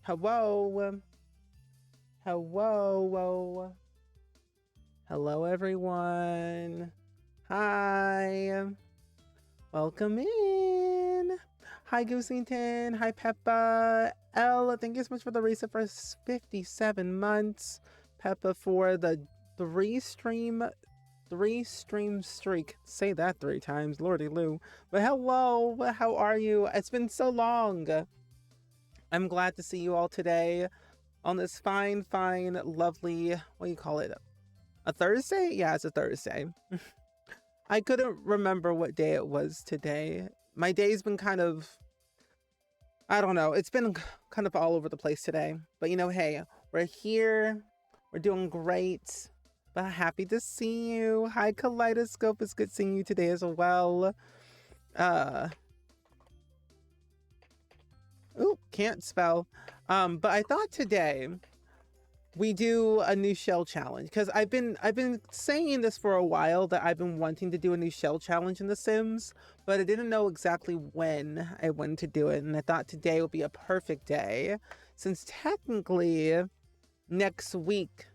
Hello. Hello. Hello, everyone. Hi. Welcome in. Hi, Goosington. Hi, Peppa. Elle, thank you so much for the reset for 57 months. Peppa for the three stream streak. Say that 3 times, Lordy Lou. But hello, how are you? It's been so long. I'm glad to see you all today on this fine, lovely, what do you call it? A Thursday? Yeah, it's a Thursday. I couldn't remember what day it was today. My day's been kind of, I don't know, it's been kind of all over the place today. But you know, hey, we're here. We're doing great. But happy to see you. Hi, Kaleidoscope. It's good seeing you today as well. Ooh, can't spell. But I thought today we do a new shell challenge because I've been saying this for a while that I've been wanting to do a new shell challenge in The Sims, but I didn't know exactly when I wanted to do it, and I thought today would be a perfect day since technically next week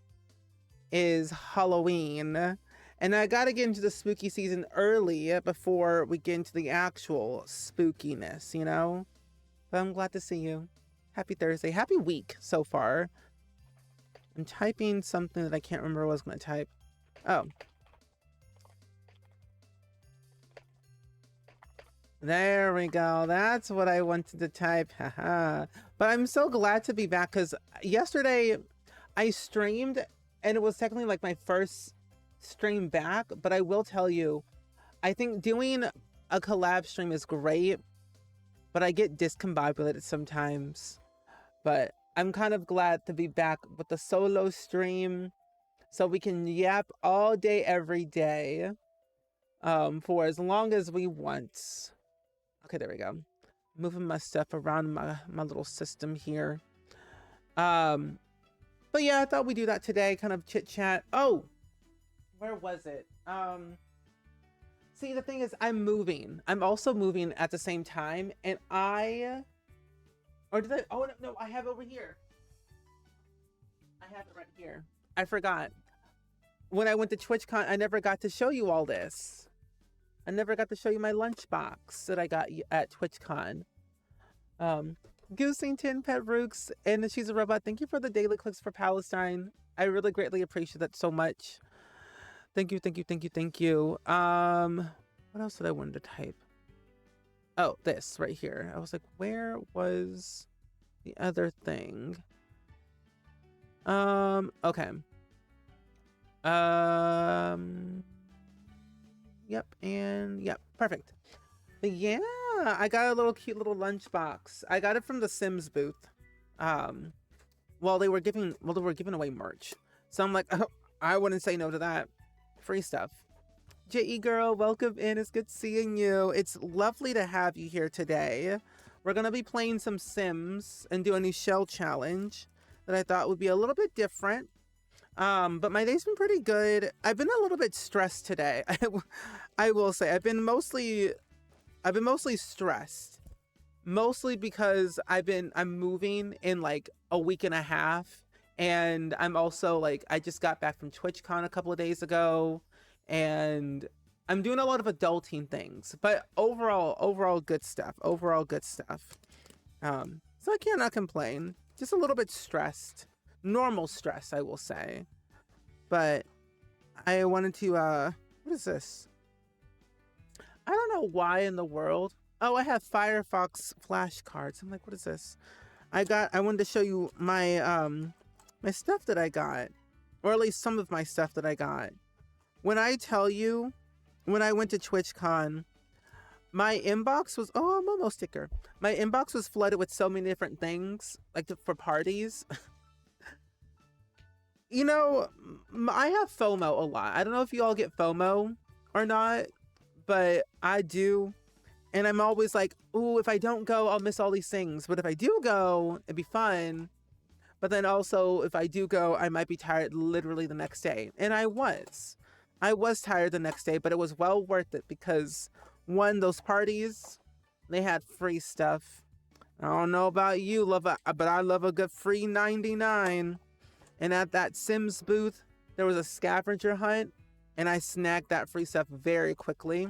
is Halloween, and I gotta get into the spooky season early before we get into the actual spookiness, you know? But I'm glad to see you. Happy Thursday. Happy week so far. I'm typing something that I can't remember what I was going to type. Oh. There we go. That's what I wanted to type. Haha. But I'm so glad to be back because yesterday I streamed and it was technically like my first stream back. But I will tell you, I think doing a collab stream is great, but I get discombobulated sometimes. But I'm kind of glad to be back with the solo stream so we can yap all day, every day, for as long as we want. Okay, there we go. Moving my stuff around my little system here. But yeah, I thought we'd do that today, kind of chit chat. Oh, where was it? See, the thing is, I'm moving. I'm also moving at the same time, and or did I? Oh, no, I have it over here. I have it right here. I forgot. When I went to TwitchCon, I never got to show you all this. I never got to show you my lunchbox that I got at TwitchCon. Goosington, Pet Rooks, and She's a Robot, thank you for the daily clicks for Palestine. I really greatly appreciate that so much. Thank you, thank you, thank you, thank you. What else did I want to type? Oh, this right here. I was like, where was the other thing? Okay. Yep, and yep, perfect. But yeah, I got a little cute little lunchbox. I got it from the Sims booth. They were giving away merch. So I'm like, oh, I wouldn't say no to that. Free stuff. JE girl, welcome in. It's good seeing you. It's lovely to have you here today. We're gonna be playing some Sims and do a new shell challenge that I thought would be a little bit different. But my day's been pretty good. I've been a little bit stressed today. I will say I've been mostly stressed. Mostly because I'm moving in like a week and a half. And I'm also like, I just got back from TwitchCon a couple of days ago. And I'm doing a lot of adulting things, but overall good stuff. So I cannot complain. Just a little bit stressed. Normal stress, I will say. But I wanted to, what is this? I don't know why in the world. Oh, I have Firefox flashcards. I'm like, what is this? I wanted to show you my, my stuff that I got, or at least some of my stuff that I got. When I tell you, when I went to TwitchCon, my inbox was, oh, a Momo sticker. My inbox was flooded with so many different things, like for parties. You know, I have FOMO a lot. I don't know if you all get FOMO or not, but I do. And I'm always like, ooh, if I don't go, I'll miss all these things. But if I do go, it'd be fun. But then also, if I do go, I might be tired literally the next day. And I was tired the next day, but it was well worth it because one, those parties, they had free stuff. I don't know about you, but I love a good free 99. And at that Sims booth, there was a scavenger hunt, and I snagged that free stuff very quickly.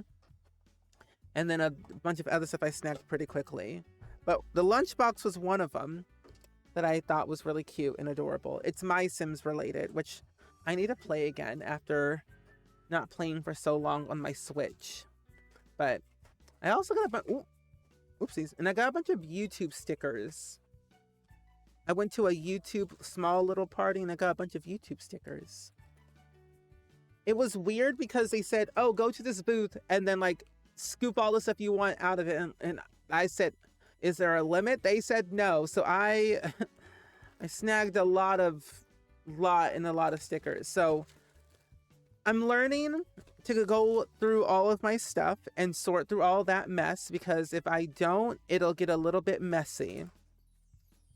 And then a bunch of other stuff I snagged pretty quickly. But the lunchbox was one of them that I thought was really cute and adorable. It's My Sims related, which I need to play again after not playing for so long on my Switch. But I also got a bunch, oopsies, and I got a bunch of YouTube stickers. I went to a YouTube small little party and I got a bunch of YouTube stickers. It was weird because they said, oh, go to this booth and then like scoop all the stuff you want out of it. And I said, is there a limit? They said no. So I snagged a lot of stickers. So I'm learning to go through all of my stuff and sort through all that mess, because if I don't, it'll get a little bit messy.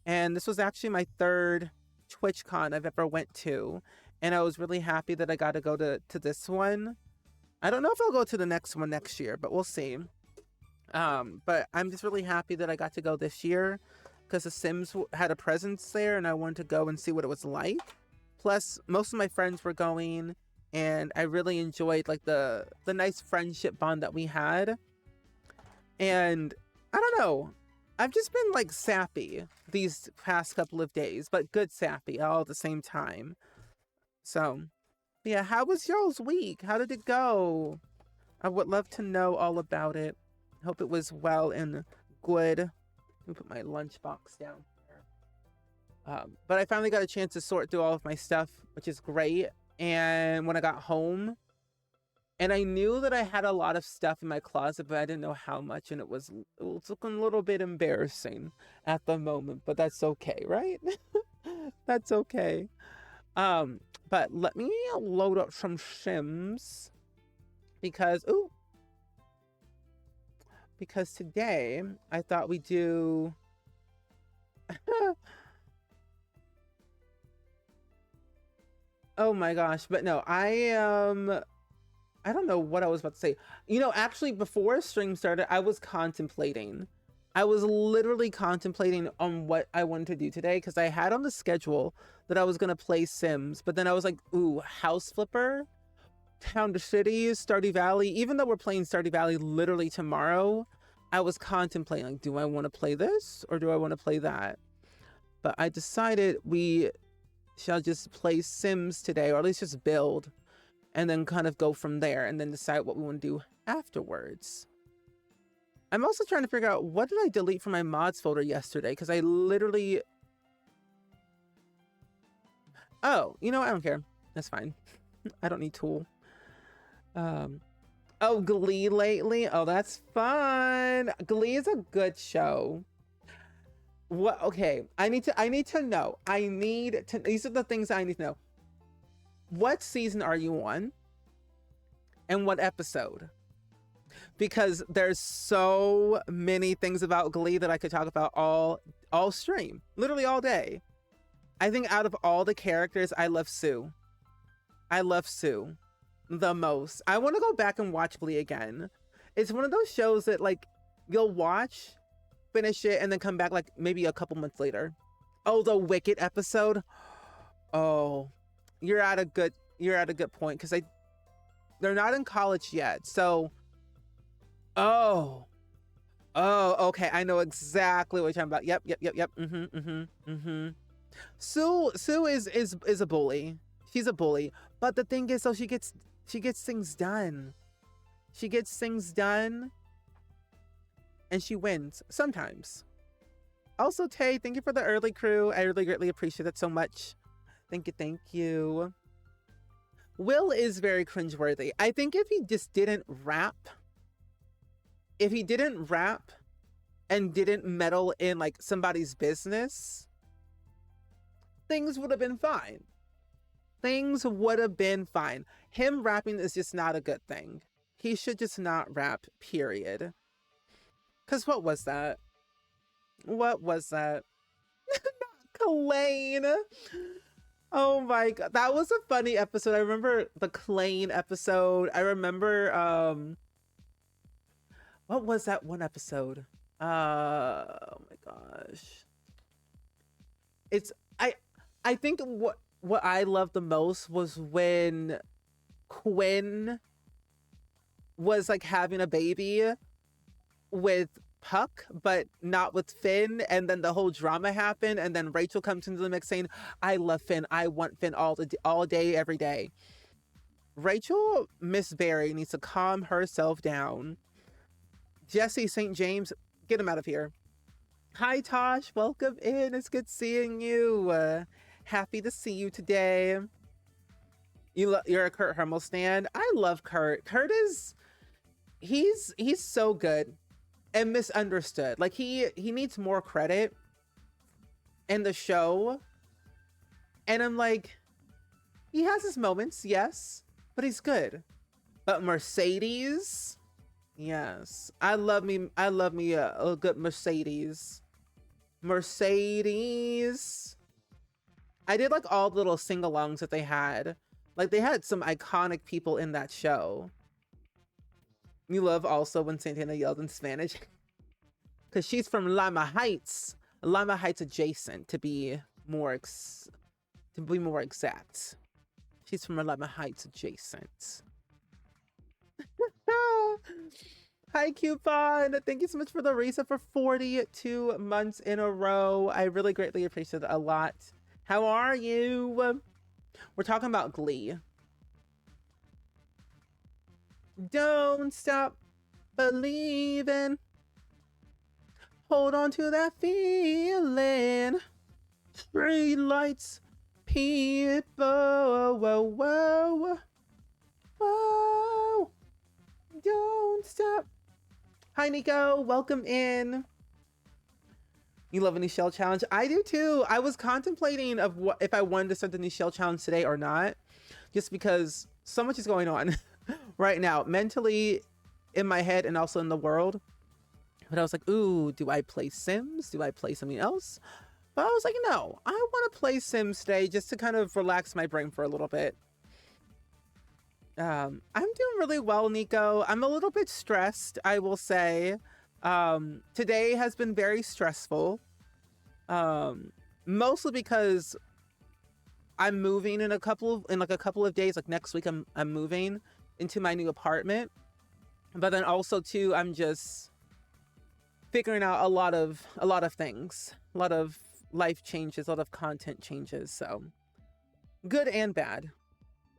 And this was actually my third TwitchCon I've ever went to, and I was really happy that I got to go to this one. I don't know if I'll go to the next one next year, but we'll see. But I'm just really happy that I got to go this year, because The Sims had a presence there and I wanted to go and see what it was like. Plus, most of my friends were going, and I really enjoyed like the nice friendship bond that we had. And I don't know, I've just been like sappy these past couple of days, but good sappy all at the same time. So yeah, how was y'all's week? How did it go? I would love to know all about it. Hope it was well and good. Let me put my lunchbox down here. But I finally got a chance to sort through all of my stuff, which is great. And when I got home, and I knew that I had a lot of stuff in my closet, but I didn't know how much, and it was looking a little bit embarrassing at the moment, but that's okay, right? That's okay. But let me load up some Sims, because today I thought we'd do oh my gosh, but no, I don't know what I was about to say. You know, actually, before stream started, I was contemplating. I was literally contemplating on what I wanted to do today, because I had on the schedule that I was going to play Sims. But then I was like, ooh, House Flipper, Town to Cities, Stardew Valley. Even though we're playing Stardew Valley literally tomorrow, I was contemplating, like, do I want to play this or do I want to play that? But I decided we shall just play Sims today, or at least just build, and then kind of go from there and then decide what we want to do afterwards. I'm also trying to figure out, what did I delete from my mods folder yesterday? Because I literally... Oh, you know what? I don't care. That's fine. I don't need Tool. Oh, Glee lately? Oh, that's fun. Glee is a good show. What? Okay, I need to know. These are the things I need to know. What season are you on? And what episode? Because there's so many things about Glee that I could talk about all stream. Literally all day. I think out of all the characters, I love Sue. I love Sue the most. I want to go back and watch Glee again. It's one of those shows that like you'll watch, finish it, and then come back like maybe a couple months later. Oh, the Wicked episode. Oh, you're at a good point, because they're not in college yet. So okay, I know exactly what you're talking about. Yep. Sue is a bully. She's a bully. But the thing is, though, she gets things done. She gets things done and she wins sometimes. Also, Tay, thank you for the early crew. I really greatly appreciate it so much. Thank you. Will is very cringeworthy. I think if he just didn't rap, and didn't meddle in like somebody's business, things would have been fine. Things would have been fine. Him rapping is just not a good thing. He should just not rap, period. Because what was that? Not Kalain. Oh my god, that was a funny episode. I remember the Kalain episode. I remember what was that one episode? Oh my gosh. It's I think what I loved the most was when Quinn was like having a baby with Puck, but not with Finn, and then the whole drama happened, and then Rachel comes into the mix saying, "I love Finn. I want Finn all day, every day." Rachel Miss Berry needs to calm herself down. Jesse St. James, get him out of here. Hi Tosh, welcome in. It's good seeing you. Happy to see you today. You're a Kurt Hummel stan. I love Kurt. Kurt is he's so good and misunderstood. Like he needs more credit in the show. And I'm like, he has his moments, yes, but he's good. But Mercedes, yes, I love me a good Mercedes. Mercedes. I did like all the little sing-alongs that they had. Like they had some iconic people in that show. You love also when Santana yelled in Spanish. Because she's from Lima Heights adjacent, to be more exact. She's from Lima Heights adjacent. Hi Coupon, thank you so much for the reset for 42 months in a row. I really greatly appreciate it a lot. How are you? We're talking about Glee. Don't stop believing. Hold on to that feeling. Street lights, people. Whoa, whoa, whoa. Don't stop. Hi, Nico. Welcome in. You love a new shell challenge? I do too. I was contemplating of what if I wanted to start the new shell challenge today or not, just because so much is going on right now, mentally, in my head, and also in the world. But I was like, ooh, do I play Sims? Do I play something else? But I was like, no, I want to play Sims today just to kind of relax my brain for a little bit. I'm doing really well, Nico. I'm a little bit stressed, I will say. Today has been very stressful. Mostly because I'm moving in a couple of days. Like next week, I'm moving into my new apartment. But then also too, I'm just figuring out a lot of things, a lot of life changes, a lot of content changes. So good and bad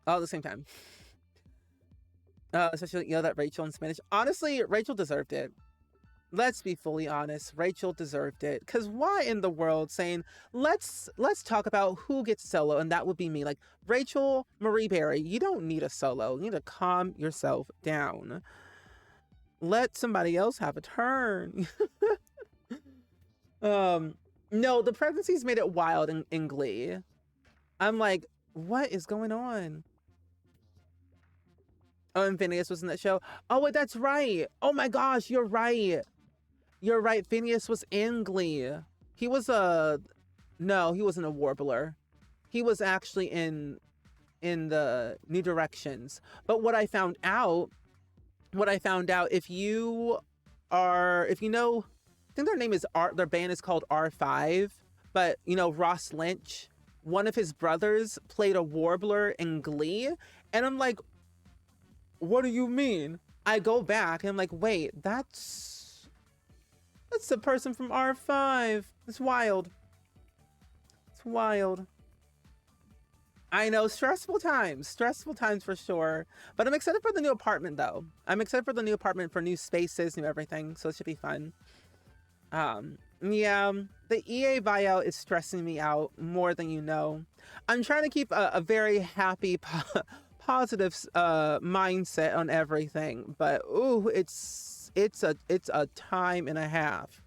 all at the same time. Especially yelled at Rachel in Spanish. Honestly, Rachel deserved it. Let's be fully honest. Rachel deserved it. Because why in the world saying, let's talk about who gets solo, and that would be me. Like, Rachel Marie Berry, you don't need a solo. You need to calm yourself down. Let somebody else have a turn. No, the pregnancies made it wild in Glee. I'm like, what is going on? Oh, and Phineas was in that show. Oh, wait, that's right. Oh my gosh, you're right. You're right. Phineas was in Glee. He was no, he wasn't a warbler. He was actually in the New Directions. But what I found out, if you know, I think their name is their band is called R5, but you know, Ross Lynch, one of his brothers played a warbler in Glee. And I'm like, what do you mean? I go back and I'm like, wait, that's the person from R5. It's wild. It's wild. I know, stressful times for sure. But I'm excited for the new apartment though. I'm excited for the new apartment, for new spaces, new everything. So it should be fun. Yeah, the EA buyout is stressing me out more than you know. I'm trying to keep a very happy, positive mindset on everything, but ooh, it's a time and a half.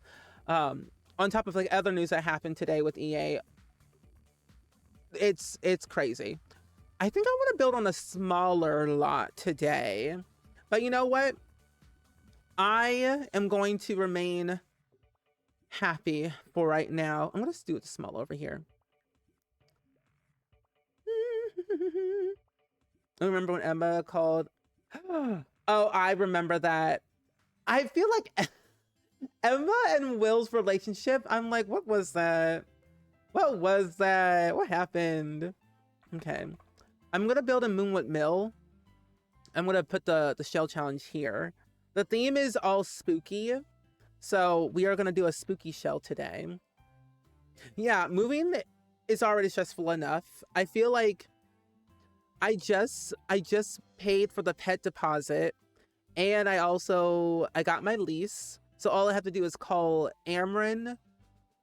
On top of like other news that happened today with EA, it's crazy. I think I want to build on a smaller lot today, but you know what? I am going to remain happy for right now. I'm gonna just do it small over here. I remember when Emma called. Oh, I remember that. I feel like Emma and Will's relationship, I'm like, what was that? What was that? What happened? Okay. I'm gonna build a Moonwood Mill. I'm gonna put the shell challenge here. The theme is all spooky, so we are gonna do a spooky shell today. Yeah, moving is already stressful enough. I feel like I just paid for the pet deposit, and I got my lease. So all I have to do is call Amron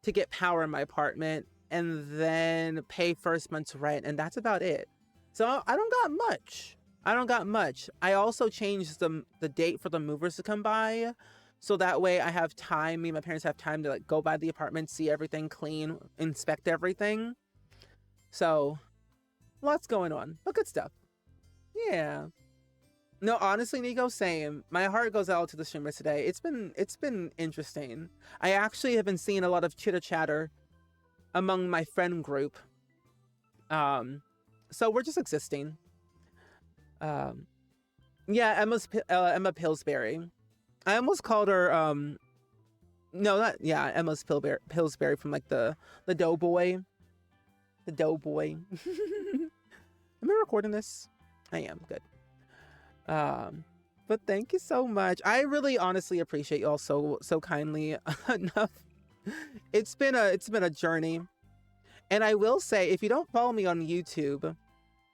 to get power in my apartment, and then pay first month's rent, and that's about it. So I don't got much. I also changed the date for the movers to come by, so that way I have time. Me and my parents have time to like go by the apartment, see everything clean, inspect everything. So lots going on, but good stuff. Yeah. No, honestly, Nico, same. My heart goes out to the streamers today. It's been interesting. I actually have been seeing a lot of chitter chatter among my friend group. So we're just existing. Yeah, Emma Pillsbury. I almost called her no, not yeah, Emma's Pillsbury from like the Doughboy. The Doughboy. Am I recording this? I am. Good. But thank you so much. I really honestly appreciate y'all so kindly enough. It's been a journey. And I will say, if you don't follow me on YouTube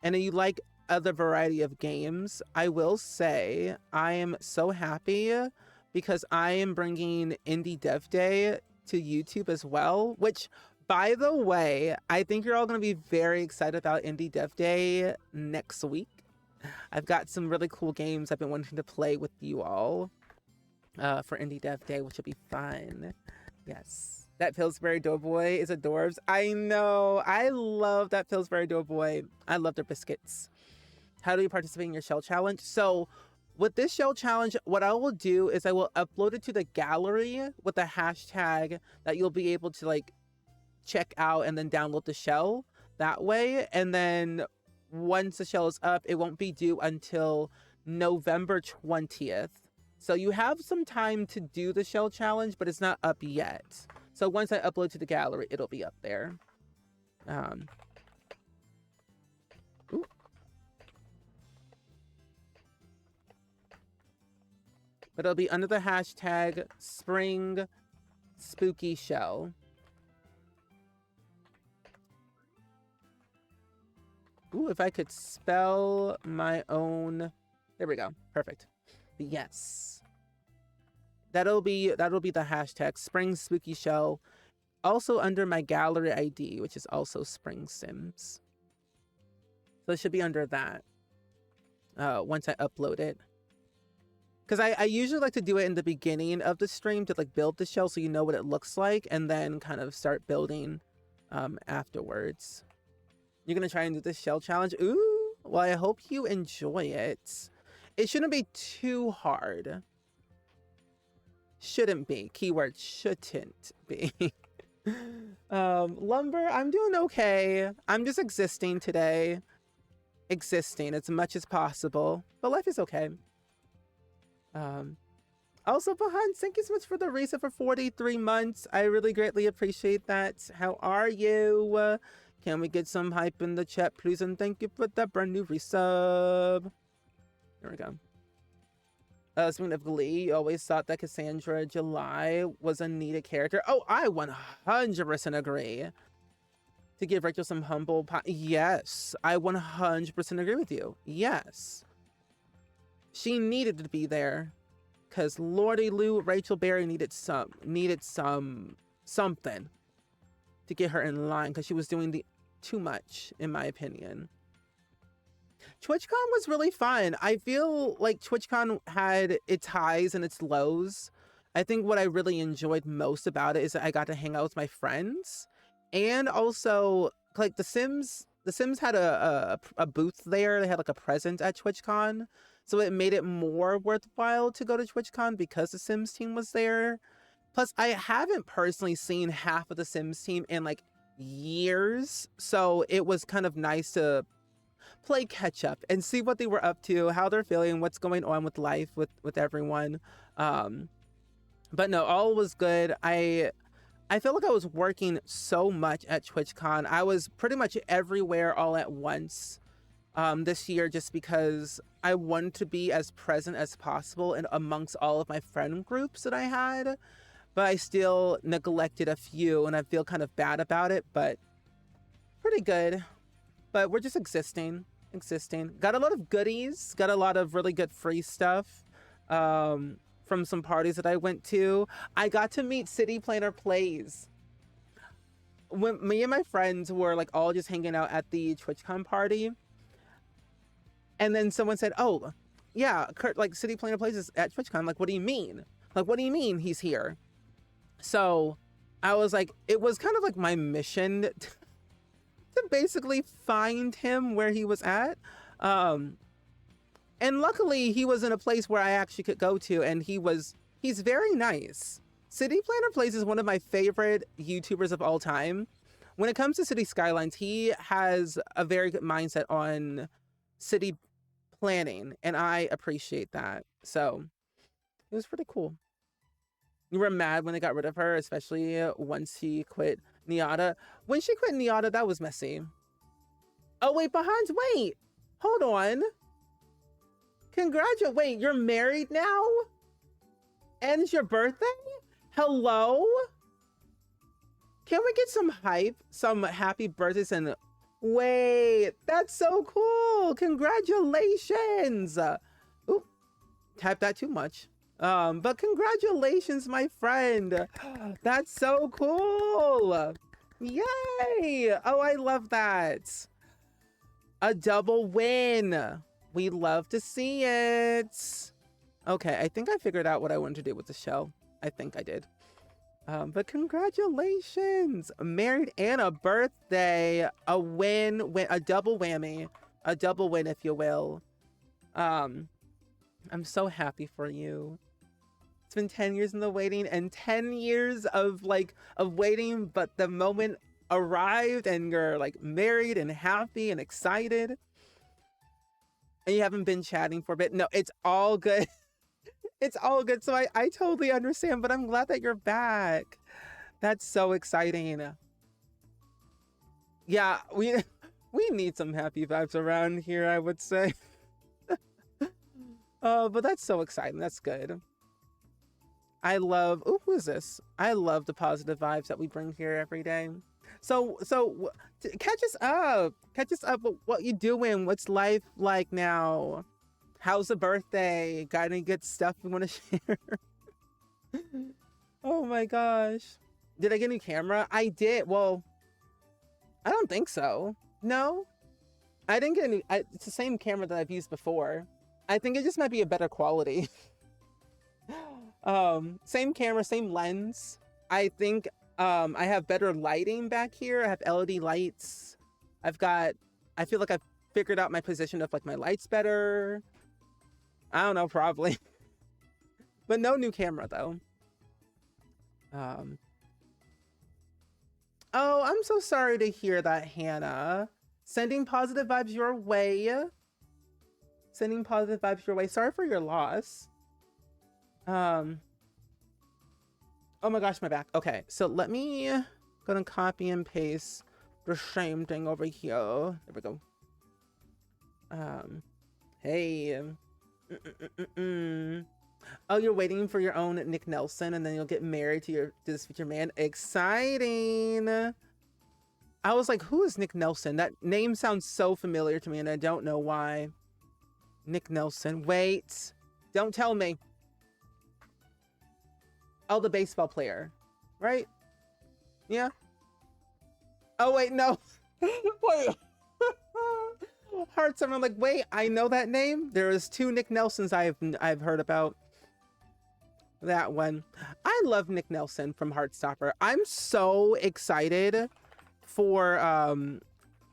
and you like other variety of games, I will say I am so happy because I am bringing Indie Dev Day to YouTube as well, which, by the way, I think you're all going to be very excited about Indie Dev Day next week. I've got some really cool games I've been wanting to play with you all for Indie Dev Day, which will be fun. Yes. That Pillsbury Doughboy is adorbs. I know. I love that Pillsbury Doughboy. I love their biscuits. How do you participate in your shell challenge? So with this shell challenge, what I will do is I will upload it to the gallery with a hashtag that you'll be able to like check out and then download the shell that way. And then once the shell is up, it won't be due until November 20th. So you have some time to do the shell challenge, but it's not up yet. So once I upload to the gallery, it'll be up there. Ooh. But it'll be under the hashtag Spring Spooky Shell. Ooh, if I could spell my own. There we go. Perfect. Yes. That'll be the hashtag Spring Spooky Shell. Also under my gallery ID, which is also SpringSims. So it should be under that. Once I upload it. Because I usually like to do it in the beginning of the stream to like build the shell so you know what it looks like, and then kind of start building afterwards. You're gonna try and do this shell challenge? Ooh, well, I hope you enjoy it. It shouldn't be too hard. Shouldn't be. Keyword shouldn't be. Lumber, I'm doing okay. I'm just existing today. Existing as much as possible. But life is okay. Also, Bahan, thank you so much for the reset for 43 months. I really greatly appreciate that. How are you? Can we get some hype in the chat, please? And thank you for that brand new resub. There we go. Speaking of Glee, you always thought that Cassandra July was a needed character. Oh, I 100% agree. To give Rachel some humble yes, I 100% agree with you. Yes. She needed to be there. Because Lordy Lou, Rachel Berry needed something to get her in line, because she was doing too much, in my opinion. TwitchCon was really fun. I feel like TwitchCon had its highs and its lows. I think what I really enjoyed most about it is that I got to hang out with my friends. And also, like, The Sims had a booth there. They had like a present at TwitchCon. So it made it more worthwhile to go to TwitchCon because the Sims team was there. Plus, I haven't personally seen half of the Sims team in like years. So it was kind of nice to play catch up and see what they were up to, how they're feeling, what's going on with life with everyone. But no, all was good. I feel like I was working so much at TwitchCon. I was pretty much everywhere all at once this year, just because I wanted to be as present as possible and amongst all of my friend groups that I had. But I still neglected a few, and I feel kind of bad about it, but pretty good. But we're just existing. Got a lot of goodies, got a lot of really good free stuff from some parties that I went to. I got to meet City Planner Plays. When me and my friends were like all just hanging out at the TwitchCon party, and then someone said, "Oh, yeah, Kurt, like City Planner Plays is at TwitchCon." I'm like, what do you mean? Like, what do you mean he's here? So I was like, it was kind of like my mission to basically find him where he was at. And luckily he was in a place where I actually could go to, and he's very nice. City Planner Plays is one of my favorite YouTubers of all time. When it comes to city skylines, he has a very good mindset on city planning, and I appreciate that. So it was pretty cool. You were mad when they got rid of her, especially once he quit Niata. When she quit Niata, that was messy. Oh, wait, wait, hold on. Wait, you're married now? And it's your birthday? Hello? Can we get some hype? Some happy birthdays and... Wait, that's so cool. Congratulations. Oop, tap that too much. But congratulations, my friend. That's so cool. Yay. Oh, I love that. A double win. We love to see it. Okay, I think I figured out what I wanted to do with the show. I think I did. But congratulations. Married and a birthday. A win, a double whammy. A double win, if you will. I'm so happy for you. It's been 10 years in the waiting, and 10 years of waiting, but the moment arrived and you're like married and happy and excited. And you haven't been chatting for a bit. No, it's all good. It's all good. So I totally understand, but I'm glad that you're back. That's so exciting. Yeah, we need some happy vibes around here, I would say. But that's so exciting. That's good. I love, ooh, who is this? I love the positive vibes that we bring here every day. So catch us up. What you doing? What's life like now? How's the birthday? Got any good stuff you want to share? Oh my gosh. Did I get a new camera? I did. Well, I don't think so. No, I didn't get a new, it's the same camera that I've used before. I think it just might be a better quality. Same camera, same lens. I think I have better lighting back here. I have LED lights. I feel like I've figured out my position of like my lights better. I don't know, probably. But no new camera though. Oh, I'm so sorry to hear that, Hannah. Sending positive vibes your way. Sending positive vibes your way. Sorry for your loss. Oh my gosh, my back. Okay, so let me gonna copy and paste the same thing over here. There we go. Hey. Oh, you're waiting for your own Nick Nelson, and then you'll get married to this future man. Exciting. I was like, who is Nick Nelson? That name sounds so familiar to me, and I don't know why. Nick Nelson. Wait. Don't tell me. Oh, the baseball player, right? Yeah. Oh, wait, no. Wait. Hearts, I'm like, wait, I know that name. There is 2 Nick Nelsons I've heard about. That one. I love Nick Nelson from Heartstopper. I'm so excited for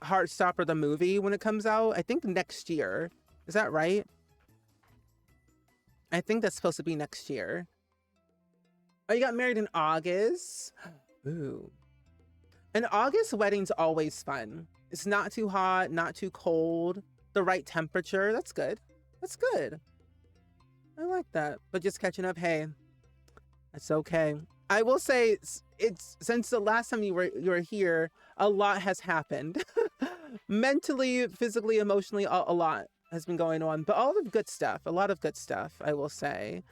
Heartstopper the movie when it comes out. I think next year. Is that right? I think that's supposed to be next year. Oh, you got married in August? Ooh. An August wedding's always fun. It's not too hot, not too cold. The right temperature. That's good. That's good. I like that. But just catching up. Hey, It's okay. I will say it's since the last time you were here, a lot has happened. Mentally, physically, emotionally, a lot has been going on, but all of good stuff, a lot of good stuff, I will say.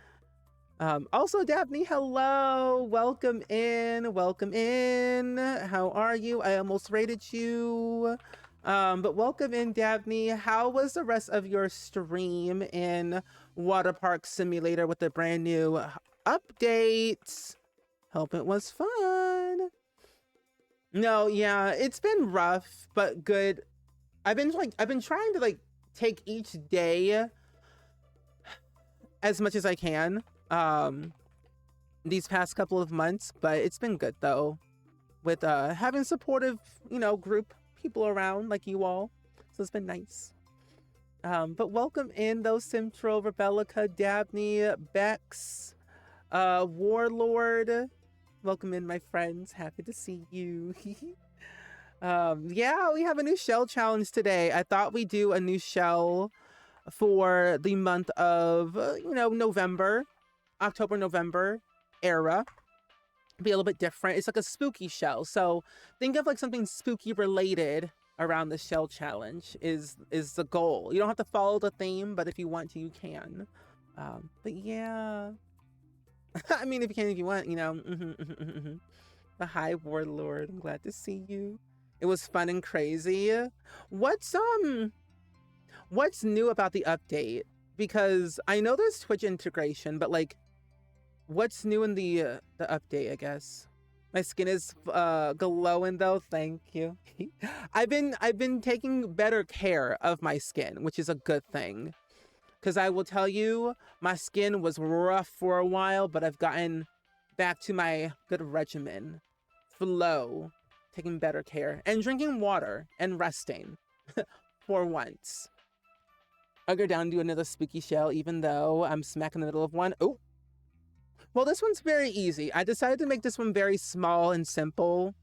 Also, Daphne, hello, welcome in, welcome in. How are you? I almost rated you. But welcome in, Daphne. How was the rest of your stream in Water Park Simulator with the brand new updates? Hope it was fun. No, yeah, it's been rough, but good. I've been trying to like take each day as much as I can these past couple of months, but it's been good though, with having supportive, group people around like you all, so it's been nice. But welcome in though, Simtro, Rebellica, Dabney, Bex, Warlord. Welcome in, my friends. Happy to see you. Yeah, we have a new shell challenge today. I thought we'd do a new shell for the month of, November, October, November era. Be a little bit different. It's like a spooky shell. So think of like something spooky related around the shell challenge is the goal. You don't have to follow the theme, but if you want to, you can. But yeah. I mean, if you can, if you want, The Hi Warlord, I'm glad to see you. It was fun and crazy. What's new about the update? Because I know there's Twitch integration, but like, what's new in the update? I guess my skin is glowing though. Thank you. I've been taking better care of my skin, which is a good thing. Because I will tell you, my skin was rough for a while, but I've gotten back to my good regimen. Flow, taking better care, and drinking water, and resting. For once. I'll go down and do another spooky shell, even though I'm smack in the middle of one. Oh! Well, this one's very easy. I decided to make this one very small and simple.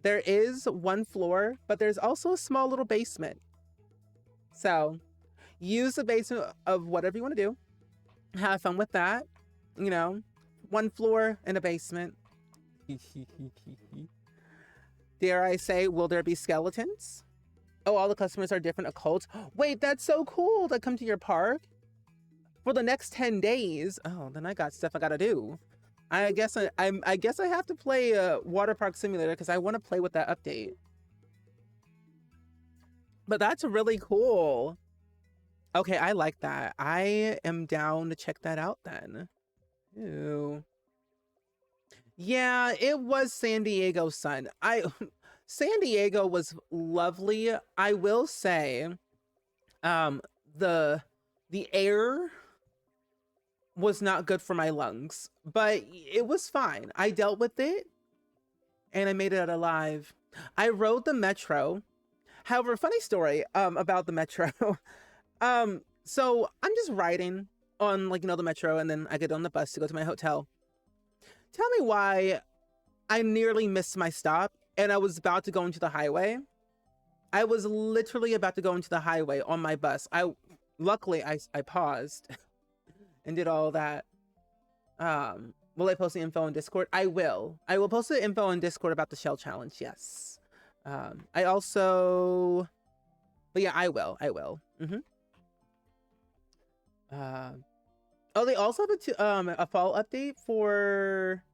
There is one floor, but there's also a small little basement. So use the basement of whatever you want to do. Have fun with that. One floor and a basement. Dare I say, will there be skeletons? Oh, all the customers are different occults. Wait, that's so cool to come to your park for the next 10 days. Oh, then I got stuff I gotta do. I guess I have to play Water Park Simulator because I want to play with that update. But that's really cool. Okay, I like that. I am down to check that out then. Ew. Yeah, it was San Diego sun. San Diego was lovely. I will say, the air was not good for my lungs, but it was fine. I dealt with it and I made it out alive. I rode the metro. However, funny story about the metro. So I'm just riding on the metro, and then I get on the bus to go to my hotel. Tell me why I nearly missed my stop and I was about to go into the highway. I was literally about to go into the highway on my bus. Luckily I paused and did all that. Will I post the info on Discord? I will post the info on Discord about the shell challenge. Yes. But yeah, I will. Oh, they also have a fall update for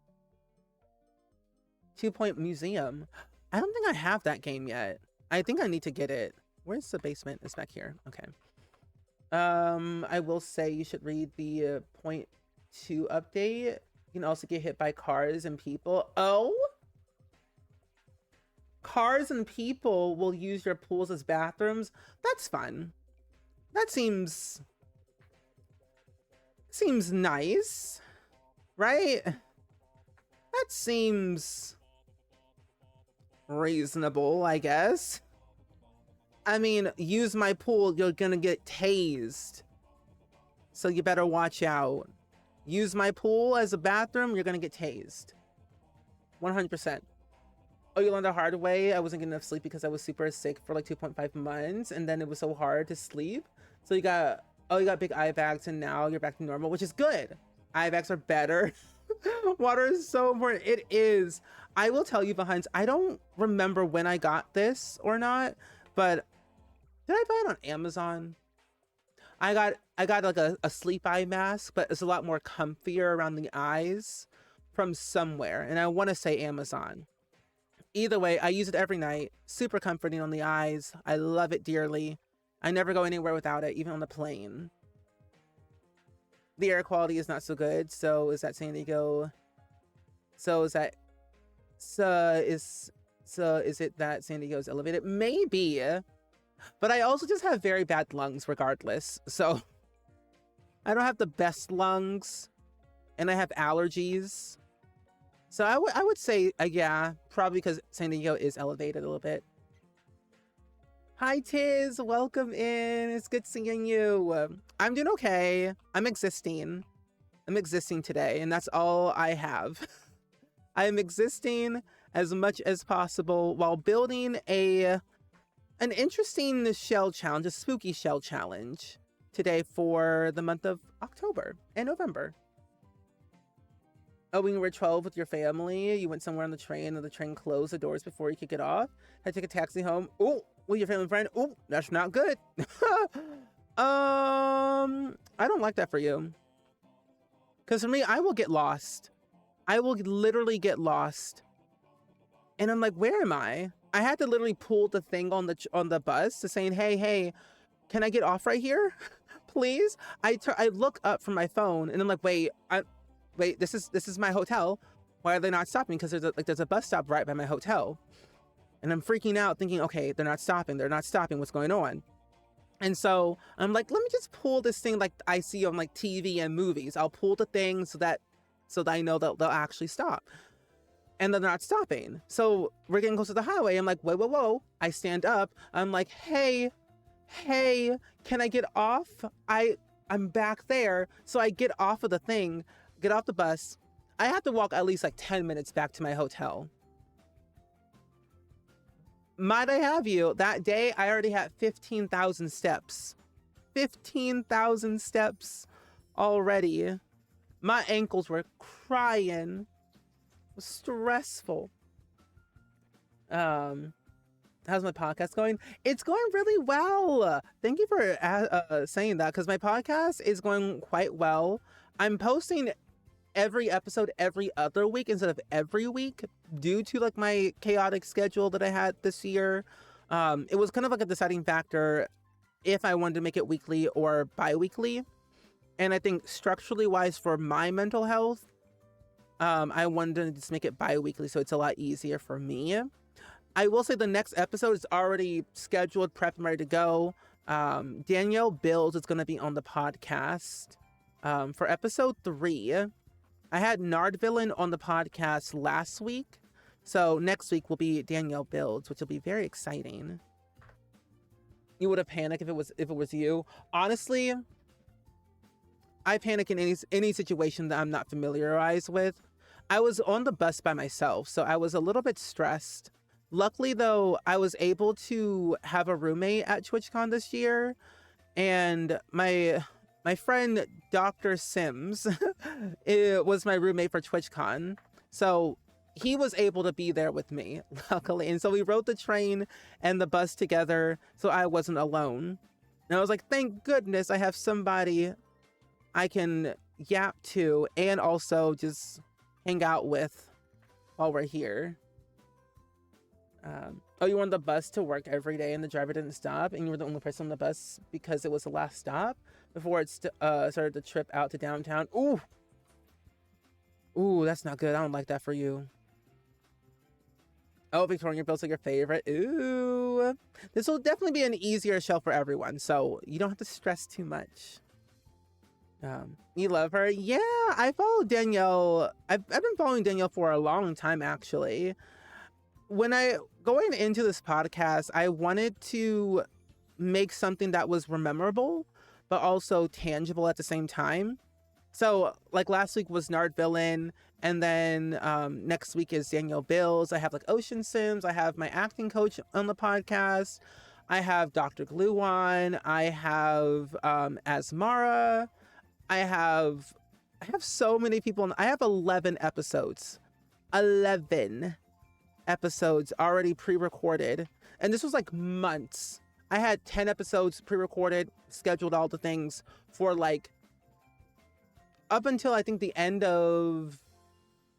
2 Point Museum. I don't think I have that game yet. I think I need to get it. Where's the basement? It's back here. Okay. I will say you should read the Point 2 update. You can also get hit by cars and people. Oh? Cars and people will use your pools as bathrooms. That's fun. That seems nice, right? That seems reasonable, I guess. I mean, use my pool, you're gonna get tased. So you better watch out. Use my pool as a bathroom, you're gonna get tased. 100%. Oh, you learned the hard way? I wasn't getting enough sleep because I was super sick for like 2.5 months, and then it was so hard to sleep. So you got big eye bags, and now you're back to normal, which is good. Eye bags are better. Water is so important. It is. I will tell you behind, I don't remember when I got this or not, but did I buy it on Amazon? I got like a sleep eye mask, but it's a lot more comfier around the eyes from somewhere. And I want to say Amazon. Either way, I use it every night. Super comforting on the eyes. I love it dearly. I never go anywhere without it, even on the plane. The air quality is not so good. So is that San Diego? So is that is it that San Diego's elevated? Maybe. But I also just have very bad lungs regardless. So I don't have the best lungs and I have allergies. So I would say, yeah, probably because San Diego is elevated a little bit. Hi, Tiz. Welcome in. It's good seeing you. I'm doing okay. I'm existing. I'm existing today, and that's all I have. I am existing as much as possible while building an interesting shell challenge, a spooky shell challenge today for the month of October and November. Oh, when you were 12 with your family, you went somewhere on the train and the train closed the doors before you could get off. Had to take a taxi home. Oh, with your family friend. Oh, that's not good. I don't like that for you. Because for me, I will get lost. I will literally get lost. And I'm like, where am I? I had to literally pull the thing on the bus to saying, hey, can I get off right here? Please? I look up from my phone and I'm like, wait, this is my hotel. Why are they not stopping? Because there's a bus stop right by my hotel. And I'm freaking out thinking, okay, they're not stopping. What's going on? And so I'm like, let me just pull this thing like I see on like TV and movies. I'll pull the thing so that I know that they'll actually stop. And they're not stopping. So we're getting close to the highway. I'm like, whoa. I stand up. I'm like, hey, can I get off? I'm back there. So I get off of the thing, get off the bus. I have to walk at least like 10 minutes back to my hotel. Might I have you, that day I already had 15,000 steps. 15,000 steps already. My ankles were crying. It was stressful. How's my podcast going? It's going really well. Thank you for saying that, because my podcast is going quite well. I'm posting every episode every other week instead of every week due to like my chaotic schedule that I had this year. It was kind of like a deciding factor if I wanted to make it weekly or bi-weekly. And I think structurally wise for my mental health, I wanted to just make it bi-weekly so it's a lot easier for me. I will say the next episode is already scheduled, prepped, and ready to go. Danielle Bills is going to be on the podcast for episode 3. I had Nardvillain on the podcast last week. So next week will be Danielle Builds, which will be very exciting. You would have panicked if it was you. Honestly, I panic in any situation that I'm not familiarized with. I was on the bus by myself, so I was a little bit stressed. Luckily, though, I was able to have a roommate at TwitchCon this year, and my friend Dr. Sims it was my roommate for TwitchCon, so he was able to be there with me, luckily. And so we rode the train and the bus together, so I wasn't alone. And I was like, thank goodness I have somebody I can yap to and also just hang out with while we're here. Oh, you were on the bus to work every day and the driver didn't stop and you were the only person on the bus because it was the last stop before it started the trip out to downtown. Ooh, that's not good. I don't like that for you. Oh, Victoria Bills are your favorite. Ooh, this will definitely be an easier show for everyone, so you don't have to stress too much. You love her? Yeah, I follow Danielle. I've been following Danielle for a long time, actually. When going into this podcast, I wanted to make something that was memorable, but also tangible at the same time. So, like last week was Nardvillain, and then next week is Danielle Bills. I have like Ocean Sims. I have my acting coach on the podcast. I have Dr. Glue on. I have Asmara. I have I have so many people. I have 11 episodes. 11 episodes already pre-recorded. And this was like months. I had 10 episodes pre-recorded, scheduled all the things for like up until I think the end of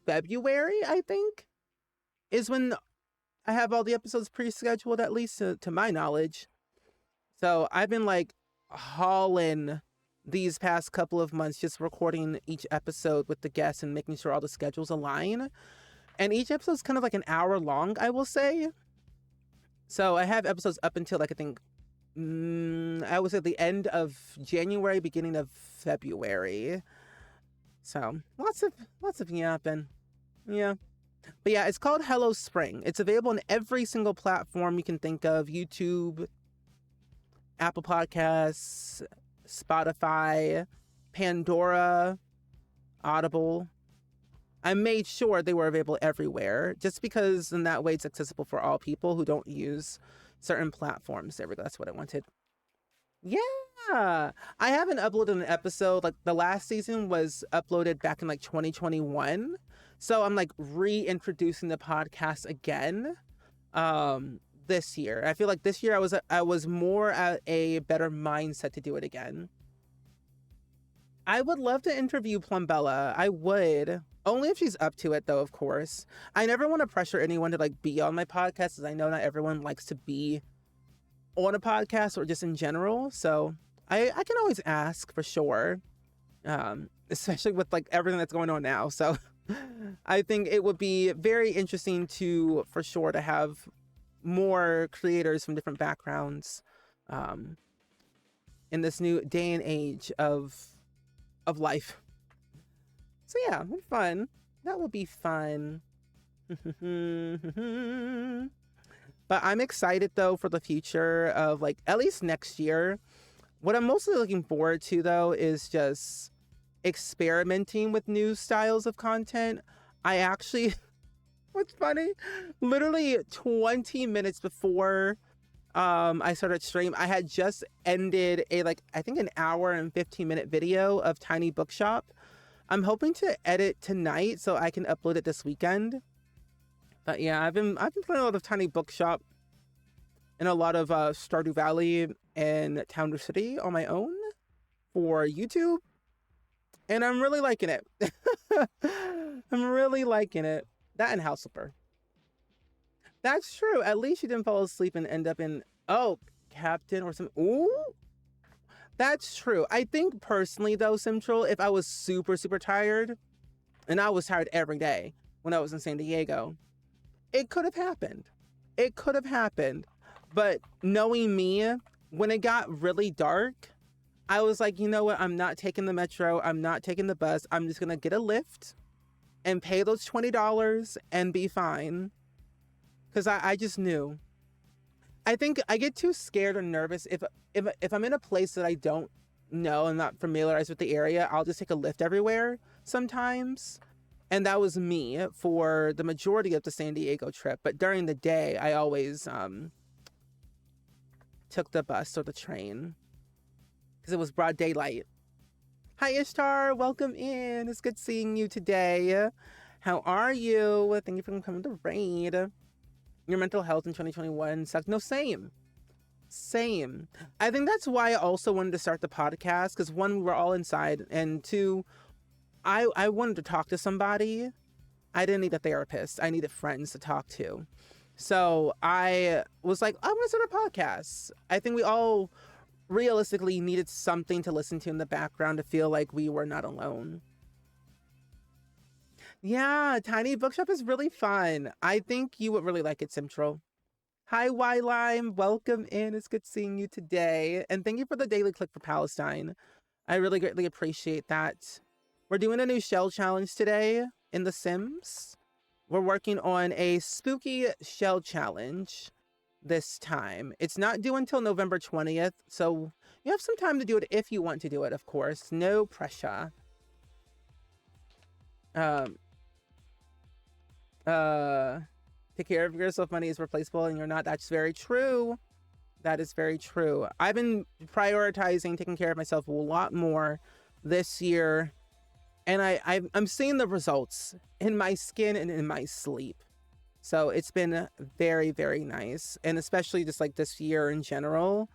February, I think, is when I have all the episodes pre-scheduled, at least to my knowledge. So I've been like hauling these past couple of months, just recording each episode with the guests and making sure all the schedules align. And each episode's kind of like an hour long, I will say. So I have episodes up until like, I think, I was at the end of January, beginning of February. So lots of yapping. Yeah. But yeah, it's called Hello Spring. It's available on every single platform you can think of: YouTube, Apple Podcasts, Spotify, Pandora, Audible. I made sure they were available everywhere, just because in that way it's accessible for all people who don't use certain platforms. There we go. That's what I wanted. Yeah. I haven't uploaded an episode. Like the last season was uploaded back in like 2021. So I'm like reintroducing the podcast again this year. I feel like this year I was more at a better mindset to do it again. I would love to interview Plumbella. I would. Only if she's up to it, though, of course. I never want to pressure anyone to like be on my podcast, as I know not everyone likes to be on a podcast or just in general. So I can always ask for sure, especially with like everything that's going on now. So I think it would be very interesting for sure to have more creators from different backgrounds in this new day and age of life. So yeah, fun. That will be fun. But I'm excited though for the future of like at least next year. What I'm mostly looking forward to though is just experimenting with new styles of content. I actually, what's funny, literally 20 minutes before I started stream, I had just ended I think an hour and 15-minute video of Tiny Bookshop. I'm hoping to edit tonight so I can upload it this weekend. But yeah, I've been playing a lot of Tiny Bookshop and a lot of Stardew Valley and Town City on my own for YouTube. And I'm really liking it. I'm really liking it. That and House Flipper. That's true. At least you didn't fall asleep and end up in, Captain or some. Ooh. That's true. I think personally though, Central, if I was super, super tired, and I was tired every day when I was in San Diego, it could have happened. It could have happened. But knowing me, when it got really dark, I was like, you know what? I'm not taking the metro. I'm not taking the bus. I'm just going to get a Lyft and pay those $20 and be fine. Because I just knew. I think I get too scared or nervous if I'm in a place that I don't know and not familiarized with the area. I'll just take a Lyft everywhere sometimes. And that was me for the majority of the San Diego trip. But during the day, I always took the bus or the train because it was broad daylight. Hi, Ishtar. Welcome in. It's good seeing you today. How are you? Thank you for coming to raid. Your mental health in 2021 sucked. No, same. I think that's why I also wanted to start the podcast, because one, we were all inside, and two, I wanted to talk to somebody. I didn't need a therapist. I needed friends to talk to. So I was like, I'm going to start a podcast. I think we all realistically needed something to listen to in the background to feel like we were not alone. Yeah, Tiny Bookshop is really fun. I think you would really like it, Central. Hi, Y-Lime. Welcome in. It's good seeing you today. And thank you for the daily click for Palestine. I really greatly appreciate that. We're doing a new shell challenge today in The Sims. We're working on a spooky shell challenge this time. It's not due until November 20th, so you have some time to do it if you want to do it, of course. No pressure. Take care of yourself. Money is replaceable and you're not. That's very true. That is very true. I've been prioritizing taking care of myself a lot more this year And I'm seeing the results in my skin and in my sleep. So it's been very, very nice. And especially just like this year in general,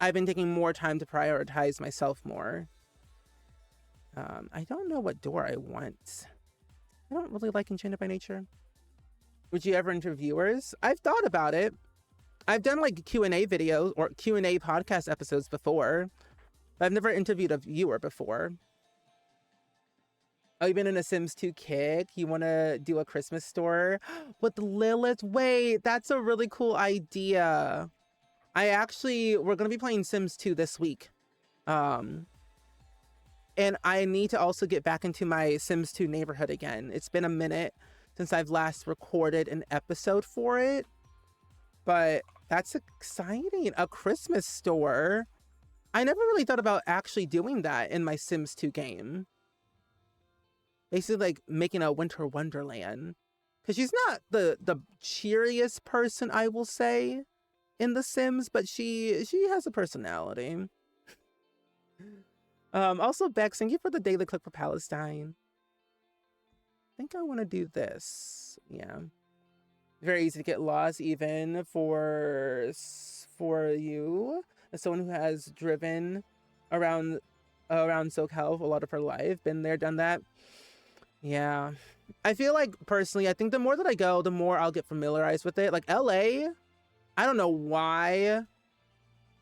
I've been taking more time to prioritize myself more. I don't know what door I want. I don't really like Enchanted by Nature. Would you ever interview viewers? I've thought about it. I've done like Q&A videos or Q&A podcast episodes before, but I've never interviewed a viewer before. Oh, you've been in a Sims 2 kick? You want to do a Christmas store with Lilith? Wait, that's a really cool idea. We're going to be playing Sims 2 this week. And I need to also get back into my Sims 2 neighborhood again. It's been a minute since I've last recorded an episode for it. But that's exciting. A Christmas store. I never really thought about actually doing that in my Sims 2 game. Basically like making a winter wonderland. Because she's not the cheeriest person, I will say, in The Sims, but she has a personality. Also, Bex, thank you for the daily clip for Palestine. I think I want to do this. Yeah. Very easy to get lost, even for you, as someone who has driven around SoCal a lot of her life, been there, done that. Yeah, I feel like personally, I think the more that I go, the more I'll get familiarized with it. Like LA, I don't know why.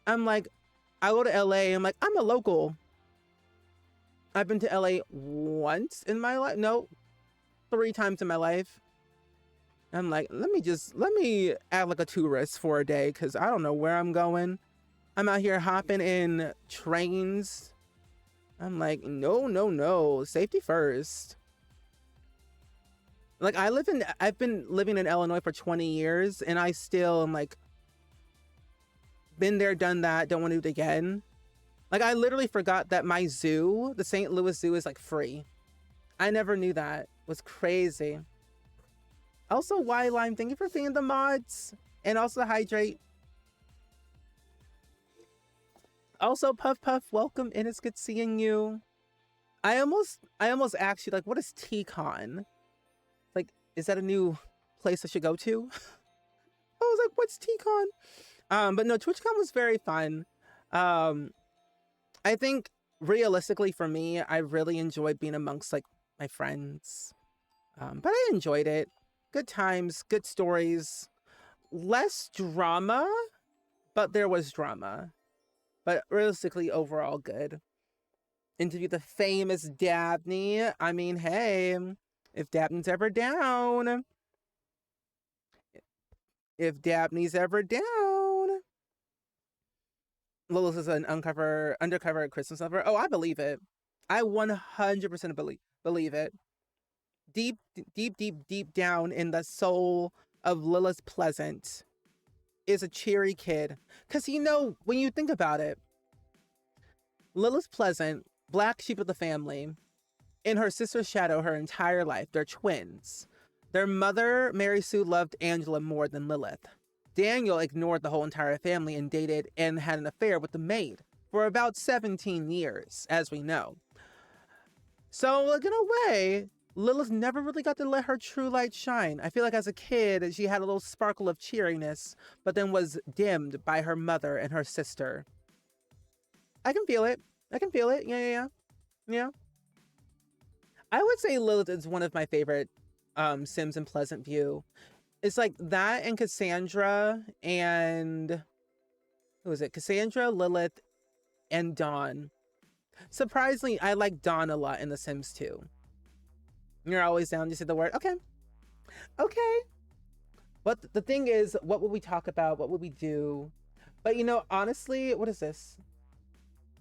I'm like, I go to LA, I'm like, I'm a local. I've been to LA once in my life. No, 3 times in my life. I'm like, let me act like a tourist for a day because I don't know where I'm going. I'm out here hopping in trains. I'm like, no, safety first. Like I've been living in Illinois for 20 years and I still am like, been there, done that, don't want to do it again. Like I literally forgot that my zoo, the St. Louis Zoo, is like free. I never knew that. It was crazy. Also, Y-Lime, thank you for being the mods. And also Hydrate. Also, Puff Puff, welcome in. It's good seeing you. I almost asked you, like, what is TCon? Like, is that a new place I should go to? I was like, what's TCon? But no, TwitchCon was very fun. I think realistically for me, I really enjoyed being amongst like my friends. But I enjoyed it. Good times, good stories, less drama, but there was drama. But realistically, overall good. Interview the famous Dabney. I mean, hey, if Dabney's ever down. If Dabney's ever down. Lilith is an undercover Christmas lover. Oh, I believe it. I 100% believe it. Deep down in the soul of Lilith Pleasant is a cheery kid. Because, you know, when you think about it, Lilith Pleasant, black sheep of the family, in her sister's shadow her entire life. They're twins. Their mother, Mary Sue, loved Angela more than Lilith. Daniel ignored the whole entire family and dated and had an affair with the maid for about 17 years, as we know. So, like, in a way, Lilith never really got to let her true light shine. I feel like as a kid, she had a little sparkle of cheeriness, but then was dimmed by her mother and her sister. I can feel it. Yeah. I would say Lilith is one of my favorite Sims in Pleasant View. It's like that and Cassandra and... who is it? Cassandra, Lilith, and Dawn. Surprisingly, I like Dawn a lot in The Sims 2. You're always down to say the word. Okay. But the thing is, what would we talk about? What would we do? But you know, honestly, what is this?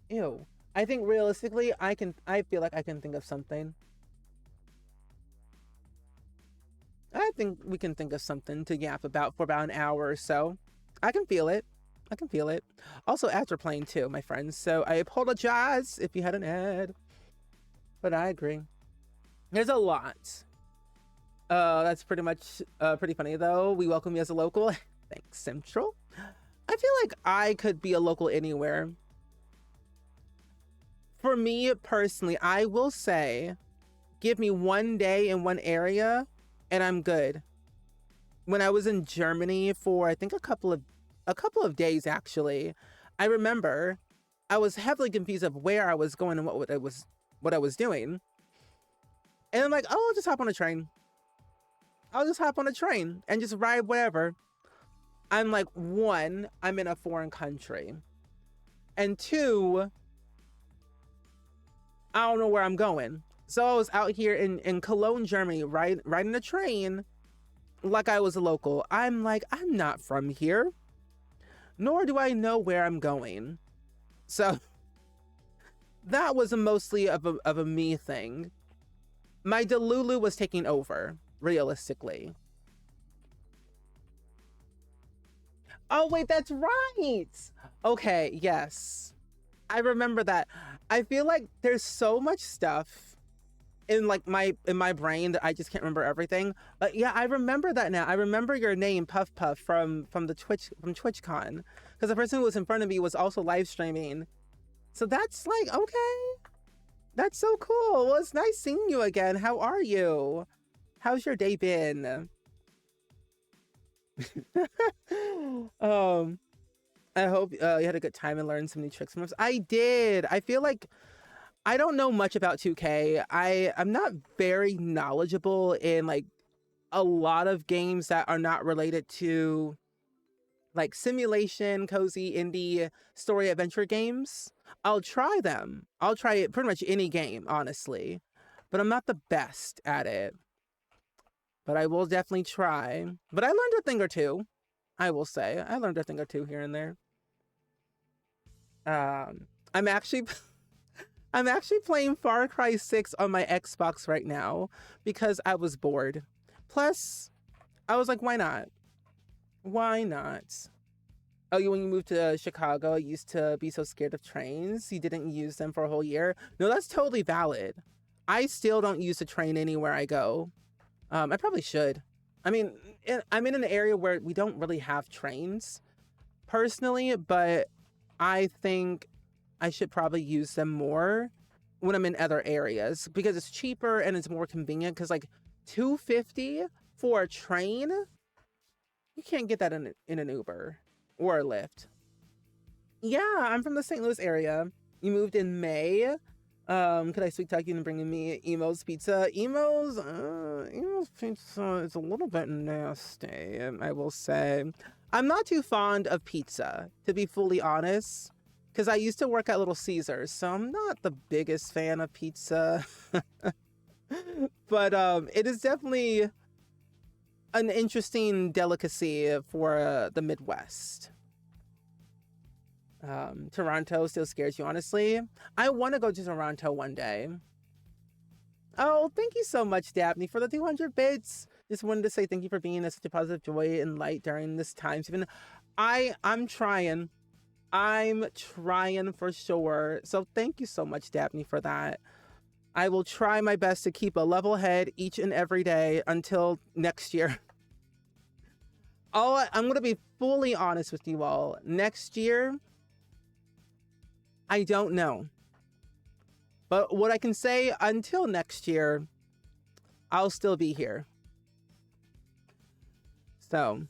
Ew. I think realistically, I feel like I can think of something. I think we can think of something to yap about for about an hour or so. I can feel it. Also, ads are playing too, my friends. So I apologize if you had an ad. But I agree. There's a lot. That's pretty much pretty funny though. We welcome you as a local. Thanks, Central. I feel like I could be a local anywhere. For me personally, I will say give me one day in one area and I'm good. When I was in Germany for I think a couple of days actually, I remember I was heavily confused of where I was going and what I was doing. And I'm like, oh, I'll just hop on a train. I'll just hop on a train and just ride wherever. I'm like, one, I'm in a foreign country. And two, I don't know where I'm going. So I was out here in Cologne, Germany, riding a train like I was a local. I'm like, I'm not from here, nor do I know where I'm going. So that was mostly of a me thing. My Delulu was taking over, realistically. Oh, wait, that's right. Okay, yes. I remember that. I feel like there's so much stuff in like in my brain that I just can't remember everything. But yeah, I remember that now. I remember your name, Puff Puff, from TwitchCon. Because the person who was in front of me was also live streaming. So that's like, okay. That's so cool. Well, it's nice seeing you again. How are you? How's your day been? I hope you had a good time and learned some new tricks from us. I did. I feel like I don't know much about 2K. I'm not very knowledgeable in like a lot of games that are not related to like simulation, cozy, indie, story adventure games. I'll try them. I'll try it pretty much any game, honestly. But I'm not the best at it. But I will definitely try. But I learned a thing or two. I will say. I learned a thing or two here and there. I'm actually playing Far Cry 6 on my Xbox right now because I was bored. Plus, I was like, why not? Why not? Oh, when you moved to Chicago, you used to be so scared of trains. You didn't use them for a whole year. No, that's totally valid. I still don't use the train anywhere I go. I probably should. I mean, I'm in an area where we don't really have trains personally, but I think I should probably use them more when I'm in other areas because it's cheaper and it's more convenient. Because like $250 for a train, you can't get that in an Uber or a Lyft. Yeah, I'm from the St. Louis area. You moved in May. Could I sweet talk you into bringing me Emo's pizza? Emo's pizza is a little bit nasty, I will say. I'm not too fond of pizza, to be fully honest, because I used to work at Little Caesars, so I'm not the biggest fan of pizza. But it is definitely an interesting delicacy for the Midwest. Toronto still scares you, honestly. I want to go to Toronto one day. Oh, thank you so much, Dabney, for the 200 bits. Just wanted to say thank you for being such a positive joy and light during this time. Even I'm trying. I'm trying for sure. So thank you so much, Dabney, for that. I will try my best to keep a level head each and every day until next year. I'm going to be fully honest with you all. Next year, I don't know. But what I can say, until next year, I'll still be here. So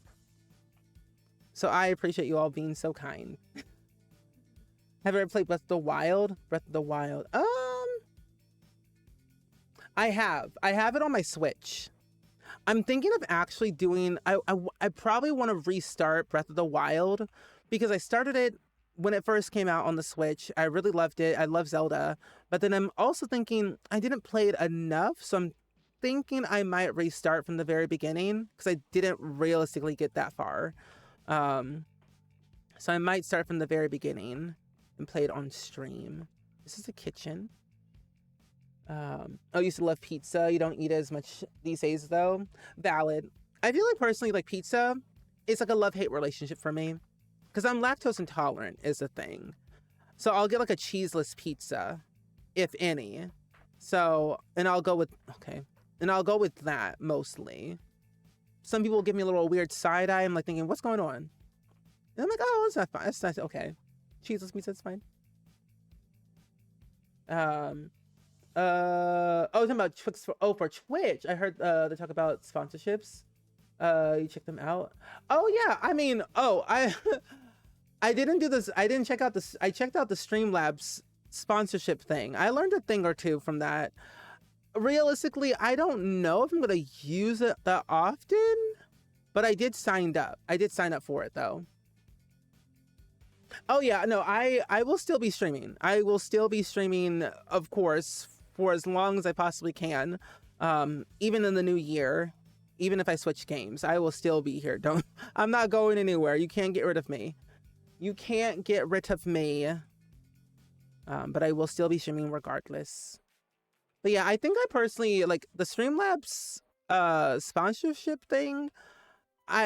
I appreciate you all being so kind. Have you ever played Breath of the Wild? Breath of the Wild. I have it on my Switch. I'm thinking of actually doing, I probably want to restart Breath of the Wild because I started it when it first came out on the Switch. I really loved it. I love Zelda. But then I'm also thinking I didn't play it enough. So I'm thinking I might restart from the very beginning because I didn't realistically get that far. So I might start from the very beginning and play it on stream. This is a kitchen. I used to love pizza. You don't eat it as much these days though. Valid. I feel like personally like pizza is like a love-hate relationship for me. Because I'm lactose intolerant is a thing. So I'll get like a cheeseless pizza, if any. So, and I'll go with that mostly. Some people give me a little weird side eye. I'm like thinking, what's going on? And I'm like, oh, it's not fine. It's not okay. Cheeseless pizza, it's fine. Oh, talking about Twix for Twitch. I heard they talk about sponsorships. You check them out. Oh yeah, I mean, I didn't do this. I didn't check out this. I checked out the Streamlabs sponsorship thing. I learned a thing or two from that. Realistically, I don't know if I'm gonna use it that often, but I did sign up. I did sign up for it though. Oh yeah, no, I will still be streaming. I will still be streaming, of course, for as long as I possibly can. Even in the new year, even if I switch games, I will still be here. Don't I'm not going anywhere. You can't get rid of me. You can't get rid of me. But I will still be streaming regardless. But yeah, I think I personally like the Streamlabs sponsorship thing.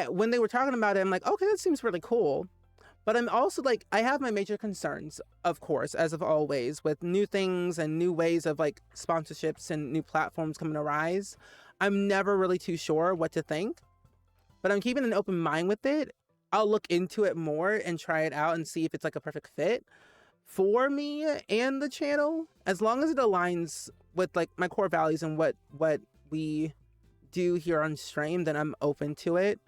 When they were talking about it, I'm like, okay, that seems really cool. But I'm also like, I have my major concerns, of course, as of always, with new things and new ways of like sponsorships and new platforms coming to rise. I'm never really too sure what to think, but I'm keeping an open mind with it. I'll look into it more and try it out and see if it's like a perfect fit for me and the channel, as long as it aligns with like my core values and what we do here on stream, then I'm open to it.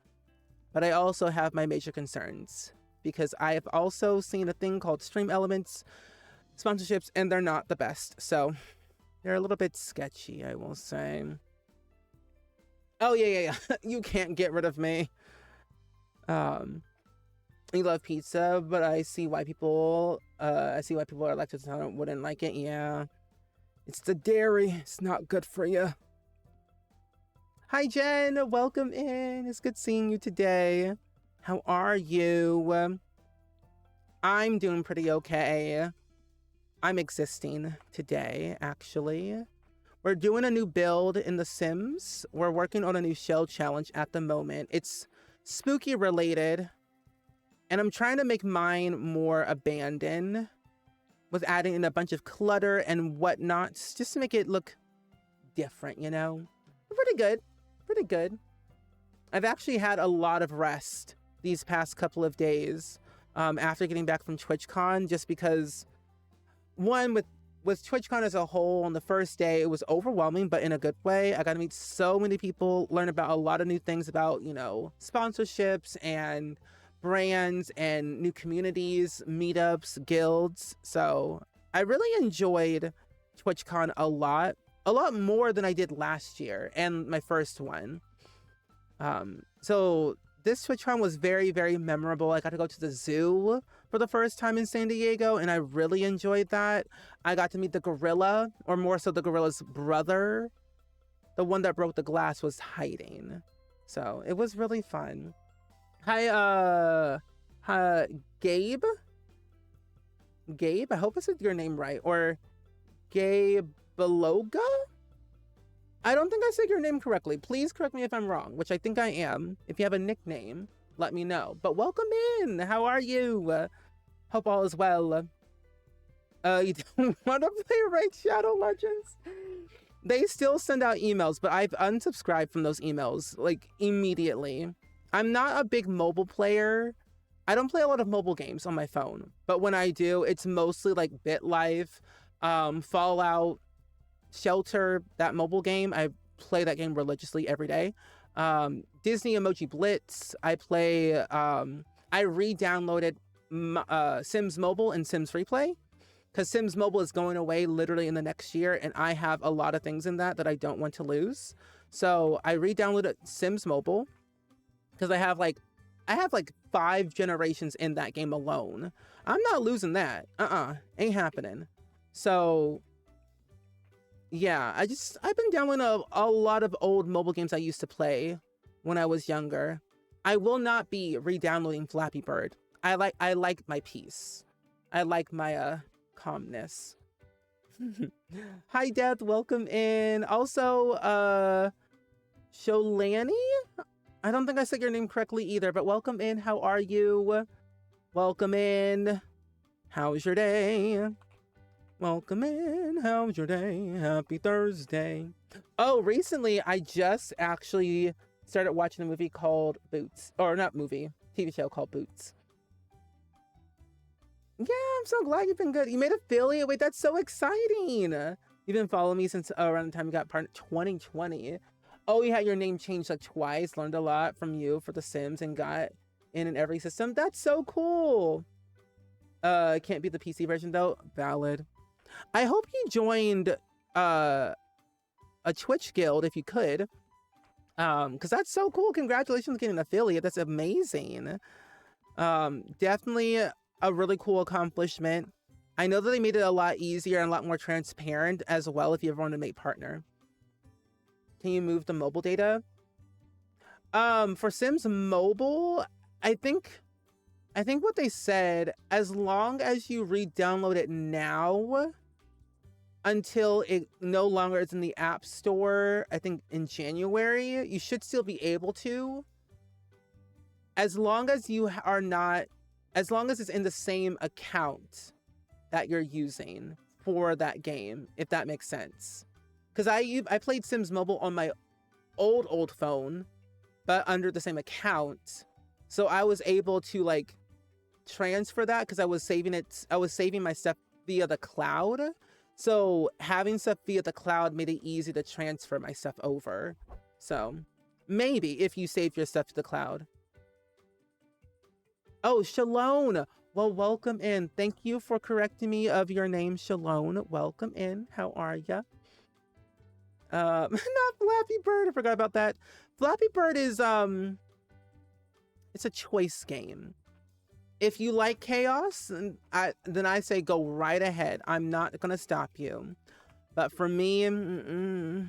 But I also have my major concerns, because I have also seen a thing called Stream Elements sponsorships, and they're not the best. So they're a little bit sketchy, I will say. Oh, yeah. You can't get rid of me. You love pizza, but I see why people are lactose intolerant wouldn't like it. Yeah. It's the dairy. It's not good for you. Hi, Jen. Welcome in. It's good seeing you today. How are you? I'm doing pretty okay. I'm existing today, actually. We're doing a new build in The Sims. We're working on a new shell challenge at the moment. It's spooky related, and I'm trying to make mine more abandoned with adding in a bunch of clutter and whatnot, just to make it look different, you know? Pretty good. I've actually had a lot of rest these past couple of days after getting back from TwitchCon, just because, one, with TwitchCon as a whole, on the first day, it was overwhelming, but in a good way. I got to meet so many people, learn about a lot of new things about, you know, sponsorships and brands and new communities, meetups, guilds. So I really enjoyed TwitchCon a lot more than I did last year and my first one. So this TwitchCon was very, very memorable. I got to go to the zoo for the first time in San Diego, and I really enjoyed that. I got to meet the gorilla, or more so the gorilla's brother. The one that broke the glass was hiding. So it was really fun. Hi, Gabe? Gabe? I hope I said your name right. Or Gabeloga? I don't think I said your name correctly. Please correct me if I'm wrong, which I think I am. If you have a nickname, let me know. But welcome in. How are you? Hope all is well. You don't want to play Raid Shadow Legends? They still send out emails, but I've unsubscribed from those emails, like, immediately. I'm not a big mobile player. I don't play a lot of mobile games on my phone, but when I do, it's mostly like BitLife, Fallout, Shelter, that mobile game. I play that game religiously every day. Disney Emoji Blitz. I play, I re-downloaded Sims Mobile and Sims Freeplay, because Sims Mobile is going away literally in the next year, and I have a lot of things in that I don't want to lose. So I re-downloaded Sims Mobile, because I have like 5 generations in that game alone. I'm not losing that. Ain't happening. So yeah, I've been downloading a lot of old mobile games I used to play when I was younger. I will not be re-downloading Flappy Bird. I like my peace. I like my calmness. Hi Death, welcome in. Also, Sholani? I don't think I said your name correctly either, but welcome in. How are you? Welcome in. How's your day? Welcome in. How's your day? Happy Thursday. Oh, recently I just actually started watching a movie called Boots. Or not movie, TV show called Boots. Yeah, I'm so glad you've been good. You made affiliate. Wait, that's so exciting. You've been following me since around the time you got partner 2020. Oh, you had your name changed like twice. Learned a lot from you for The Sims and got in every system. That's so cool. Can't be the PC version though. Valid. I hope you joined a Twitch guild if you could. Because that's so cool. Congratulations on getting an affiliate. That's amazing. Definitely a really cool accomplishment. I know that they made it a lot easier and a lot more transparent as well if you ever want to make partner. Can you move the mobile data? For Sims Mobile, I think what they said, as long as you re-download it now until it no longer is in the App Store, I think in January, you should still be able to. As long as you are not, as long as it's in the same account that you're using for that game, if that makes sense. Because I played Sims Mobile on my old phone, but under the same account. So I was able to like transfer that because I was saving my stuff via the cloud. So having stuff via the cloud made it easy to transfer my stuff over. So maybe if you save your stuff to the cloud. Oh, Shalone. Well, welcome in. Thank you for correcting me of your name, Shalone. Welcome in. How are ya? Not Flappy Bird. I forgot about that. Flappy Bird is, it's a choice game. If you like chaos, then I say go right ahead. I'm not gonna stop you. But for me, no.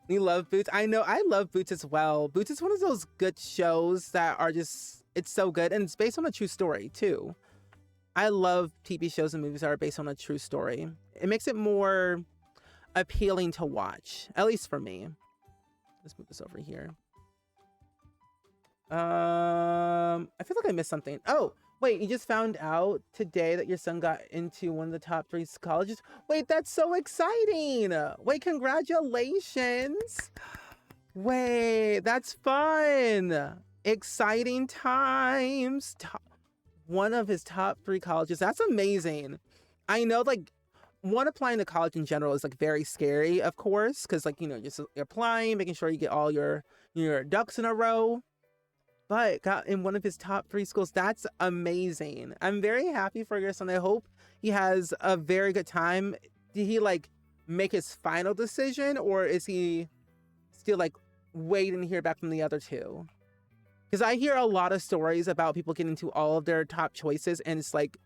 You love Boots? I know, I love Boots as well. Boots is one of those good shows that are just, it's so good. And it's based on a true story too. I love TV shows and movies that are based on a true story. It makes it more appealing to watch, at least for me. Let's move this over here. I feel like I missed something. Oh, wait, you just found out today that your son got into one of the top 3 colleges? Wait, that's so exciting. Wait, congratulations. Wait, that's fun. Exciting times. One of his top 3 colleges. That's amazing. I know, like, one, applying to college in general is like very scary, of course, because like, you know, you're applying, making sure you get all your ducks in a row. But got in one of his top 3 schools. That's amazing. I'm very happy for your son. I hope he has a very good time. Did he like make his final decision, or is he still like waiting to hear back from the other 2? Because I hear a lot of stories about people getting into all of their top choices, and it's like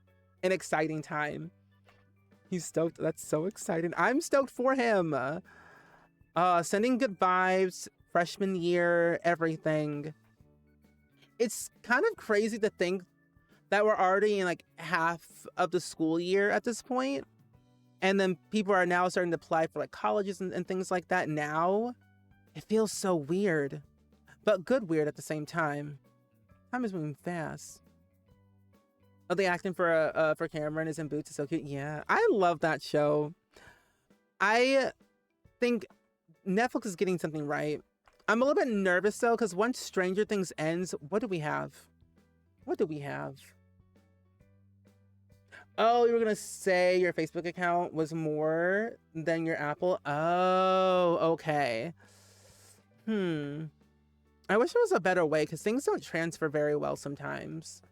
an exciting time. He's stoked. That's so exciting. I'm stoked for him. Sending good vibes, freshman year, everything. It's kind of crazy to think that we're already in like half of the school year at this point. And then people are now starting to apply for like colleges and things like that now. It feels so weird, but good weird at the same time. Time is moving fast. Oh, the acting for Cameron is in Boots is so cute. Yeah, I love that show. I think Netflix is getting something right. I'm a little bit nervous though, because once Stranger Things ends, what do we have? What do we have? Oh, you were gonna say your Facebook account was more than your Apple? Oh, okay. I wish there was a better way, because things don't transfer very well sometimes.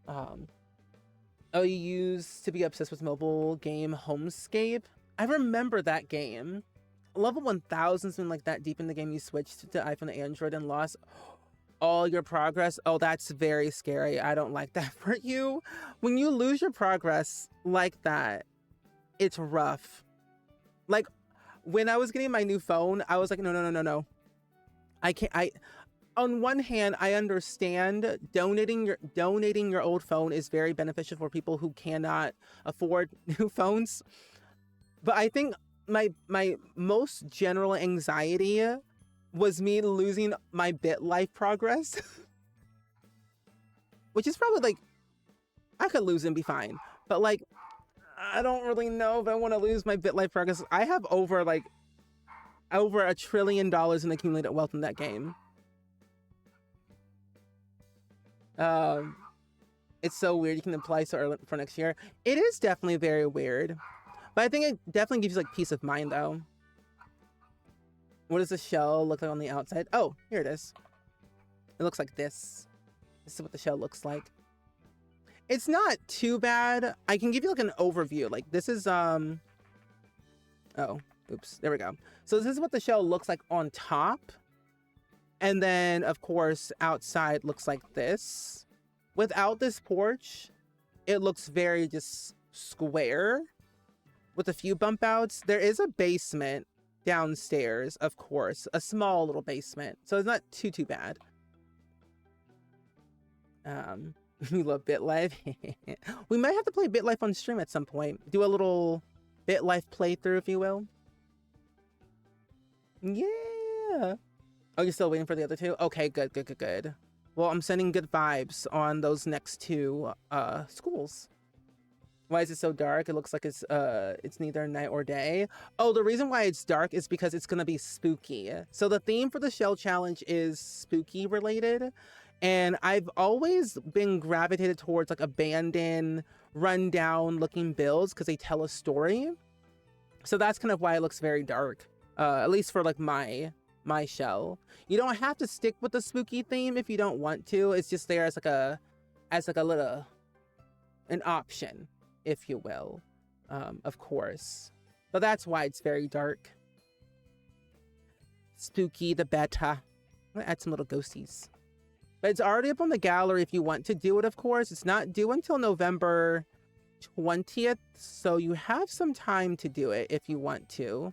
Oh, you used to be obsessed with mobile game Homescape? I remember that game. Level 1000's been like that deep in the game you switched to iPhone to Android and lost all your progress. Oh, that's very scary. I don't like that for you. When you lose your progress like that, it's rough. Like when I was getting my new phone, I was like, no. I can't. On one hand, I understand donating your old phone is very beneficial for people who cannot afford new phones. But I think my most general anxiety was me losing my BitLife progress. Which is probably like, I could lose and be fine. But like, I don't really know if I want to lose my BitLife progress. I have over $1 trillion in accumulated wealth in that game. It's so weird. You can apply so early for next year. It is definitely very weird. But I think it definitely gives you like peace of mind though. What does the shell look like on the outside? Oh, here it is. It looks like this. This is what the shell looks like. It's not too bad. I can give you like an overview. Like this is, oh, oops, there we go. So this is what the shell looks like on top. And then of course, outside looks like this. Without this porch, it looks very just square with a few bump outs. There is a basement downstairs, of course, a small little basement. So it's not too bad. We love BitLife. We might have to play BitLife on stream at some point. Do a little BitLife playthrough, if you will. Yeah. Oh, you're still waiting for the other two? Okay, good. Well, I'm sending good vibes on those next two schools. Why is it so dark? It looks like it's neither night or day. Oh, the reason why it's dark is because it's gonna be spooky. So the theme for the shell challenge is spooky related. And I've always been gravitated towards like abandoned, rundown looking builds because they tell a story. So that's kind of why it looks very dark, at least for like my shell. You don't have to stick with the spooky theme if you don't want to. It's just there as like a little, an option, if you will, of course. But that's why it's very dark. Spooky the beta. I'm gonna add some little ghosties. But it's already up on the gallery if you want to do it, of course. It's not due until November 20th, so you have some time to do it if you want to.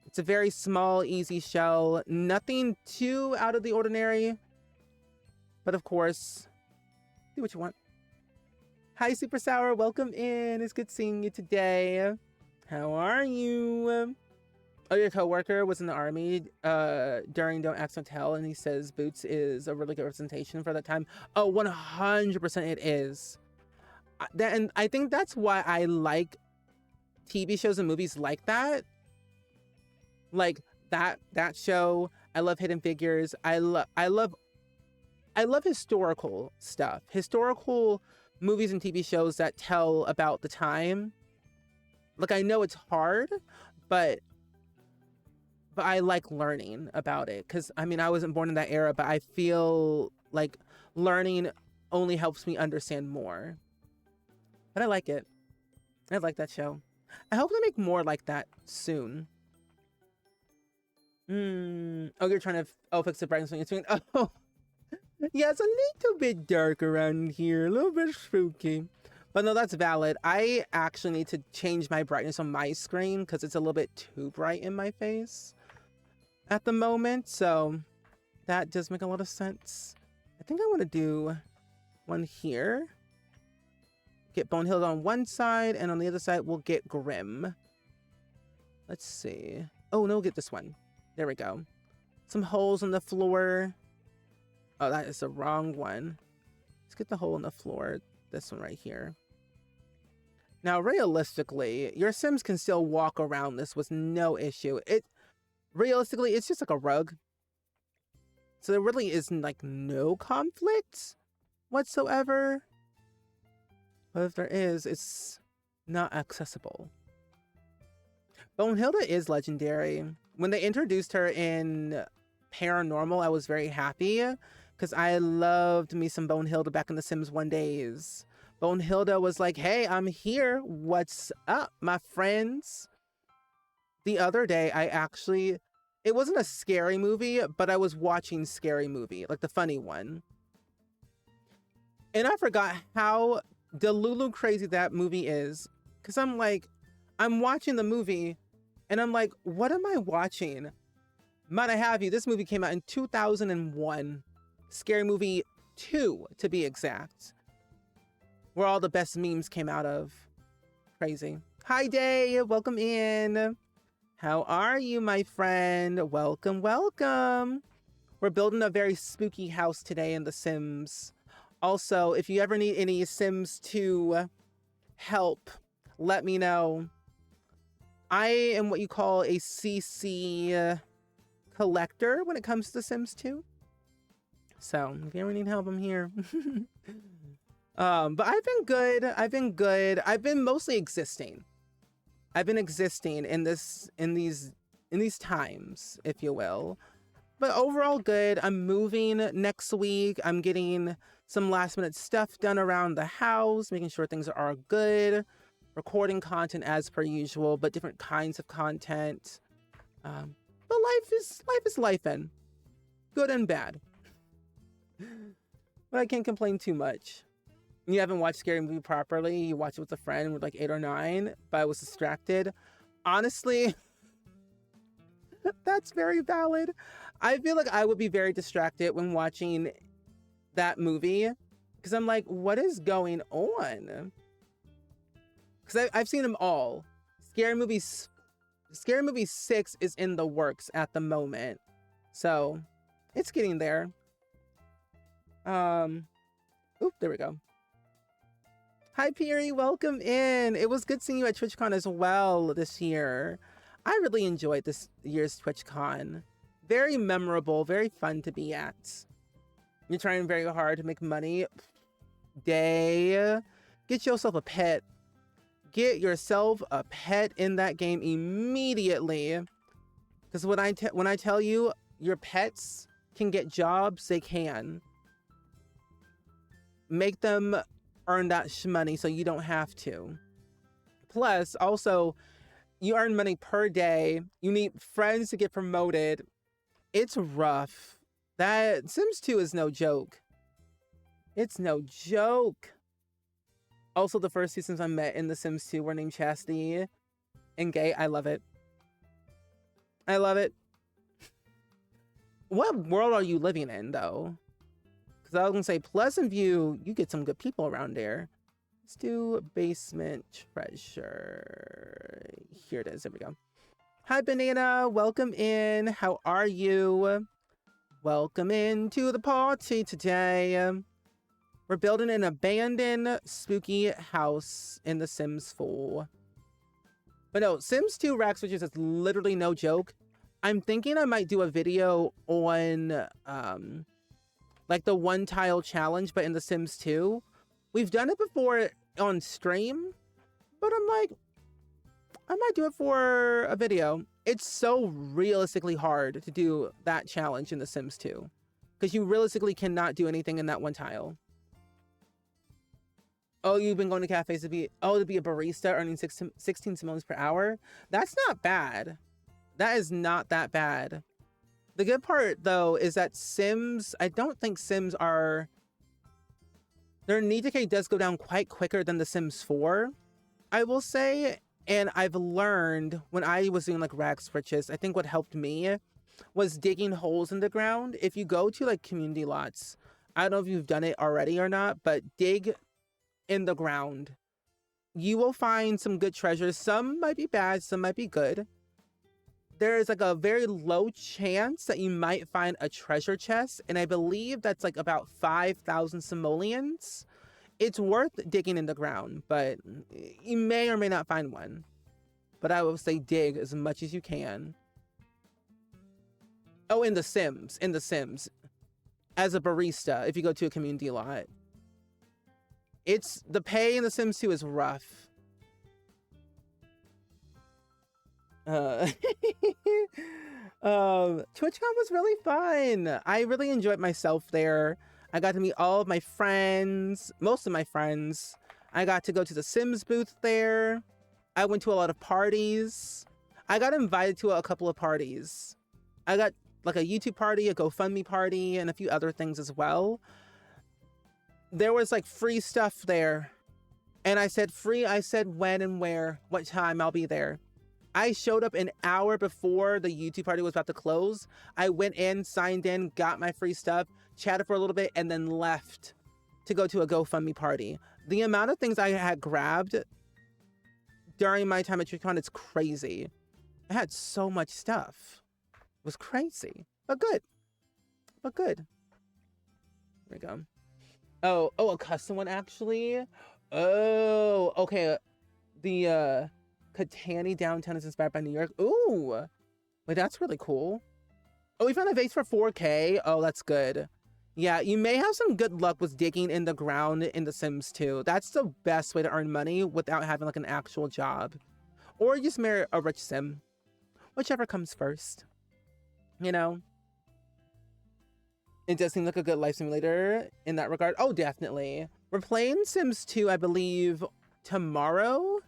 It's a very small, easy shell. Nothing too out of the ordinary. But of course, do what you want. Hi, Super Sour. Welcome in. It's good seeing you today. How are you? Oh, your coworker was in the army during Don't Ask Don't Tell, and he says Boots is a really good representation for that time. Oh, 100% it is. And I think that's why I like TV shows and movies like that. Like that show. I love Hidden Figures. I love historical stuff. Historical movies and TV shows that tell about the time. Like, I know it's hard, but I like learning about it. Because, I mean, I wasn't born in that era, but I feel like learning only helps me understand more. But I like it. I like that show. I hope they make more like that soon. Oh, you're trying to fix the brightness on your screen. Oh, yeah, it's a little bit dark around here. A little bit spooky. But no, that's valid. I actually need to change my brightness on my screen because it's a little bit too bright in my face at the moment. So that does make a lot of sense. I think I want to do one here. Get Bonehill on one side, and on the other side, we'll get Grim. Let's see. Oh, no, we'll get this one. There we go. Some holes in the floor. Oh, that is the wrong one. Let's get the hole in the floor. This one right here. Now, realistically, your Sims can still walk around this with no issue. Realistically, it's just like a rug. So there really is like no conflict whatsoever. But if there is, it's not accessible. Bonehilda is legendary. When they introduced her in Paranormal, I was very happy because I loved me some Bonehilda back in the Sims 1 days. Bonehilda was like, hey, I'm here. What's up, my friends? The other day, it wasn't a scary movie, but I was watching Scary Movie, like the funny one. And I forgot how Delulu crazy that movie is. Because I'm watching the movie and I'm like, what am I watching? Might I have you, this movie came out in 2001. Scary Movie 2, to be exact. Where all the best memes came out of. Crazy. Hi, Day. Welcome in. How are you, my friend? Welcome, welcome. We're building a very spooky house today in The Sims. Also, if you ever need any Sims 2 help, let me know. I am what you call a CC collector when it comes to Sims 2. So, if you ever need help, I'm here. But I've been good. I've been good. I've been mostly existing. I've been existing in these times, if you will. But overall good. I'm moving next week. I'm getting some last minute stuff done around the house, making sure things are good. Recording content as per usual, but different kinds of content. But life is lifing. Good and bad. But I can't complain too much. You haven't watched Scary Movie properly. You watched it with a friend with like 8 or 9, but I was distracted. Honestly, that's very valid. I feel like I would be very distracted when watching that movie because I'm like, what is going on? Because I've seen them all. Scary Movie 6 is in the works at the moment, so it's getting there. Oop, there we go. Hi, Peary, welcome in. It was good seeing you at TwitchCon as well this year. I really enjoyed this year's TwitchCon. Very memorable, very fun to be at. You're trying very hard to make money. Day. Get yourself a pet. Get yourself a pet in that game immediately. Because when I tell you your pets can get jobs, they can. Make them earn that money so you don't have to. Plus, also, you earn money per day. You need friends to get promoted. It's rough. That Sims 2 is no joke. It's no joke. Also, the first two Sims I met in The Sims 2 were named Chastity and Gay. I love it. I love it. What world are you living in, though? Because I was going to say, Pleasant View, you get some good people around there. Let's do basement treasure. Here it is. There we go. Hi, Banana. Welcome in. How are you? Welcome into the party today. We're building an abandoned, spooky house in The Sims 4. But no, Sims 2 Rack Switches is literally no joke. I'm thinking I might do a video on, like the one tile challenge, but in The Sims 2. We've done it before on stream, but I'm like, I might do it for a video. It's so realistically hard to do that challenge in The Sims 2 because you realistically cannot do anything in that one tile. Oh, you've been going to cafes to be a barista earning 16 simoleons per hour? That's not bad. That is not that bad. The good part, though, is that Sims, I don't think Sims are... Their need decay does go down quite quicker than The Sims 4, I will say. And I've learned when I was doing like rag switches, I think what helped me was digging holes in the ground. If you go to like community lots, I don't know if you've done it already or not, but dig in the ground. You will find some good treasures. Some might be bad, some might be good. There is like a very low chance that you might find a treasure chest, and I believe that's like about 5,000 simoleons. It's worth digging in the ground, but you may or may not find one. But I will say dig as much as you can. Oh, in The Sims. In The Sims. As a barista, if you go to a community lot. It's... The pay in The Sims 2 is rough. TwitchCon was really fun. I really enjoyed myself there. I got to meet all of my friends, most of my friends. I got to go to the Sims booth there. I went to a lot of parties. I got invited to a couple of parties. I got like a YouTube party, a GoFundMe party, and a few other things as well. There was like free stuff there. And I said free, I said when and where, what time I'll be there. I showed up an hour before the YouTube party was about to close. I went in, signed in, got my free stuff, chatted for a little bit, and then left to go to a GoFundMe party. The amount of things I had grabbed during my time at TwitchCon is crazy. I had so much stuff. It was crazy, but good. But good. There we go. Oh, a custom one actually? Oh, okay. The Katani downtown is inspired by New York. Ooh, wait, that's really cool. Oh, we found a vase for 4K. Oh, that's good. Yeah, you may have some good luck with digging in the ground in The Sims 2. That's the best way to earn money without having like an actual job. Or you just marry a rich sim. Whichever comes first. You know? It does seem like a good life simulator in that regard. Oh, definitely. We're playing Sims 2, I believe, tomorrow?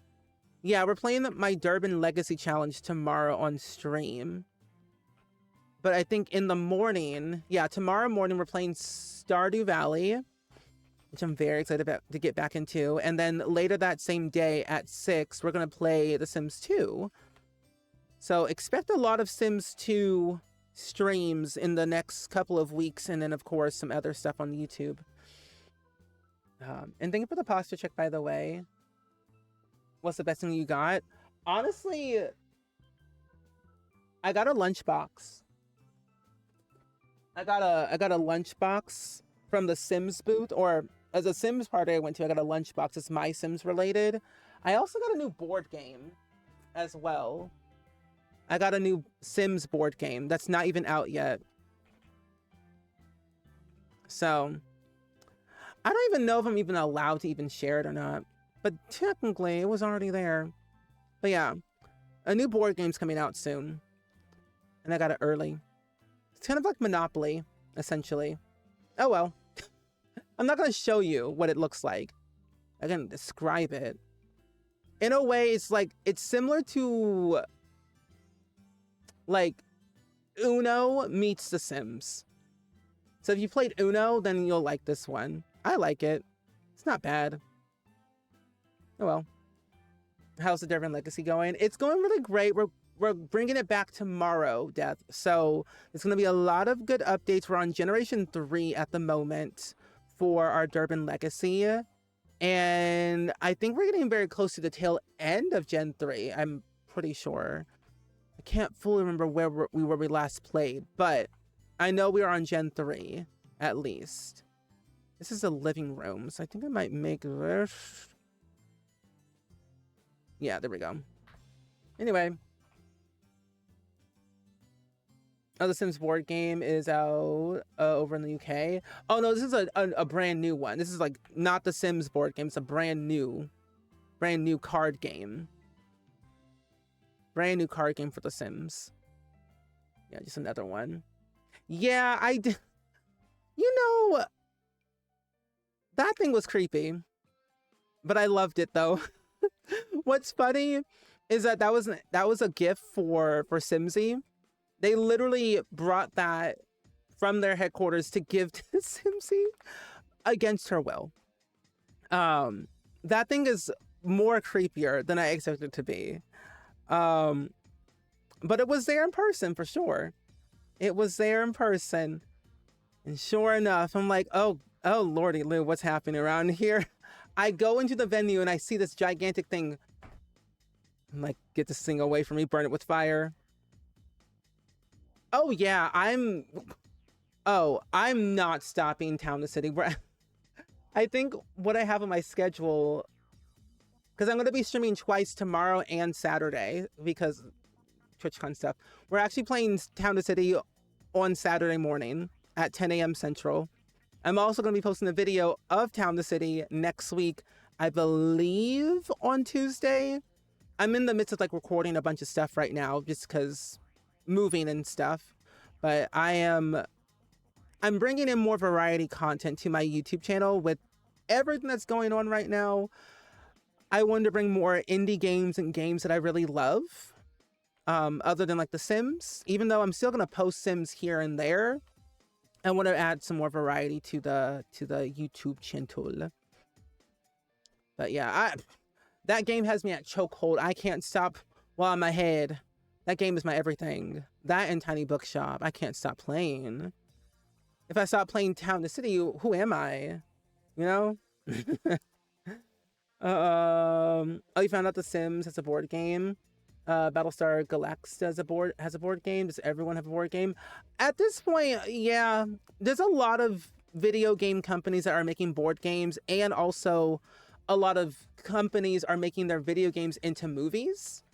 Yeah, we're playing my Durban Legacy Challenge tomorrow on stream. But I think in the morning, yeah, tomorrow morning we're playing Stardew Valley, which I'm very excited about to get back into. And then later that same day at 6, we're going to play The Sims 2. So expect a lot of Sims 2 streams in the next couple of weeks, and then of course some other stuff on YouTube. And thank you for the posture check, by the way. What's the best thing you got? Honestly, I got a lunchbox. I got a lunchbox from the Sims booth, or as a Sims party I went to, I got a lunchbox. It's My Sims related. I also got a new board game as well. I got a new Sims board game that's not even out yet. So, I don't even know if I'm even allowed to even share it or not. But technically, it was already there. But yeah, a new board game's coming out soon. And I got it early. It's kind of like Monopoly, essentially. Oh well. I'm not going to show you what it looks like. I'm going to describe it. In a way, it's similar to like Uno meets The Sims. So if you played Uno, then you'll like this one. I like it. It's not bad. Oh well. How's the Durban Legacy going? It's going really great. We're bringing it back tomorrow, Death. So it's going to be a lot of good updates. We're on Generation 3 at the moment for our Durban Legacy. And I think we're getting very close to the tail end of Gen 3. I'm pretty sure. I can't fully remember where we last played, but I know we are on Gen 3, at least. This is a living room, so I think I might make this. Yeah, there we go. Anyway. Oh, the Sims board game is out over in the UK. Oh no, this is a brand new one. This is like not the Sims board game. It's a brand new card game. Brand new card game for the Sims. Yeah, just another one. Yeah, I did. You know, that thing was creepy, but I loved it though. What's funny is that was a gift for Simsy. They literally brought that from their headquarters to give to Simsy against her will. That thing is more creepier than I expected it to be. But it was there in person for sure. It was there in person. And sure enough, I'm like, oh lordy Lou, what's happening around here? I go into the venue and I see this gigantic thing. I'm like, get this thing away from me, burn it with fire. Oh yeah, I'm not stopping Town to City. I think what I have on my schedule, because I'm going to be streaming twice tomorrow and Saturday because TwitchCon stuff. We're actually playing Town to City on Saturday morning at 10 a.m. Central. I'm also going to be posting a video of Town to City next week, I believe on Tuesday. I'm in the midst of like recording a bunch of stuff right now just because moving and stuff, but I'm bringing in more variety content to my YouTube channel with everything that's going on right now. I wanted to bring more indie games and games that I really love, other than like The Sims. Even though I'm still gonna post Sims here and there, I want to add some more variety to the YouTube channel. But yeah, that game has me at chokehold. I can't stop while I'm ahead. That game is my everything. That and Tiny Bookshop. I can't stop playing. If I stop playing Town to City, who am I? You know? Oh, you found out The Sims has a board game. Battlestar Galactica has a board game. Does everyone have a board game? At this point, yeah. There's a lot of video game companies that are making board games, and also a lot of companies are making their video games into movies.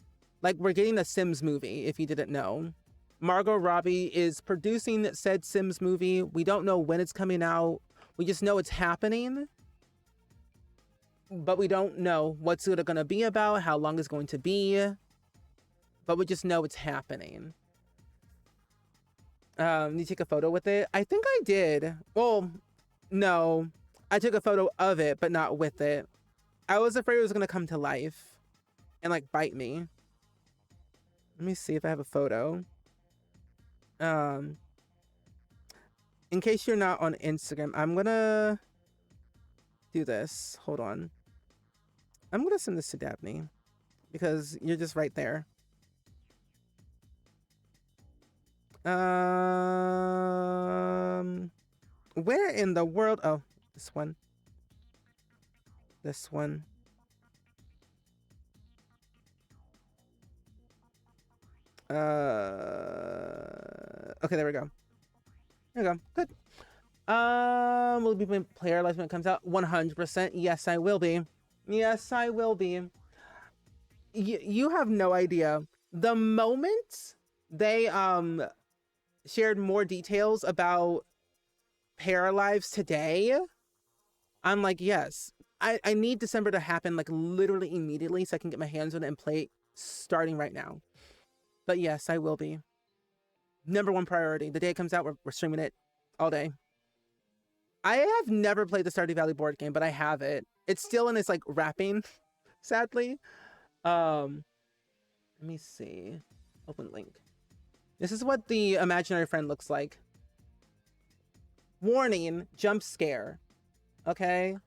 Like, we're getting a Sims movie, if you didn't know. Margot Robbie is producing said Sims movie. We don't know when it's coming out. We just know it's happening. But we don't know what's it going to be about, how long it's going to be. But we just know it's happening. You take a photo with it? I think I did. Well, no. I took a photo of it, but not with it. I was afraid it was going to come to life and like bite me. Let me see if I have a photo. In case you're not on Instagram, I'm going to do this. Hold on. I'm going to send this to Dabney because you're just right there. Where in the world? Oh, this one. This one. Okay, there we go. There we go. Good. Will you be playing Player Life when it comes out? 100%. Yes, I will be. Yes, I will be. You have no idea. The moment they shared more details about Pair Lives today, I'm like, yes. I need December to happen like literally immediately so I can get my hands on it and play it starting right now. But yes, I will be. Number one priority. The day it comes out, we're streaming it all day. I have never played the Stardew Valley board game, but I have it. It's still in its like wrapping, sadly. Let me see. Open link. This is what the imaginary friend looks like. Warning, jump scare. Okay?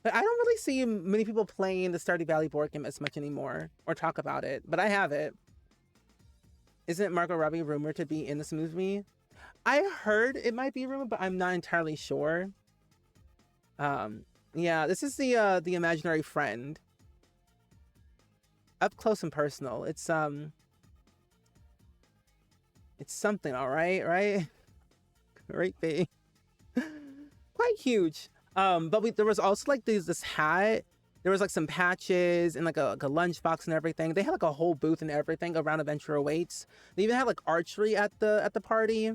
But I don't really see many people playing the Stardew Valley board game as much anymore or talk about it, but I have it. Isn't Margot Robbie rumored to be in this movie? I heard it might be rumored, but I'm not entirely sure. Yeah, this is the imaginary friend. Up close and personal. It's something, all right, right? Right, B. Quite huge. But there was also like this hat. There was like some patches and like a lunchbox and everything. They had like a whole booth and everything around Adventure Awaits. They even had like archery at the party.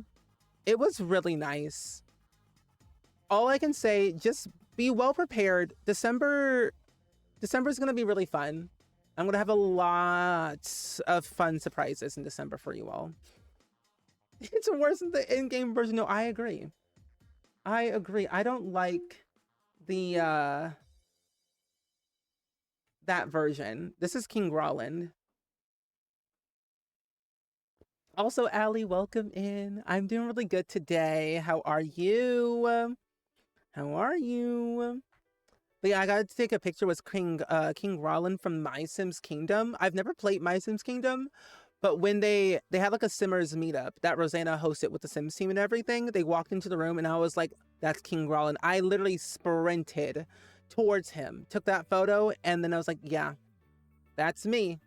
It was really nice. All I can say, just be well prepared. December is gonna be really fun. I'm gonna have a lot of fun surprises in December for you all. It's worse than the in-game version. No, I agree. I agree. I don't like the that version. This is King Roland. Also, Allie, welcome in. I'm doing really good today. How are you? How are you? But yeah, I got to take a picture with King Roland from My Sims Kingdom. I've never played My Sims Kingdom, but when they had like a Simmers meetup that Rosanna hosted with the Sims team and everything, they walked into the room and I was like, that's King Roland. I literally sprinted towards him, took that photo, and then I was like, yeah, that's me.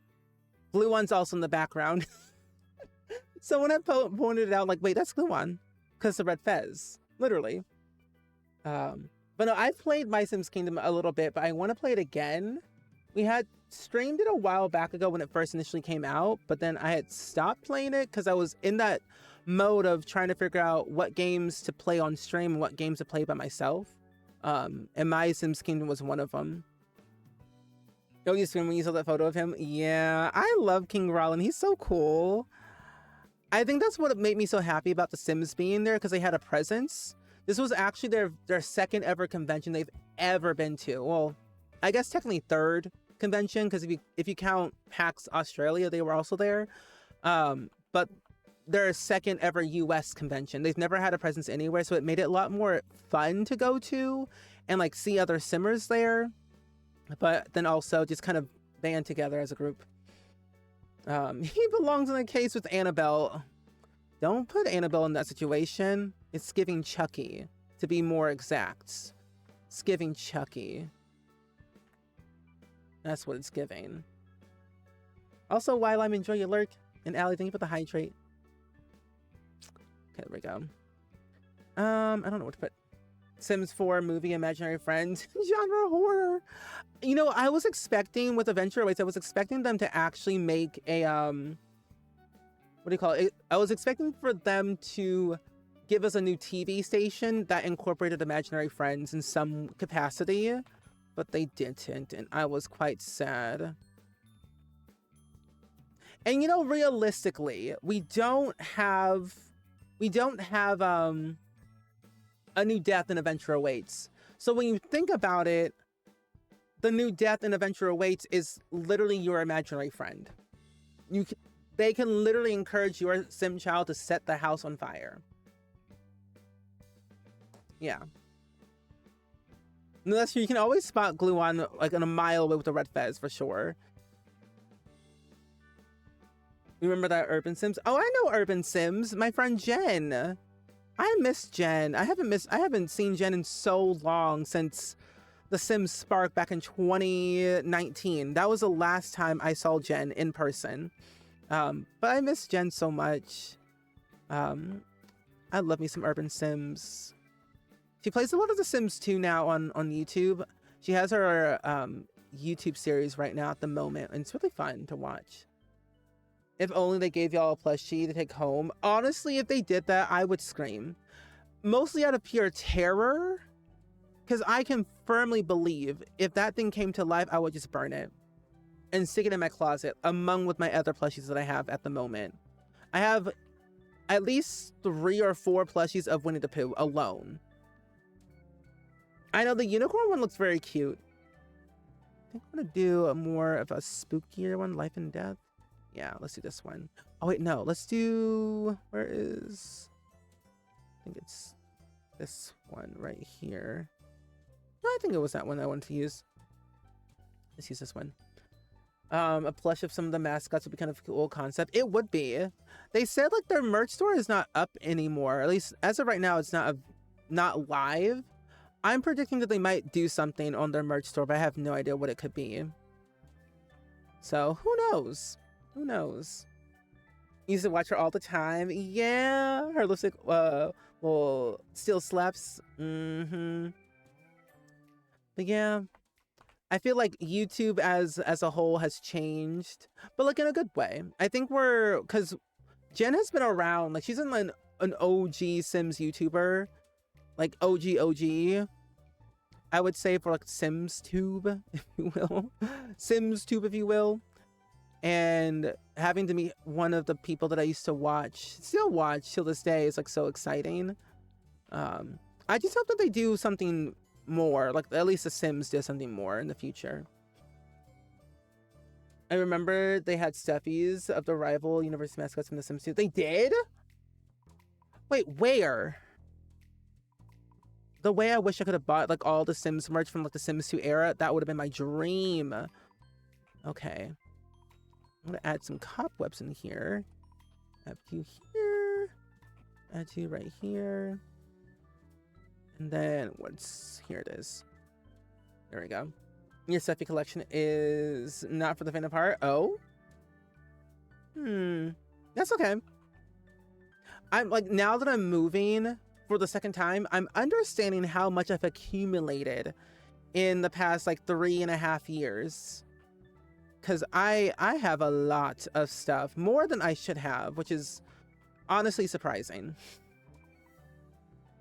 Blue one's also in the background. So when I pointed it out, like, wait, that's Blue one, because the red fez, literally. But no, I've played My Sims Kingdom a little bit, but I want to play it again. We had streamed it a while back ago when it first initially came out, but then I had stopped playing it because I was in that mode of trying to figure out what games to play on stream and what games to play by myself. And My Sims Kingdom was one of them. Oh, you screamed when you saw that photo of him? Yeah, I love King Roland. He's so cool. I think that's what made me so happy about the Sims being there, because they had a presence. This was actually their second ever convention they've ever been to. Well, I guess technically third convention, because if you count PAX Australia, they were also there. But their second ever US convention. They've never had a presence anywhere, so it made it a lot more fun to go to and like see other Simmers there, but then also just kind of band together as a group. He belongs in a case with Annabelle. Don't put Annabelle in that situation. It's giving Chucky, to be more exact. It's giving Chucky. That's what it's giving. Also, while I'm enjoying your lurk, and Allie, thank you for the hydrate. Okay, there we go. I don't know what to put. Sims 4 movie, imaginary friend, genre horror. You know, I was expecting with Adventure Awaits, I was expecting them to actually make a what do you call it? I was expecting for them to give us a new TV station that incorporated imaginary friends in some capacity, but they didn't, and I was quite sad. And you know, realistically, we don't have a new death and adventure awaits. So when you think about it, the new death and adventure awaits is literally your imaginary friend. They can literally encourage your sim child to set the house on fire. Yeah. Unless you can always spot Gluon like in a mile away with the red fez for sure. Remember that Urban Sims? Oh, I know Urban Sims. My friend Jen. I miss Jen. I haven't seen Jen in so long, since The Sims Spark back in 2019. That was the last time I saw Jen in person. But I miss Jen so much. I love me some Urban Sims. She plays a lot of The Sims 2 now on YouTube. She has her YouTube series right now at the moment, and it's really fun to watch. If only they gave y'all a plushie to take home. Honestly, if they did that, I would scream. Mostly out of pure terror. Because I can firmly believe if that thing came to life, I would just burn it. And stick it in my closet, among with my other plushies that I have at the moment. I have at least 3 or 4 plushies of Winnie the Pooh alone. I know the unicorn one looks very cute. I think I'm going to do more of a spookier one, Life and Death. Yeah, let's do this one. Oh, wait, no. Let's do... Where is... I think it's this one right here. No, I think it was that one I wanted to use. Let's use this one. A plush of some of the mascots would be kind of a cool concept. It would be. They said, like, their merch store is not up anymore. At least, as of right now, it's not live. I'm predicting that they might do something on their merch store, but I have no idea what it could be. So, who knows? Who knows? Used to watch her all the time. Yeah, her lipstick well still slaps. But yeah, I feel like YouTube as a whole has changed, but like in a good way. I think because Jen has been around, like she's an OG Sims YouTuber, like OG. I would say for like SimsTube, if you will. SimsTube, if you will. And having to meet one of the people that I used to still watch till this day is like so exciting. I just hope that they do something more, like at least the Sims do something more in the future. I remember they had stuffies of the rival university mascots from the Sims 2. They did? Wait, where? The way I wish I could have bought like all the Sims merch from like the Sims 2 era, that would have been my dream. Okay. I'm gonna add some cobwebs in here. Add you here. Add you right here. And then here it is. There we go. Your stuffy collection is not for the faint of heart. Oh? That's okay. I'm like, now that I'm moving for the second time, I'm understanding how much I've accumulated in the past like 3.5 years. Because I have a lot of stuff, more than I should have, which is honestly surprising.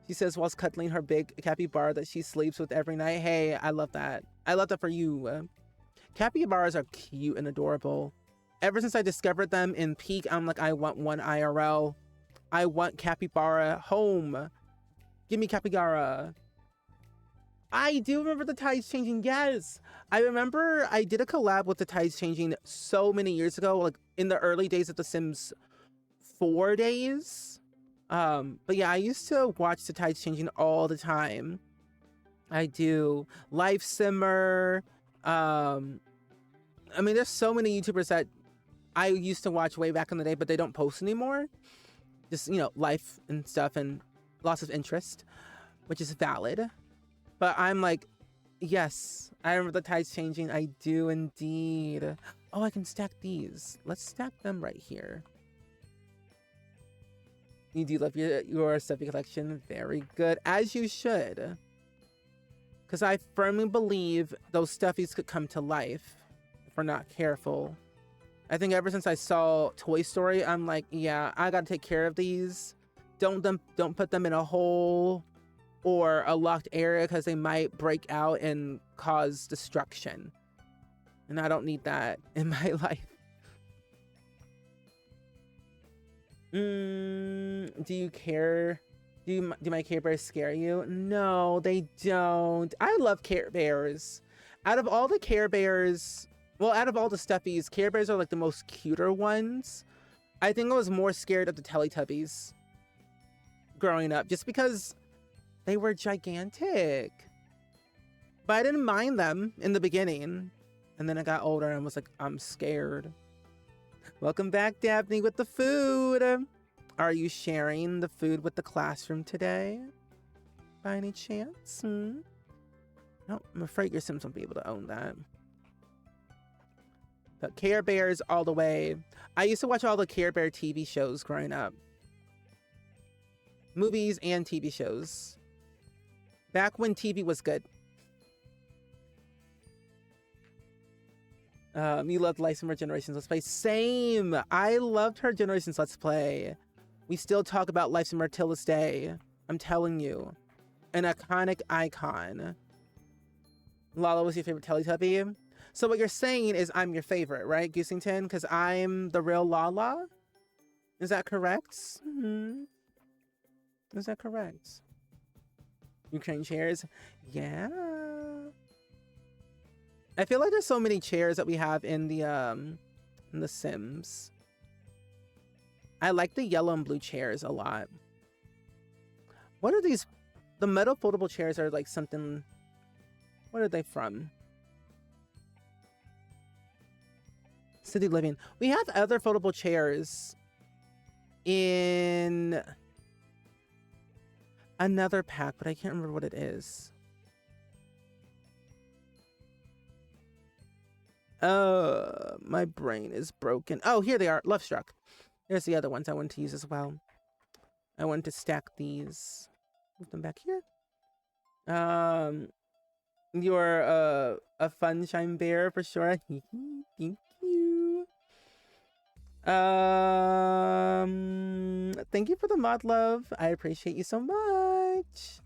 She says whilst cuddling her big capybara that she sleeps with every night. Hey, I love that. I love that for you. Capybaras are cute and adorable. Ever since I discovered them in Peak, I'm like, I want one IRL. I want capybara home. Give me capybara. I do remember the tides changing. Yes. I remember I did a collab with the tides changing so many years ago, like in the early days of the Sims 4 days. But yeah, I used to watch the tides changing all the time. I do. Life Simmer. I mean, there's so many YouTubers that I used to watch way back in the day, but they don't post anymore. Just, you know, life and stuff and loss of interest, which is valid. But I'm like, yes, I remember the tides changing. I do indeed. Oh, I can stack these. Let's stack them right here. You do love your stuffy collection. Very good. As you should. Because I firmly believe those stuffies could come to life if we're not careful. I think ever since I saw Toy Story, I'm like, yeah, I gotta take care of these. Don't put them in a hole or a locked area because they might break out and cause destruction. And I don't need that in my life. Do you care? Do my Care Bears scare you? No, they don't. I love Care Bears. Out of all the Care Bears, well, out of all the stuffies, Care Bears are like the most cuter ones. I think I was more scared of the Teletubbies growing up just because they were gigantic. But I didn't mind them in the beginning. And then I got older and was like, I'm scared. Welcome back, Dabney, with the food. Are you sharing the food with the classroom today? By any chance? No, I'm afraid your Sims won't be able to own that. But Care Bears all the way. I used to watch all the Care Bear TV shows growing up. Movies and TV shows. Back when TV was good. You loved Lysimer Generations Let's Play. Same! I loved her Generations Let's Play. We still talk about Lysimer till this day. I'm telling you. An iconic icon. Lala was your favorite Teletubby? So what you're saying is I'm your favorite, right, Goosington? Because I'm the real Lala? Is that correct? Is that correct? Ukraine chairs? Yeah. I feel like there's so many chairs that we have in the Sims. I like the yellow and blue chairs a lot. What are these? The metal foldable chairs are like something. What are they from? City Living. We have other foldable chairs in another pack, but I can't remember what it is. My brain is broken. Oh, here they are. Love Struck. There's the other ones I want to use as well. I want to stack these. Move them back here. You're a Funshine Bear for sure. Thank you. Thank you for the mod love. I appreciate you so much.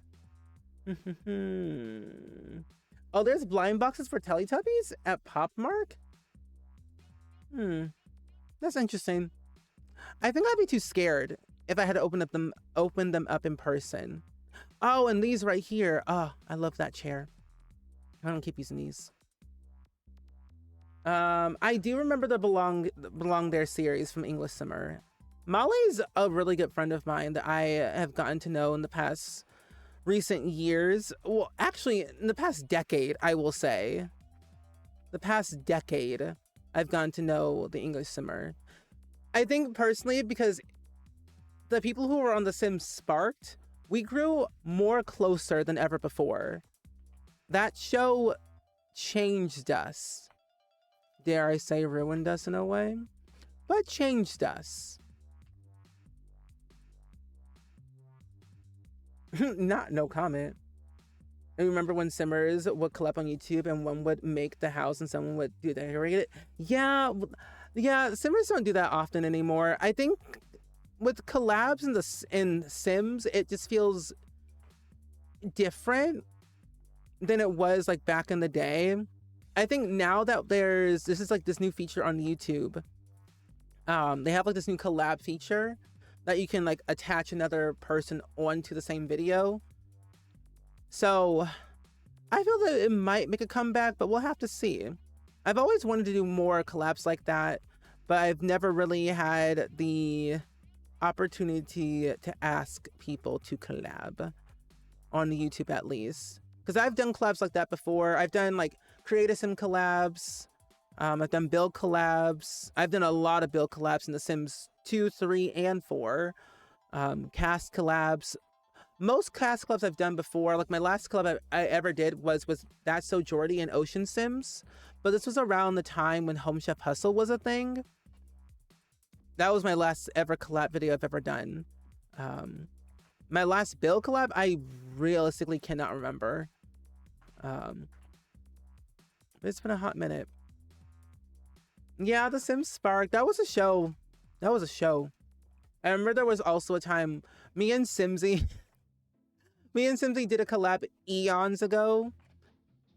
Oh, there's blind boxes for Teletubbies at Popmark? That's interesting. I think I'd be too scared if I had to open them up in person. Oh, and these right here. Oh, I love that chair. I don't keep using these. I do remember the Belong There series from English Summer. Molly's a really good friend of mine that I have gotten to know in the past recent years. Well, actually, in the past decade, I will say. The past decade, I've gotten to know the English Simmer. I think personally because the people who were on The Sims Sparked, we grew more closer than ever before. That show changed us. Dare I say ruined us in a way? But changed us. No comment. I remember when Simmers would collab on YouTube and one would make the house and someone would do decorate it. Yeah, Simmers don't do that often anymore. I think with collabs in Sims, it just feels different than it was like back in the day. I think now that this is like this new feature on YouTube. They have like this new collab feature that you can like attach another person onto the same video. So I feel that it might make a comeback, but we'll have to see. I've always wanted to do more collabs like that, but I've never really had the opportunity to ask people to collab on YouTube at least. Because I've done collabs like that before. I've done like Create a Sim collabs. I've done build collabs. I've done a lot of build collabs in The Sims 2, 3, and 4. Cast collabs. Most cast collabs I've done before, like my last collab I ever did was That's So Jordy and Ocean Sims. But this was around the time when Home Chef Hustle was a thing. That was my last ever collab video I've ever done. My last build collab, I realistically cannot remember. But it's been a hot minute. Yeah, The Sims Spark. That was a show. That was a show. I remember there was also a time me and Simsy, me and Simsy did a collab eons ago.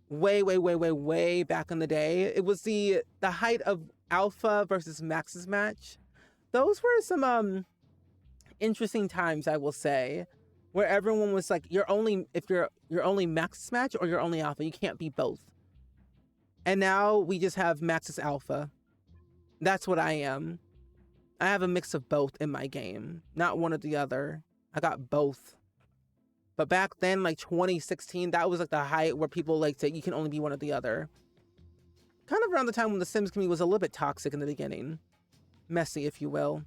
Way back in the day. It was the height of Alpha versus Max's match. Those were some interesting times, I will say, where everyone was like, you're only if you're only Max's match or you're only Alpha. You can't be both. And now we just have Max's Alpha. That's what I am. I have a mix of both in my game, not one or the other. I got both. But back then, like 2016, that was like the height where people like said you can only be one or the other. Kind of around the time when the Sims community was a little bit toxic in the beginning. Messy, if you will.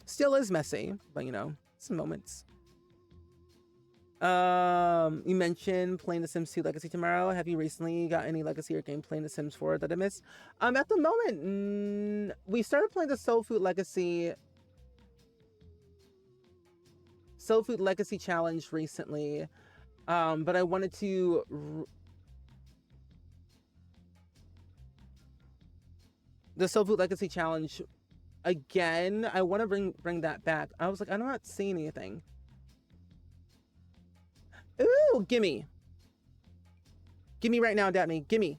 Still is messy, but you know, some moments. You mentioned playing The Sims 2 Legacy tomorrow. Have you recently got any Legacy or game playing The Sims 4 that I missed? At the moment, we started playing the Soul Food Legacy Challenge recently. But I wanted to the Soul Food Legacy Challenge again. I want to bring that back. I was like, I'm not seeing anything. Ooh, gimme. Gimme right now, Daphne. Gimme.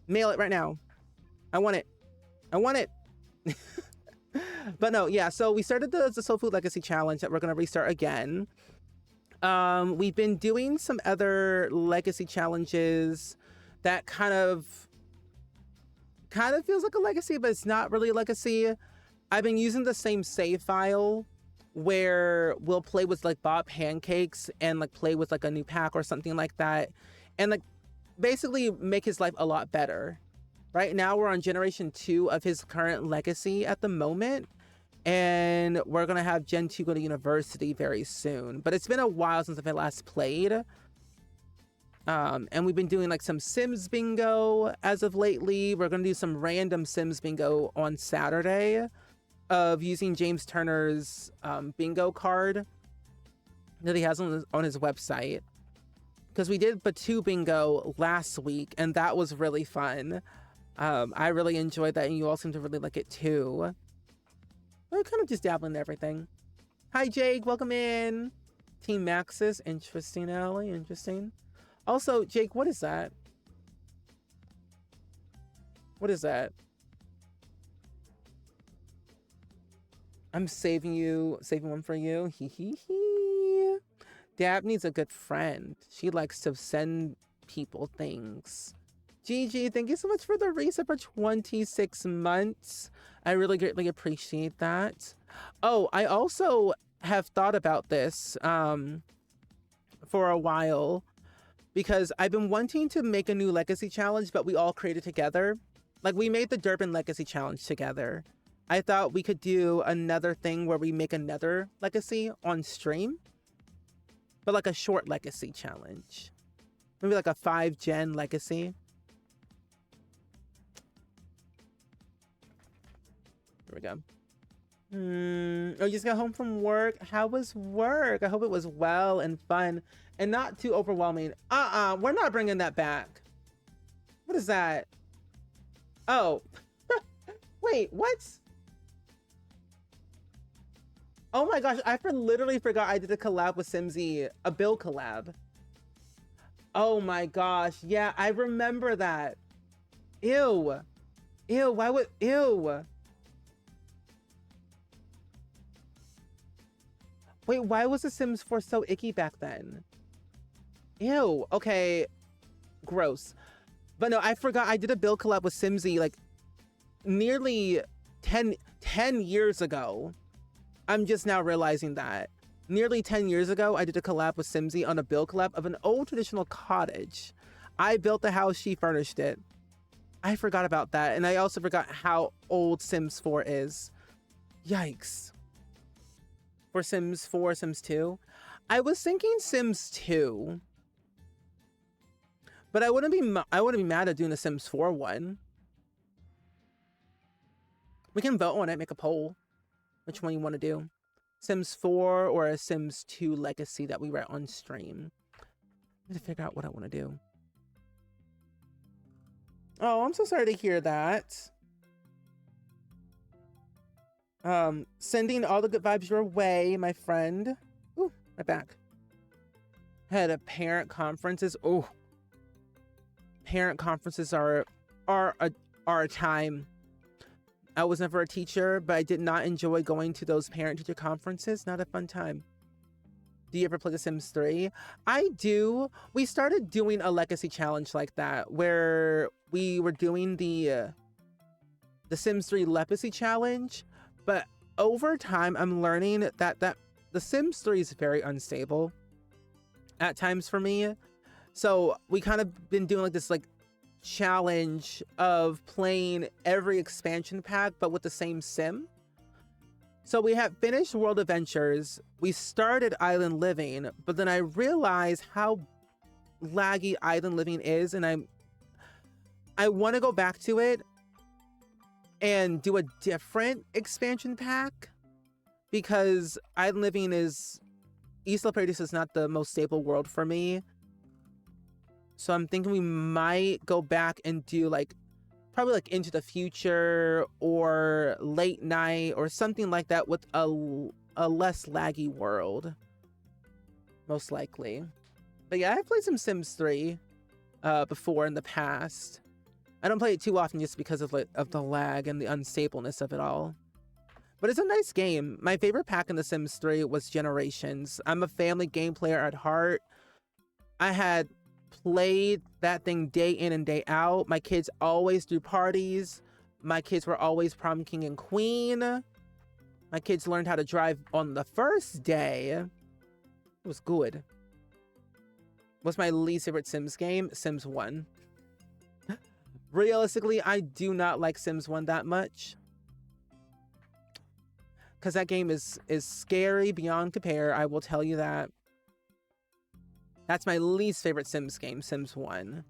Mail it right now. I want it. I want it. But no, yeah, so we started the Soul Food Legacy Challenge that we're going to restart again. We've been doing some other legacy challenges that kind of feels like a legacy, but it's not really a legacy. I've been using the same save file where we'll play with like Bob Pancakes and like play with like a new pack or something like that, and like basically make his life a lot better. Right now we're on generation 2 of his current legacy at the moment, and we're gonna have Gen 2 go to university very soon. But it's been a while since I've last played. And we've been doing like some Sims bingo as of lately. We're gonna do some random Sims bingo on Saturday of using James Turner's bingo card that he has on his website. Because we did Batu bingo last week, and that was really fun. I really enjoyed that, and you all seem to really like it too. We're kind of just dabbling in everything. Hi, Jake. Welcome in. Team Maxis. Interesting, Allie. Interesting. Also, Jake, what is that? What is that? I'm saving one for you. Hee hee hee. Dabney's a good friend. She likes to send people things. Gigi, thank you so much for the reset for 26 months. I really greatly appreciate that. Oh, I also have thought about this for a while, because I've been wanting to make a new legacy challenge, but we all created together. Like, we made the Durban Legacy Challenge together. I thought we could do another thing where we make another legacy on stream, but like a short legacy challenge. Maybe like a 5-gen legacy. Here we go. Oh, you just got home from work. How was work? I hope it was well and fun and not too overwhelming. We're not bringing that back. What is that? Oh. Wait, what? Oh my gosh, I literally forgot I did a collab with Simsy, a Bill collab. Oh my gosh, yeah, I remember that. Ew. Ew, why would, ew. Wait, why was The Sims 4 so icky back then? Ew, okay, gross. But no, I forgot I did a Bill collab with Simsy like nearly 10 years ago. I'm just now realizing that. Nearly 10 years ago, I did a collab with Simsy on a build collab of an old traditional cottage. I built the house, she furnished it. I forgot about that, and I also forgot how old Sims 4 is. Yikes. For Sims 4, Sims 2? I was thinking Sims 2. But I wouldn't be mad at doing a Sims 4 one. We can vote on it, make a poll. Which one you want to do? Sims 4 or a Sims 2 legacy that we read on stream? I need to figure out what I want to do. Oh, I'm so sorry to hear that. Sending all the good vibes your way, my friend. Ooh, my back. Had a parent conferences. Oh, parent conferences are a time. I was never a teacher, but I did not enjoy going to those parent-teacher conferences. Not a fun time. Do you ever play The Sims 3? I do. We started doing a legacy challenge like that, where we were doing the Sims 3 legacy challenge, but over time, I'm learning that The Sims 3 is very unstable at times for me. So we kind of been doing like this like challenge of playing every expansion pack but with the same sim. So we have finished World Adventures, we started Island Living, but then I realized how laggy Island Living is, and I want to go back to it and do a different expansion pack, because Island Living is Isla Paradis is not the most stable world for me. So I'm thinking we might go back and do like probably like Into the Future or Late Night or something like that with a less laggy world, most likely. But yeah, I've played some Sims 3 before in the past. I don't play it too often just because of the lag and the unstableness of it all. But it's a nice game. My favorite pack in The Sims 3 was Generations. I'm a family game player at heart. I had played that thing day in and day out. My kids always threw parties. My kids were always prom king and queen. My kids learned how to drive on the first day. It was good. What's my least favorite Sims game? Sims 1. Realistically, I do not like Sims 1 that much, because that game is scary beyond compare. I will tell you that. That's my least favorite Sims game, Sims 1.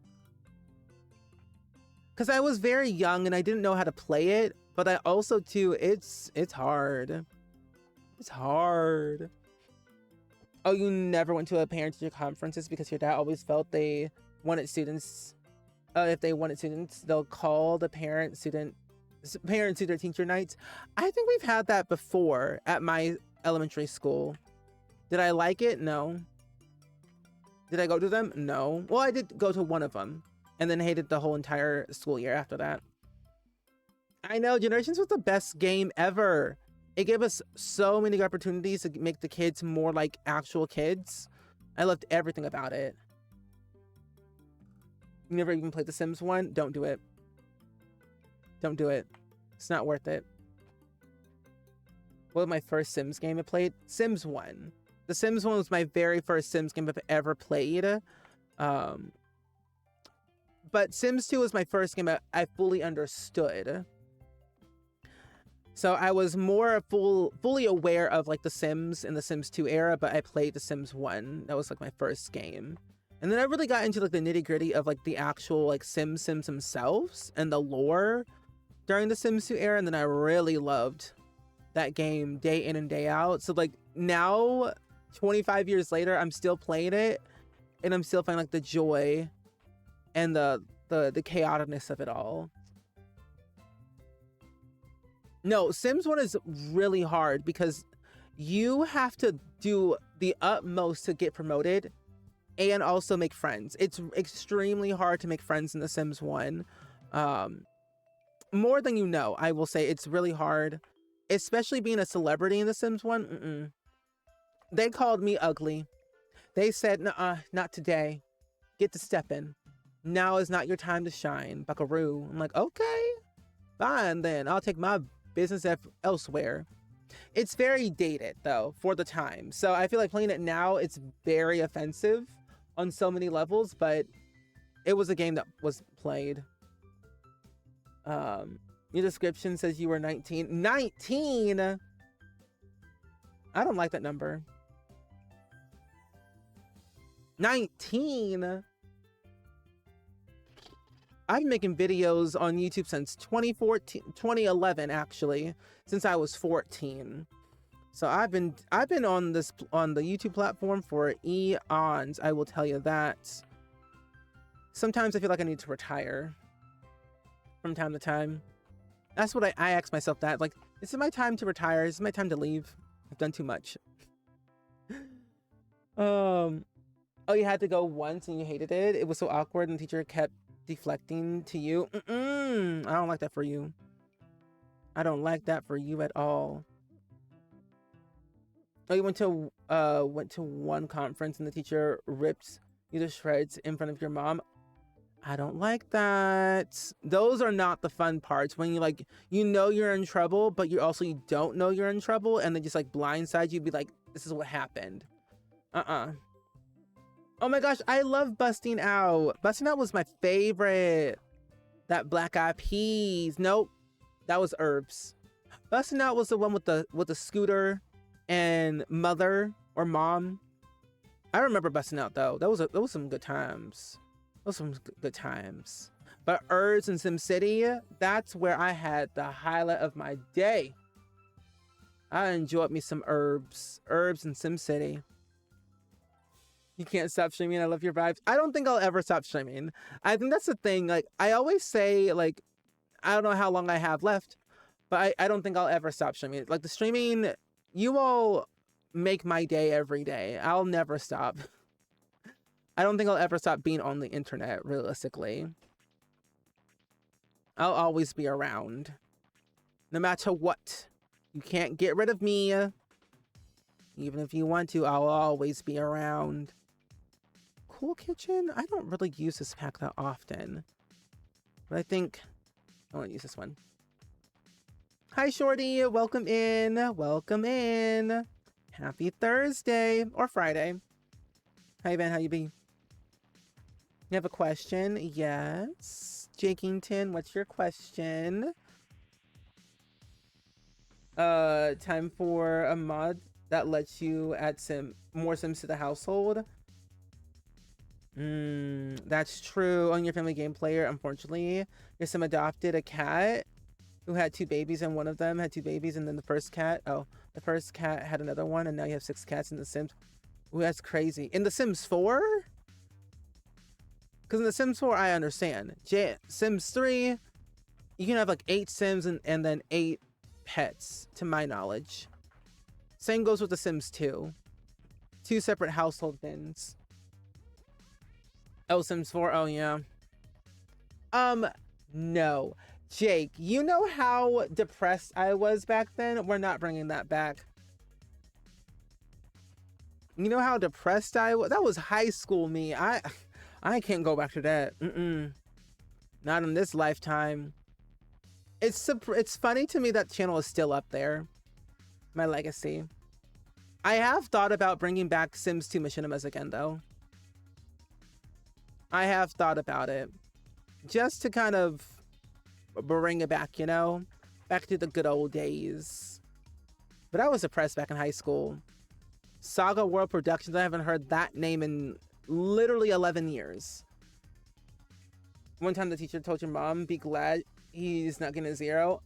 Because I was very young and I didn't know how to play it, but I also too, it's hard. It's hard. Oh, you never went to a parent-teacher conferences because your dad always felt they wanted students, if they wanted students, they'll call the parent-student teacher nights. I think we've had that before at my elementary school. Did I like it? No. Did I go to them? No. Well, I did go to one of them and then hated the whole entire school year after that. I know, Generations was the best game ever. It gave us so many opportunities to make the kids more like actual kids. I loved everything about it. You never even played The Sims 1? Don't do it. Don't do it. It's not worth it. What was my first Sims game I played? Sims 1. The Sims 1 was my very first Sims game I've ever played. But Sims 2 was my first game I fully understood. So I was more fully aware of like the Sims in the Sims 2 era, but I played the Sims 1. That was like my first game. And then I really got into like the nitty-gritty of like the actual like Sims themselves and the lore during the Sims 2 era, and then I really loved that game day in and day out. So like now, 25 years later, I'm still playing it, and I'm still finding like the joy and the chaoticness of it all. No, Sims 1 is really hard because you have to do the utmost to get promoted and also make friends. It's extremely hard to make friends in the Sims 1. More than you know, I will say. It's really hard, especially being a celebrity in the Sims 1. They called me ugly. They said, "Nuh-uh, not today. Get to stepping. Now is not your time to shine, buckaroo." I'm like, okay, fine then. I'll take my business elsewhere. It's very dated though for the time. So I feel like playing it now, it's very offensive on so many levels, but it was a game that was played. Your description says you were 19. 19? I don't like that number. 19? I've been making videos on YouTube since 2011 actually, since I was 14. So I've been on the YouTube platform for eons, I will tell you that. Sometimes I feel like I need to retire. from time to time. That's what I ask myself that. Like, is it my time to retire? Is it my time to leave? I've done too much. Oh, you had to go once and you hated it? It was so awkward and the teacher kept deflecting to you? I don't like that for you. I don't like that for you at all. Oh, you went to one conference and the teacher ripped you to shreds in front of your mom? I don't like that. Those are not the fun parts, when you like, you know you're in trouble, but you don't know you're in trouble, and they just like blindside you, be like, this is what happened. Oh my gosh, I love Busting Out. Busting Out was my favorite. That Black Eyed Peas. Nope, that was Herbs. Busting Out was the one with the scooter and mother or mom. I remember Busting Out though. That was some good times. Those were some good times. But Herbs and SimCity, that's where I had the highlight of my day. I enjoyed me some Herbs and SimCity. You can't stop streaming. I love your vibes. I don't think I'll ever stop streaming. I think that's the thing. Like, I always say, like, I don't know how long I have left, but I don't think I'll ever stop streaming. Like, the streaming, you all make my day every day. I'll never stop. I don't think I'll ever stop being on the internet, realistically. I'll always be around. No matter what. You can't get rid of me. Even if you want to, I'll always be around. Cool Kitchen? I don't really use this pack that often. But I think I want to use this one. Hi, Shorty. Welcome in. Welcome in. Happy Thursday. Or Friday. Hi, Van. How you be? You have a question? Yes. Jakington, what's your question? Time for a mod that lets you add more Sims to the household. That's true. On your family game player, unfortunately, your Sim adopted a cat who had 2 babies, and one of them had 2 babies, and then the first cat had another one, and now you have 6 cats in the Sims. Ooh, that's crazy. In the Sims 4? Because in the Sims 4, I understand. Sims 3, you can have like 8 Sims and then 8 pets, to my knowledge. Same goes with the Sims 2. 2 separate household bins. Oh, Sims 4, oh yeah. No. Jake, you know how depressed I was back then? We're not bringing that back. You know how depressed I was? That was high school me. I can't go back to that. Not in this lifetime. It's funny to me that channel is still up there. My legacy. I have thought about bringing back Sims 2 Machinimas again, though. I have thought about it. Just to kind of bring it back, you know? Back to the good old days. But I was depressed back in high school. Saga World Productions, I haven't heard that name in literally 11 years. One time the teacher told your mom, be glad he's not getting a 0.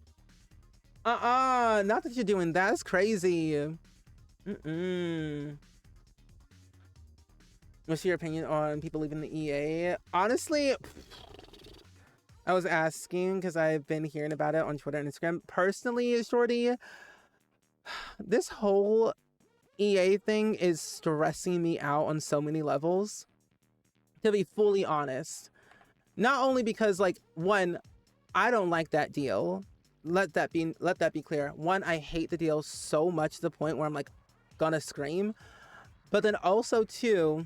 Not that you're doing that. That's crazy. What's your opinion on people leaving the EA? Honestly, I was asking because I've been hearing about it on Twitter and Instagram. Personally, Shorty, this whole EA thing is stressing me out on so many levels, to be fully honest. Not only because, like, one, I don't like that deal. Let that be clear. One, I hate the deal so much to the point where I'm like gonna scream. But then also two,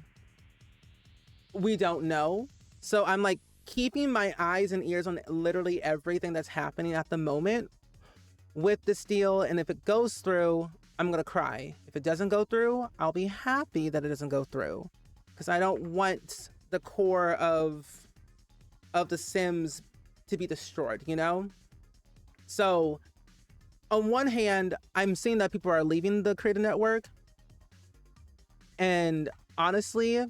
we don't know. So I'm like keeping my eyes and ears on literally everything that's happening at the moment with this deal. And if it goes through, I'm gonna cry. If it doesn't go through, I'll be happy that it doesn't go through, because I don't want the core of the Sims to be destroyed, you know? So on one hand, I'm seeing that people are leaving the Creator Network, and honestly,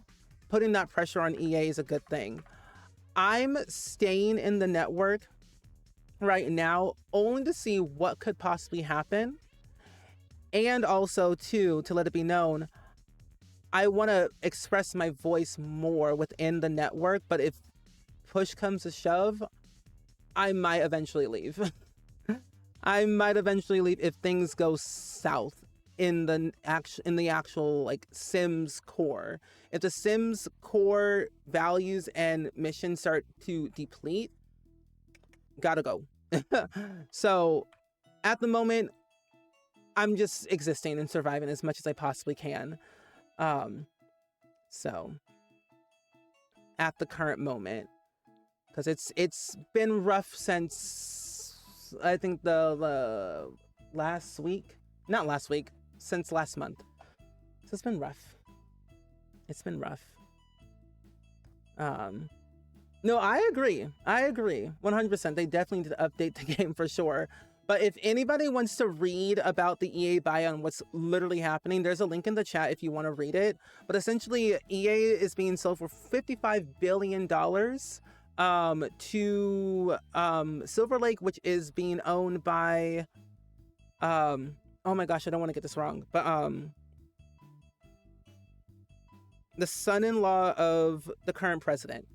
putting that pressure on EA is a good thing. I'm staying in the network right now only to see what could possibly happen. And also, too, to let it be known, I want to express my voice more within the network. But if push comes to shove, I might eventually leave. I might eventually leave if things go south in the actual like Sims core. If the Sims core values and missions start to deplete, gotta go. So at the moment, I'm just existing and surviving as much as I possibly can. So at the current moment, because it's been rough since I think the last week, not last week, since last month. So it's been rough. It's been rough. No, I agree. 100%. They definitely need to update the game for sure. But if anybody wants to read about the EA buyout and what's literally happening, there's a link in the chat if you want to read it. But essentially, EA is being sold for $55 billion to Silver Lake, which is being owned by oh my gosh, I don't want to get this wrong, but the son-in-law of the current president,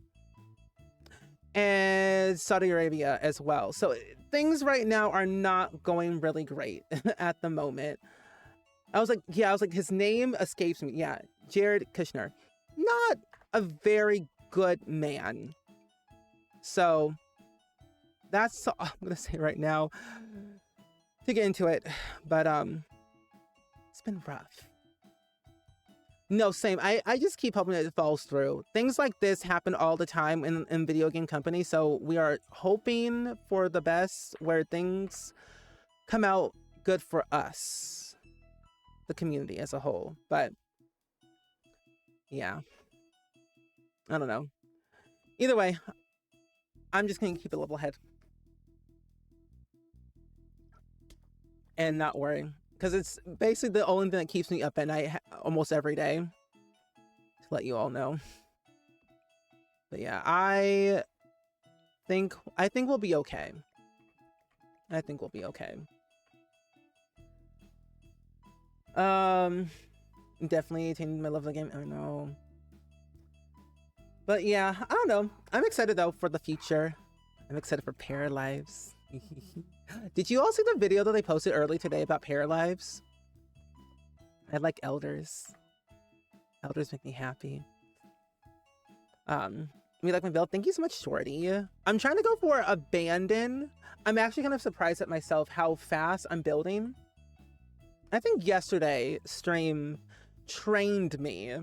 and Saudi Arabia as well. So things right now are not going really great at the moment. I was like, his name escapes me. Yeah, Jared Kushner. Not a very good man. So that's all I'm gonna say right now to get into it. But it's been rough. No, same. I just keep hoping that it falls through. Things like this happen all the time in video game companies, so we are hoping for the best where things come out good for us, the community as a whole. But yeah, I don't know. Either way, I'm just gonna keep a level head and not worry, because it's basically the only thing that keeps me up at night almost every day, to let you all know. But yeah, I think we'll be okay. I think we'll be okay. Definitely changing my love of the game. I know. But yeah, I don't know. I'm excited though for the future. I'm excited for Pair Lives. Did you all see the video that they posted early today about Pair Lives? I like elders. Elders make me happy. We like my build. Thank you so much, Shorty. I'm trying to go for Abandon. I'm actually kind of surprised at myself how fast I'm building. I think yesterday stream trained me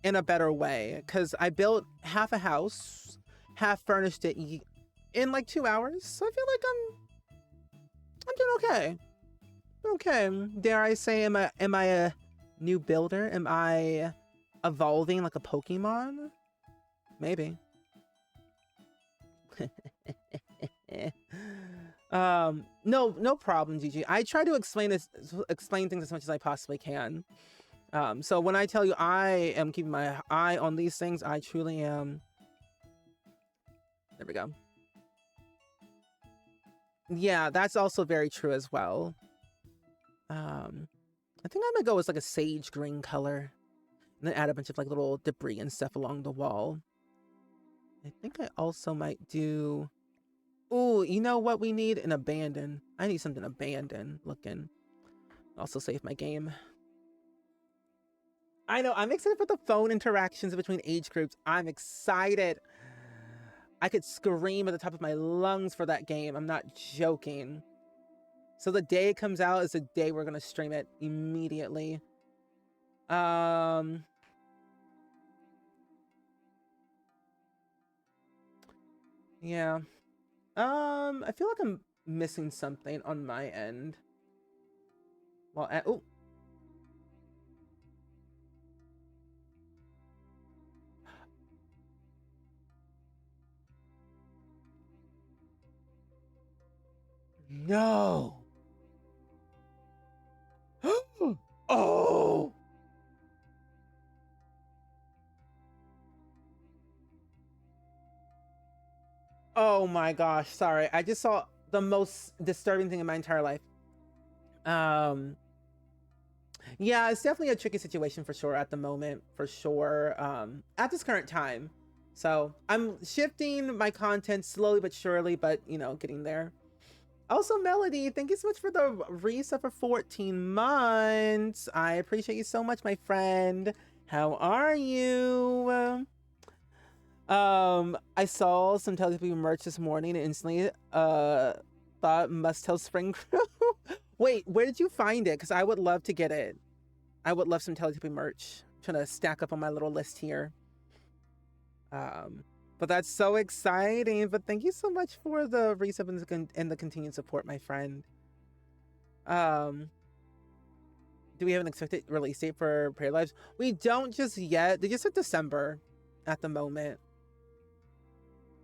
in a better way, because I built half a house, half furnished it in like 2 hours. So I feel like I'm doing okay. Okay, dare I say, am I a new builder? Am I evolving like a Pokemon? Maybe. No problem, Gigi. I try to explain things as much as I possibly can. So when I tell you I am keeping my eye on these things, I truly am. There we go. Yeah, that's also very true as well. I think I'm gonna go with like a sage green color, and then add a bunch of like little debris and stuff along the wall. I think I also might do. Ooh, you know what we need? An abandon. I need something abandoned looking. Also save my game. I know, I'm excited for the phone interactions between age groups. I'm excited. I could scream at the top of my lungs for that game. I'm not joking. So the day it comes out is the day we're gonna stream it immediately. Yeah. I feel like I'm missing something on my end. Well, oh. No. Oh. Oh my gosh, sorry. I just saw the most disturbing thing in my entire life. Yeah, it's definitely a tricky situation for sure at the moment, for sure. At this current time. So I'm shifting my content slowly but surely, but you know, getting there. Also, Melody, thank you so much for the resub for 14 months. I appreciate you so much, my friend. How are you? I saw some Teletubby merch this morning and instantly thought must tell Spring Crew. Wait, where did you find it? Because I would love to get it. I would love some Teletubby merch. I'm trying to stack up on my little list here. But that's so exciting. But thank you so much for the resub and the continued support, my friend. Do we have an expected release date for Prayer Lives? We don't just yet. They just said December at the moment.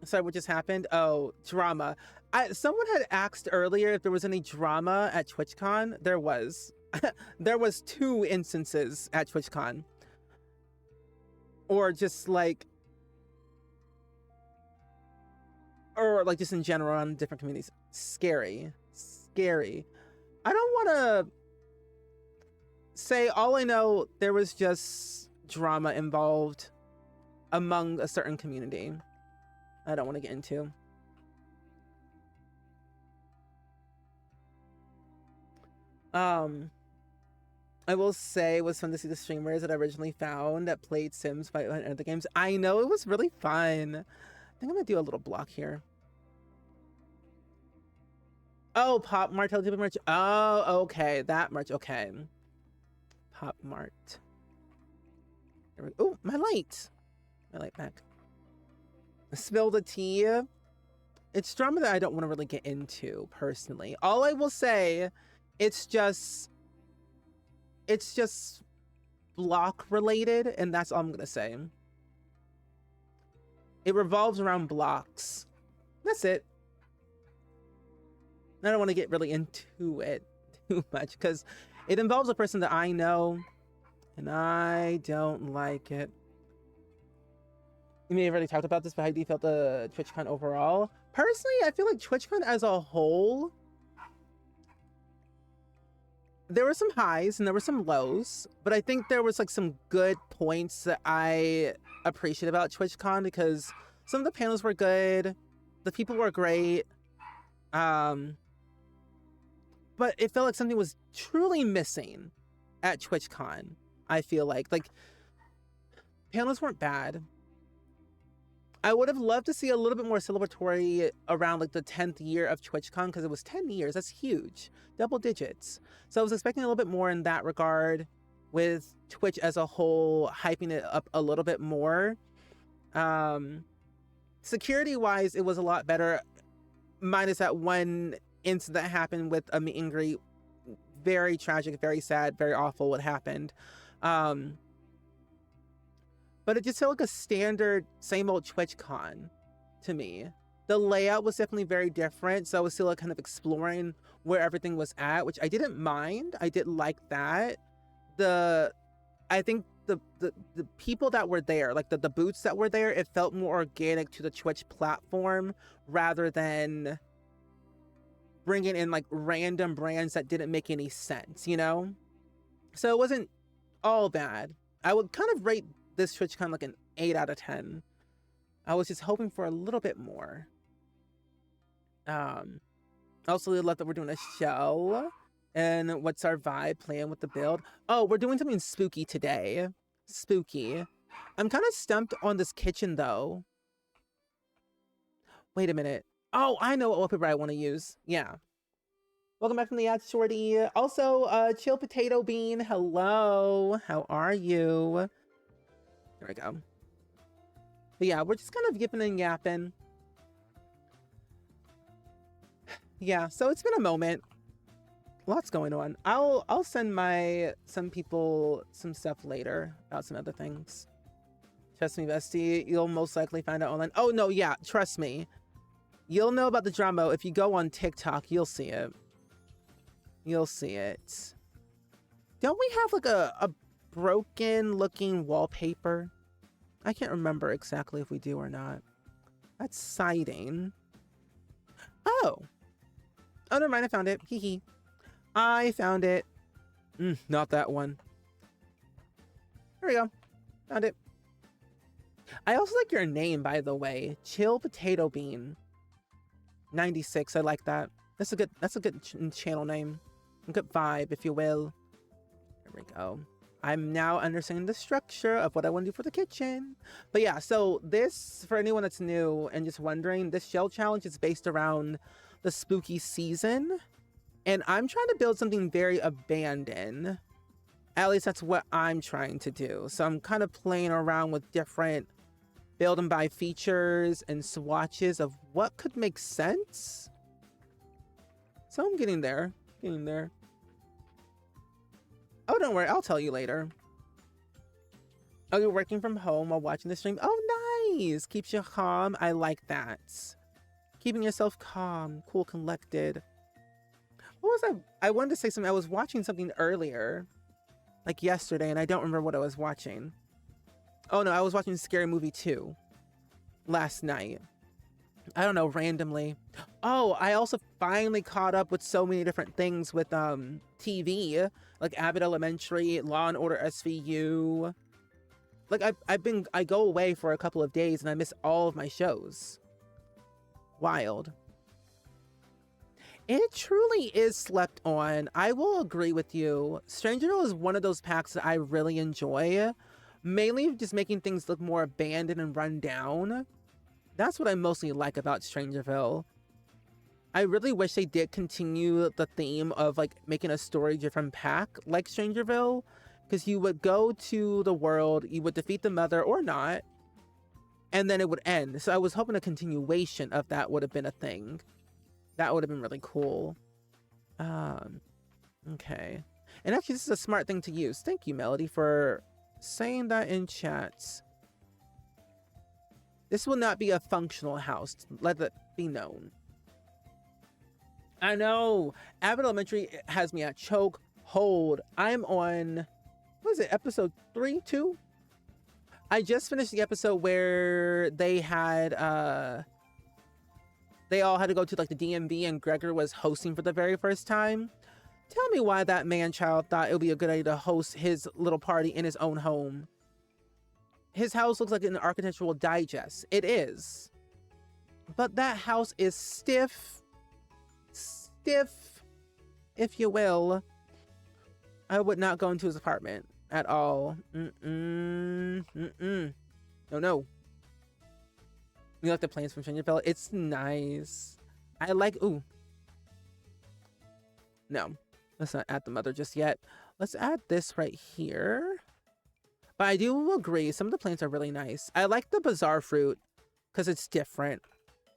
Sorry, what just happened? Oh, drama. Someone had asked earlier if there was any drama at TwitchCon. There was. There was 2 instances at TwitchCon. Or just like... Or like just in general on different communities. Scary. Scary. I don't want to say, all I know, there was just drama involved among a certain community. I don't want to get into. I will say it was fun to see the streamers that I originally found that played Sims by other games. I know, it was really fun. I think I'm gonna do a little block here. Oh, Pop Mart Teletubby merch. Oh, okay, that merch. Okay, Pop Mart. Oh, my light. My light back. Spill the tea. It's drama that I don't want to really get into personally. All I will say, it's just block related, and that's all I'm gonna say. It revolves around blocks. That's it. I don't want to get really into it too much because it involves a person that I know, and I don't like it. You may have already talked about this, but how do you felt the TwitchCon overall? Personally, I feel like TwitchCon as a whole, there were some highs and there were some lows, but I think there was like some good points that I appreciate about TwitchCon because some of the panels were good, the people were great, but it felt like something was truly missing at TwitchCon. I feel like panels weren't bad. I would have loved to see a little bit more celebratory around like the 10th year of TwitchCon because it was 10 years. That's huge. Double digits. So I was expecting a little bit more in that regard with Twitch as a whole, hyping it up a little bit more. Security wise, it was a lot better. Minus that one incident that happened with a meet and greet. Very tragic, very sad, very awful what happened. But it just felt like a standard, same old TwitchCon to me. The layout was definitely very different, so I was still like kind of exploring where everything was at, which I didn't mind. I did like that. I think the people that were there, like the booths that were there, it felt more organic to the Twitch platform rather than bringing in like random brands that didn't make any sense, you know? So it wasn't all bad. I would kind of rate this TwitchCon like an 8 out of 10. I was just hoping for a little bit more. Also, I love that we're doing a show. And what's our vibe playing with the build? Oh, we're doing something spooky today. Spooky. I'm kind of stumped on this kitchen though. Wait a minute. Oh, I know what wallpaper I want to use. Yeah. Welcome back from the ad, Shorty. Also, Chill Potato Bean. Hello. How are you? There we go. But yeah, we're just kind of yipping and yapping. Yeah, so it's been a moment. Lots going on. I'll send some people some stuff later about some other things. Trust me, bestie. You'll most likely find out online. Oh no, yeah, trust me. You'll know about the drama if you go on TikTok. You'll see it. You'll see it. Don't we have like a broken looking wallpaper? I can't remember exactly if we do or not. That's siding. Oh, never mind. I found it. Hee hee. I found it. Not that one. There we go. Found it. I also like your name, by the way. Chill Potato Bean 96. I like that. That's a good channel name. A good vibe, if you will. There we go. I'm now understanding the structure of what I want to do for the kitchen. But yeah, so this, for anyone that's new and just wondering, this shell challenge is based around the spooky season. And I'm trying to build something very abandoned. At least that's what I'm trying to do. So I'm kind of playing around with different build and buy features and swatches of what could make sense. So I'm getting there. Oh, don't worry, I'll tell you later. Oh, you're working from home while watching the stream? Oh, nice! Keeps you calm. I like that. Keeping yourself calm, cool, collected. What was I wanted to say something. I was watching something earlier, like yesterday, and I don't remember what I was watching. Oh no, I was watching Scary Movie 2 last night. I don't know, randomly. Oh, I also finally caught up with so many different things with TV, like Abbott Elementary, Law and Order SVU. Like I go away for a couple of days and I miss all of my shows. Wild. It truly is slept on. I will agree with you. Strangerville is one of those packs that I really enjoy. Mainly just making things look more abandoned and run down. That's what I mostly like about Strangerville. I really wish they did continue the theme of like making a story-driven pack like Strangerville, because you would go to the world, you would defeat the mother or not, and then it would end. So I was hoping a continuation of that would have been a thing. That would have been really cool. Okay. And actually, this is a smart thing to use. Thank you, Melody, for saying that in chat. This will not be a functional house. Let that be known. I know. Abbott Elementary has me at choke hold. I'm on, what is it, episode 3, 2? I just finished the episode where they had, they all had to go to like the DMV and Gregor was hosting for the very first time. Tell me why that man-child thought it would be a good idea to host his little party in his own home. His house looks like an architectural digest. It is. But that house is stiff, if you will. I would not go into his apartment at all. No. You like the planes from Strangerville? It's nice. I like, ooh. No, let's not add the mother just yet. Let's add this right here. But I do agree, some of the plants are really nice. I like the bizarre fruit because it's different.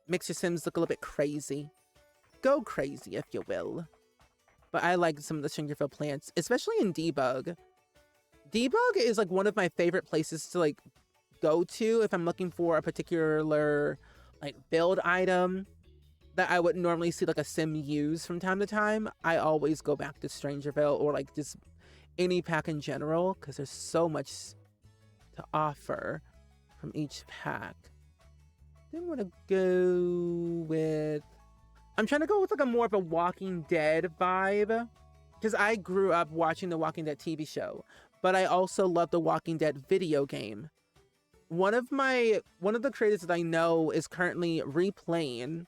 Makes your Sims look a little bit crazy. Go crazy, if you will. But I like some of the Strangerville plants, especially in Debug. Debug is like one of my favorite places to like go to if I'm looking for a particular like build item that I would normally see like a sim use from time to time. I always go back to Strangerville or like just any pack in general because there's so much to offer from each pack. Then we're gonna go with, I'm trying to go with like a more of a Walking Dead vibe because I grew up watching the Walking Dead TV show, but I also love the Walking Dead video game. One of the creators that I know is currently replaying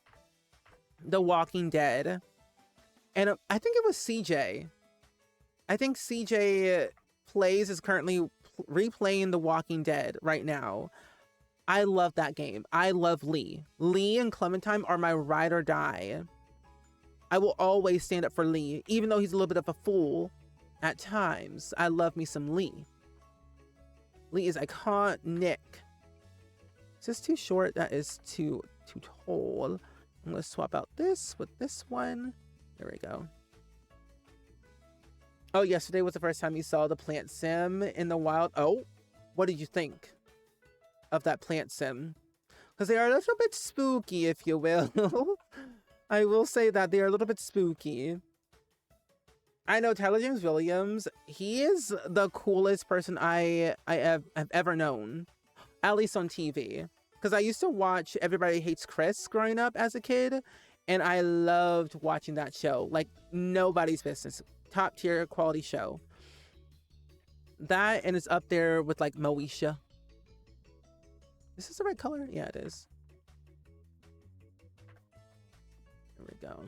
the Walking Dead, and I think it was CJ. I think CJ Plays is currently replaying The Walking Dead right now. I love that game. I love Lee. Lee and Clementine are my ride or die. I will always stand up for Lee, even though he's a little bit of a fool at times. I love me some Lee. Lee is iconic. Is this too short? That is too tall. I'm going to swap out this with this one. There we go. Oh, yesterday was the first time you saw the plant sim in the wild. Oh, what did you think of that plant sim? Because they are a little bit spooky, if you will. I will say that they are a little bit spooky. I know Tyler James Williams, he is the coolest person I have ever known, at least on TV. Because I used to watch Everybody Hates Chris growing up as a kid, and I loved watching that show. Like, nobody's business. Top tier quality show. That, and it's up there with like Moesha. Is this the right color? Yeah, it is. There we go.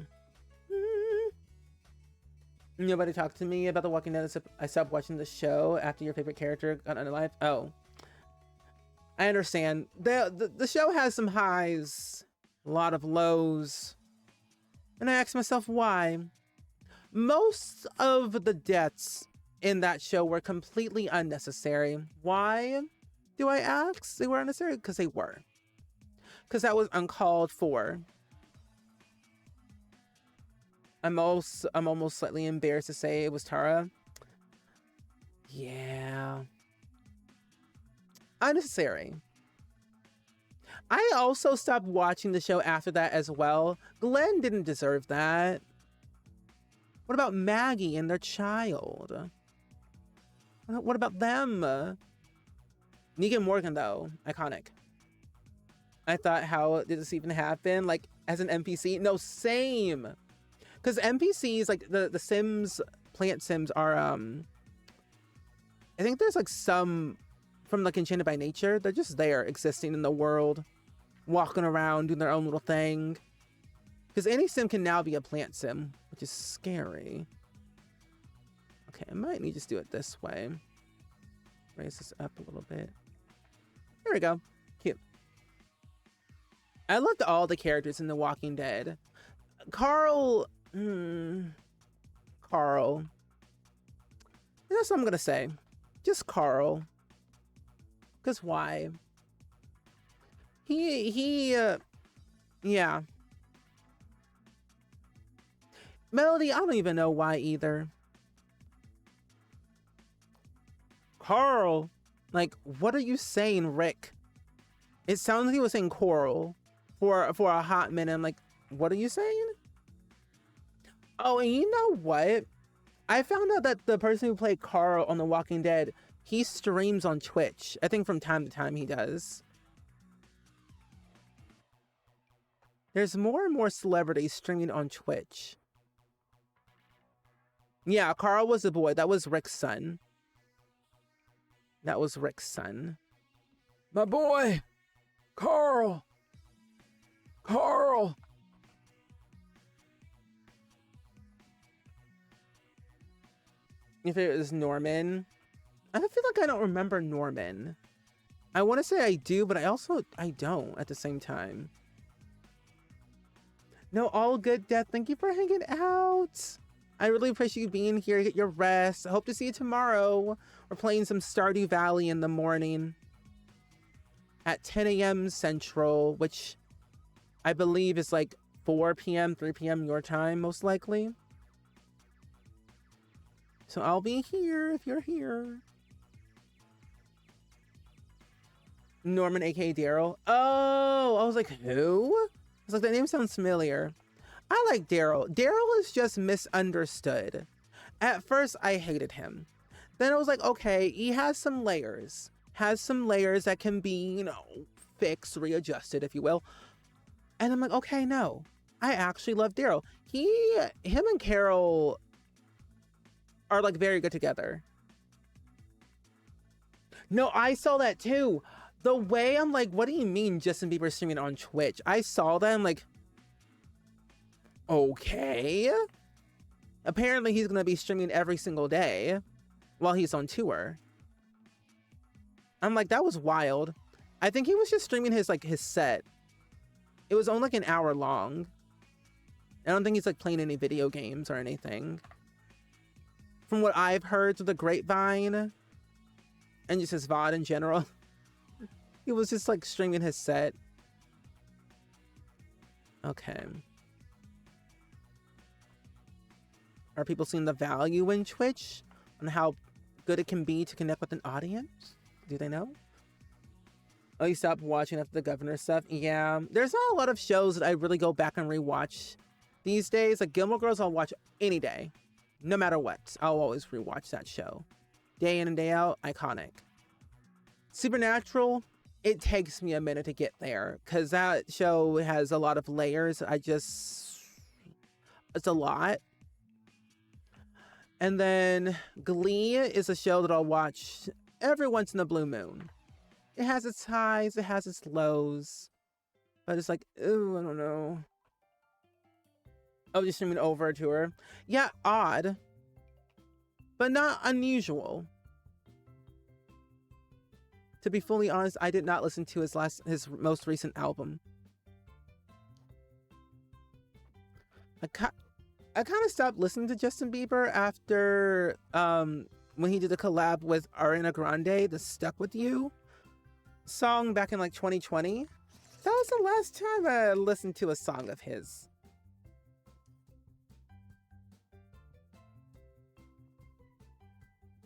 Nobody talked to me about The Walking Dead. I stopped watching the show after your favorite character got unalived. Oh, I understand. The show has some highs, a lot of lows, and I asked myself why. Most of the deaths in that show were completely unnecessary. Why do I ask? They were unnecessary because they were. Because that was uncalled for. I'm almost slightly embarrassed to say it was Tara. Yeah. Unnecessary. I also stopped watching the show after that as well. Glenn didn't deserve that. What about Maggie and their child? What about them? Negan Morgan, though, iconic. I thought, how did this even happen? Like, as an NPC? No, same. Because NPCs, like, the Sims, plant Sims are, I think there's, like, some from, like, Enchanted by Nature. They're just there, existing in the world, walking around, doing their own little thing. Because any Sim can now be a plant Sim, which is scary. Okay, I might need to just do it this way. Raise this up a little bit. There we go. Cute. I loved all the characters in The Walking Dead. Carl. Carl. That's what I'm gonna say. Just Carl. Because why? Yeah. Melody, I don't even know why either. Carl. Like, what are you saying, Rick? It sounds like he was saying Coral for a hot minute. I'm like, what are you saying? Oh, and you know what? I found out that the person who played Carl on The Walking Dead, he streams on Twitch. I think from time to time he does. There's more and more celebrities streaming on Twitch. Yeah, Carl was the boy. That was Rick's son. That was Rick's son. My boy, Carl. Carl. Your favorite is Norman. I feel like I don't remember Norman. I want to say I do, but I don't at the same time. No, all good, Death. Thank you for hanging out. I really appreciate you being here. Get your rest. I hope to see you tomorrow. We're playing some Stardew Valley in the morning at 10 a.m. Central, which I believe is like 4 p.m., 3 p.m. your time, most likely. So I'll be here if you're here. Norman, aka Daryl. Oh, I was like, who? I was like, that name sounds familiar. I like Daryl. Daryl is just misunderstood. At first, I hated him. Then I was like, okay, he has some layers. Has some layers that can be, you know, fixed, readjusted, if you will. And I'm like, okay, no. I actually love Daryl. Him and Carol are like very good together. No, I saw that too. The way I'm like, what do you mean Justin Bieber streaming on Twitch? I saw that. I'm like, okay. Apparently he's going to be streaming every single day while he's on tour. I'm like, that was wild. I think he was just streaming his set. It was only like an hour long. I don't think he's like playing any video games or anything. From what I've heard through the grapevine and just his VOD in general, he was just like streaming his set. Okay. Are people seeing the value in Twitch and how good it can be to connect with an audience? Do they know? Oh, you stopped watching after the governor stuff? Yeah. There's not a lot of shows that I really go back and rewatch these days. Like Gilmore Girls, I'll watch any day. No matter what. I'll always rewatch that show. Day in and day out, iconic. Supernatural, it takes me a minute to get there. Because that show has a lot of layers. It's a lot. And then Glee is a show that I'll watch every once in a blue moon. It has its highs, it has its lows. But it's like, ooh, I don't know. Oh, just streaming over to her. Yeah, odd. But not unusual. To be fully honest, I did not listen to his most recent album. I kind of stopped listening to Justin Bieber after when he did a collab with Ariana Grande, the Stuck With You song back in like 2020. That was the last time I listened to a song of his.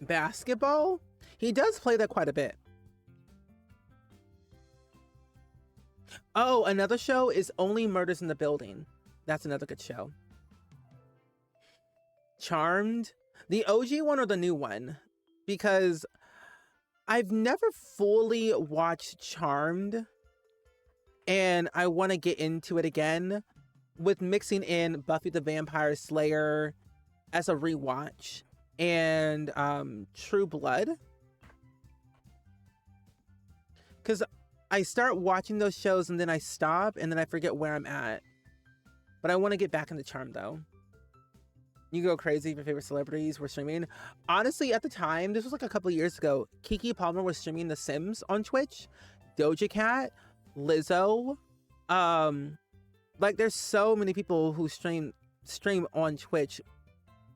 Basketball? He does play that quite a bit. Oh, another show is Only Murders in the Building. That's another good show. Charmed? The OG one or the new one? Because I've never fully watched Charmed, and I want to get into it again with mixing in Buffy the Vampire Slayer as a rewatch and True Blood. Because I start watching those shows and then I stop and then I forget where I'm at. But I want to get back into Charmed though. You go crazy if your favorite celebrities were streaming. Honestly, at the time, this was like a couple of years ago, Keke Palmer was streaming The Sims on Twitch. Doja Cat, Lizzo. Like there's so many people who stream on Twitch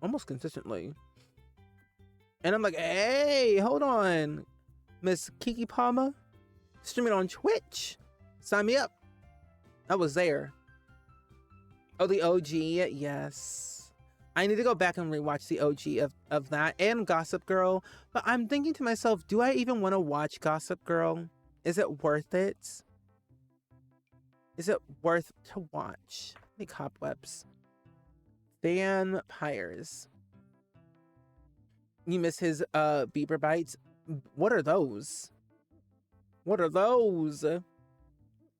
almost consistently. And I'm like, hey, hold on. Miss Keke Palmer streaming on Twitch. Sign me up. I was there. Oh, the OG, yes. I need to go back and rewatch the OG of that and Gossip Girl. But I'm thinking to myself, do I even want to watch Gossip Girl? Is it worth it? Is it worth to watch? The cobwebs. Vampires. You miss his Bieber bites? What are those? What are those?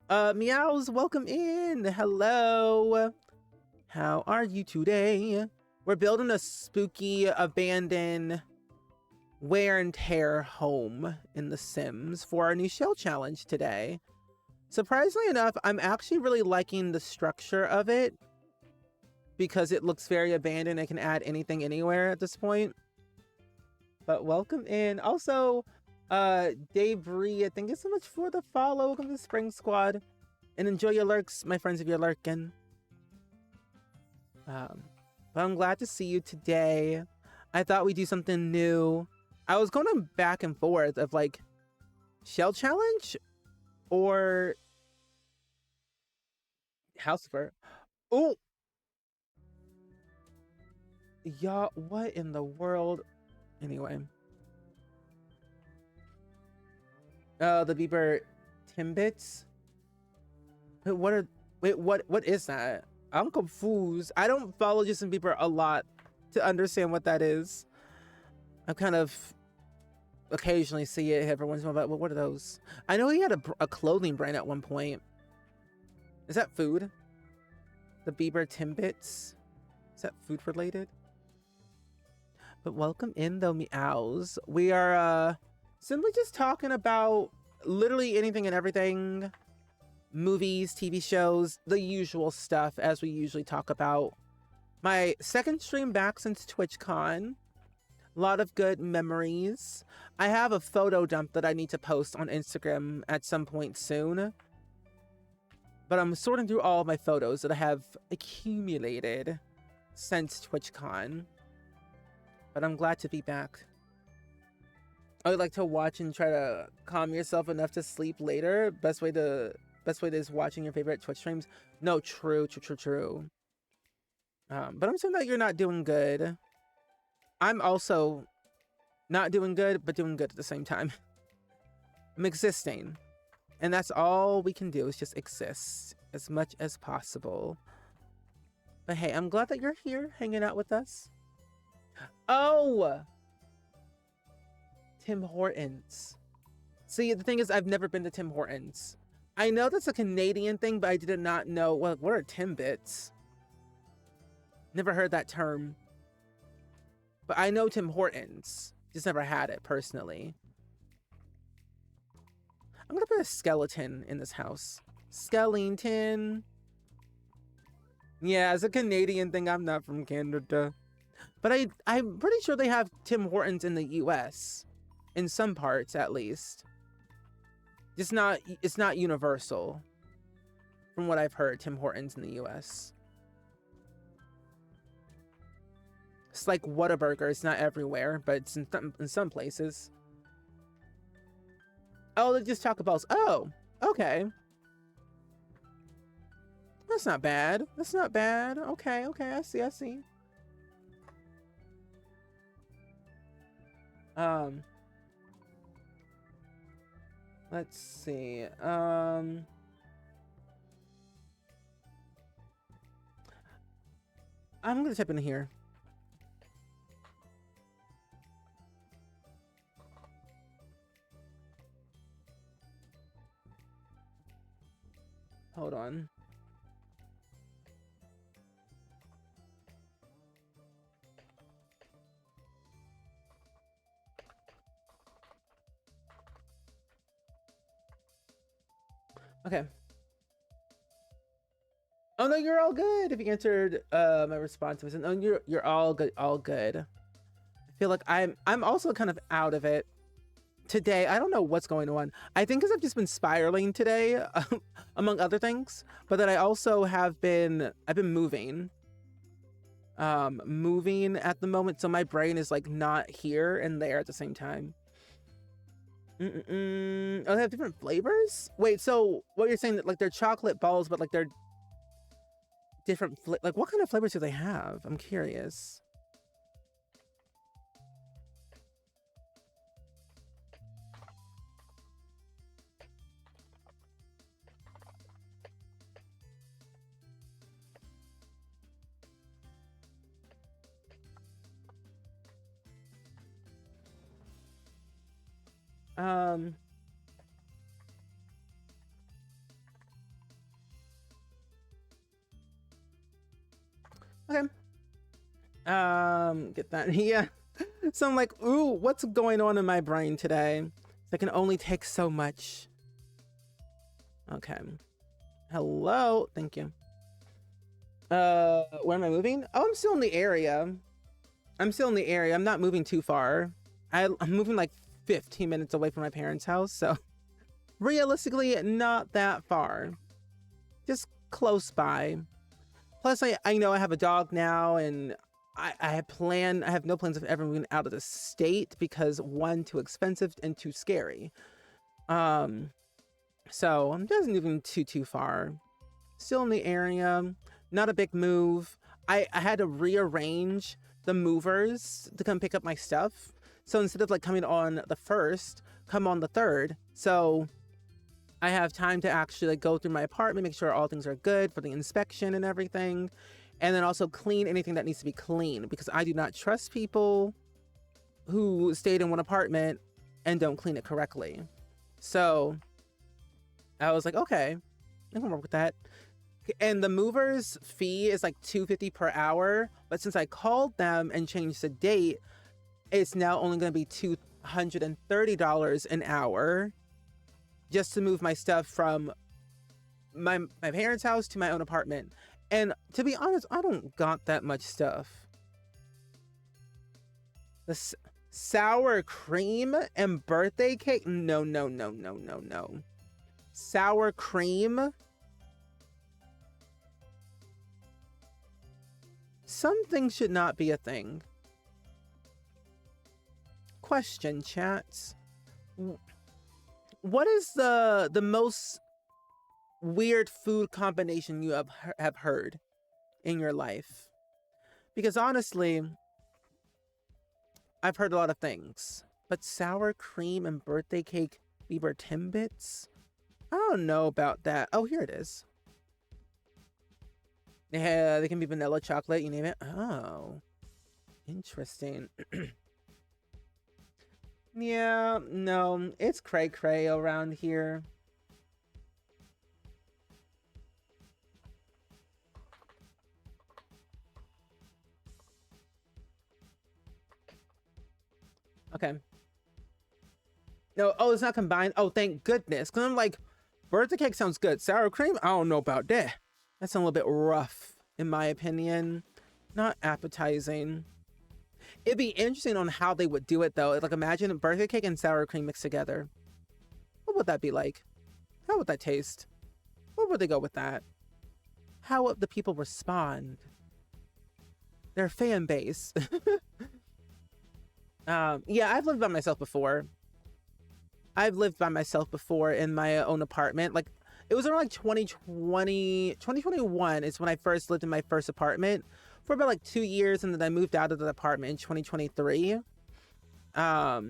Meows, welcome in. Hello. How are you today? We're building a spooky, abandoned, wear and tear home in The Sims for our new shell challenge today. Surprisingly enough, I'm actually really liking the structure of it because it looks very abandoned. I can add anything anywhere at this point. But welcome in. Also, Debris, thank you so much for the follow. Welcome to the Spring Squad. And enjoy your lurks, my friends, if you're lurking. But I'm glad to see you today. I thought we'd do something new. I was going back and forth of like shell challenge or house fur. Oh, y'all, what in the world? Anyway, the Bieber Timbits. What is that? I'm confused. I don't follow Justin Bieber a lot to understand what that is. I kind of occasionally see it every once in a while, but what are those? I know he had a clothing brand at one point. Is that food? The Bieber Timbits? Is that food related? But welcome in though, meows. We are simply just talking about literally anything and everything. Movies, TV shows, the usual stuff as we usually talk about. My second stream back since TwitchCon. A lot of good memories. I have a photo dump that I need to post on Instagram at some point soon. But I'm sorting through all of my photos that I have accumulated since TwitchCon. But I'm glad to be back. I would like to watch and try to calm yourself enough to sleep later. Best way is watching your favorite Twitch streams. No, true. But I'm saying that you're not doing good. I'm also not doing good, but doing good at the same time. I'm existing. And that's all we can do is just exist as much as possible. But hey, I'm glad that you're here hanging out with us. Oh! Tim Hortons. See, the thing is, I've never been to Tim Hortons. I know that's a Canadian thing, but I did not know, what are Timbits? Never heard that term. But I know Tim Hortons. Just never had it, personally. I'm gonna put a skeleton in this house. Skeleton. Yeah, it's a Canadian thing. I'm not from Canada. But I'm pretty sure they have Tim Hortons in the US. In some parts, at least. It's not universal. From what I've heard, Tim Hortons in the US. It's like Whataburger. It's not everywhere, but it's in some places. Oh, they just Taco Bells. Oh, okay. That's not bad. That's not bad. Okay, I see. Let's see. I'm gonna type in here. Hold on. Okay. Oh no, you're all good. If you answered my response was, oh, you're all good, all good. I feel like I'm also kind of out of it today. I don't know what's going on. I think because I've just been spiraling today, among other things. But then I also I've been moving. Moving at the moment, so my brain is like not here and there at the same time. Oh, they have different flavors? Wait, so what you're saying that like they're chocolate balls, but like they're different like what kind of flavors do they have? I'm curious. Okay. Get that. Yeah. So I'm like, ooh, what's going on in my brain today? I can only take so much. Okay. Hello. Thank you. Where am I moving? Oh, I'm still in the area. I'm not moving too far. I'm moving like 15 minutes away from my parents' house, so realistically, not that far. Just close by. Plus, I know I have a dog now, and I have no plans of ever moving out of the state because one, too expensive and too scary. So I'm just moving too far. Still in the area, not a big move. I had to rearrange the movers to come pick up my stuff. So instead of like coming on the 1st, come on the 3rd. So I have time to actually like go through my apartment, make sure all things are good for the inspection and everything. And then also clean anything that needs to be clean, because I do not trust people who stayed in one apartment and don't clean it correctly. So I was like, okay, I can work with that. And the movers fee is like $250 per hour. But since I called them and changed the date, it's now only going to be $230 an hour just to move my stuff from my parents' house to my own apartment. And to be honest, I don't got that much stuff. The sour cream and birthday cake? No. Sour cream? Some things should not be a thing. Question, chat. What is the most weird food combination you have heard in your life? Because honestly, I've heard a lot of things, but sour cream and birthday cake Bieber Timbits? I don't know about that. Oh, here it is. Yeah, they can be vanilla, chocolate, you name it. Oh, interesting. Yeah, no, it's cray-cray around here. Okay. No, oh, it's not combined. Oh, thank goodness. Because I'm like, birthday cake sounds good. Sour cream? I don't know about that. That's a little bit rough, in my opinion. Not appetizing. It'd be interesting on how they would do it, though. Like, imagine a birthday cake and sour cream mixed together. What would that be like? How would that taste? Where would they go with that? How would the people respond? Their fan base. Yeah, I've lived by myself before. I've lived by myself before in my own apartment. Like, it was around like 2021 is when I first lived in my first apartment for about like 2 years, and then I moved out of the apartment in 2023. But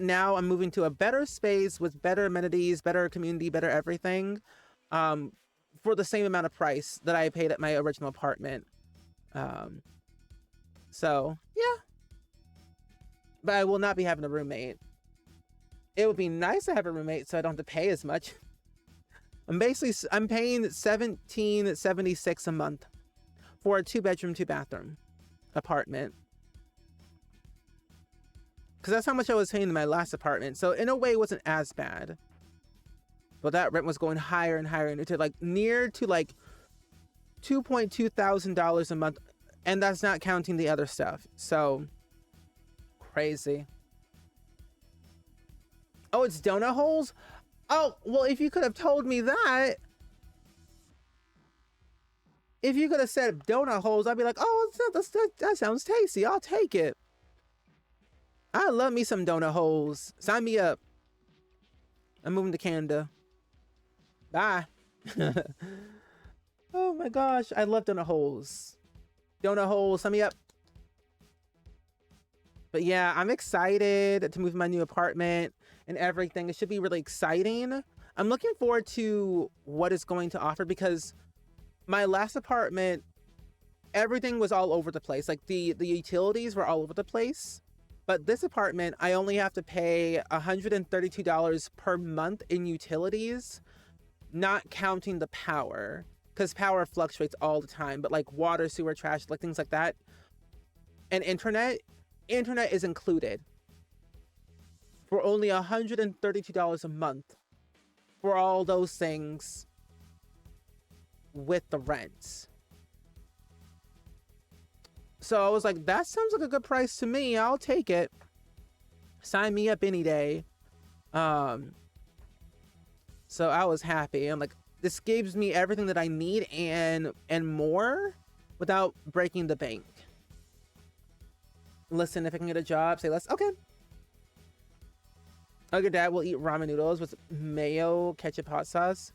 now I'm moving to a better space with better amenities, better community, better everything, for the same amount of price that I paid at my original apartment. So yeah, but I will not be having a roommate. It would be nice to have a roommate so I don't have to pay as much. I'm paying $17.76 a month for a 2-bedroom, 2-bathroom apartment. Because that's how much I was paying in my last apartment. So in a way, it wasn't as bad. But that rent was going higher and higher, into like near to like $2,200 a month. And that's not counting the other stuff. So crazy. Oh, it's donut holes? Oh, well, if you could have told me that. If you could have said donut holes, I'd be like, oh, that sounds tasty. I'll take it. I love me some donut holes. Sign me up. I'm moving to Canada. Bye. Oh my gosh. I love donut holes. Donut holes. Sign me up. But yeah, I'm excited to move in my new apartment and everything. It should be really exciting. I'm looking forward to what it's going to offer, because my last apartment, everything was all over the place. Like the utilities were all over the place. But this apartment, I only have to pay $132 per month in utilities, not counting the power, because power fluctuates all the time. But like water, sewer, trash, like things like that, and internet is included for only $132 a month for all those things with the rent. So I was like, that sounds like a good price to me. I'll take it. Sign me up any day. So I was happy. I'm like, this gives me everything that I need and more without breaking the bank. Listen, if I can get a job, say less. Okay. Your dad will eat ramen noodles with mayo, ketchup, hot sauce.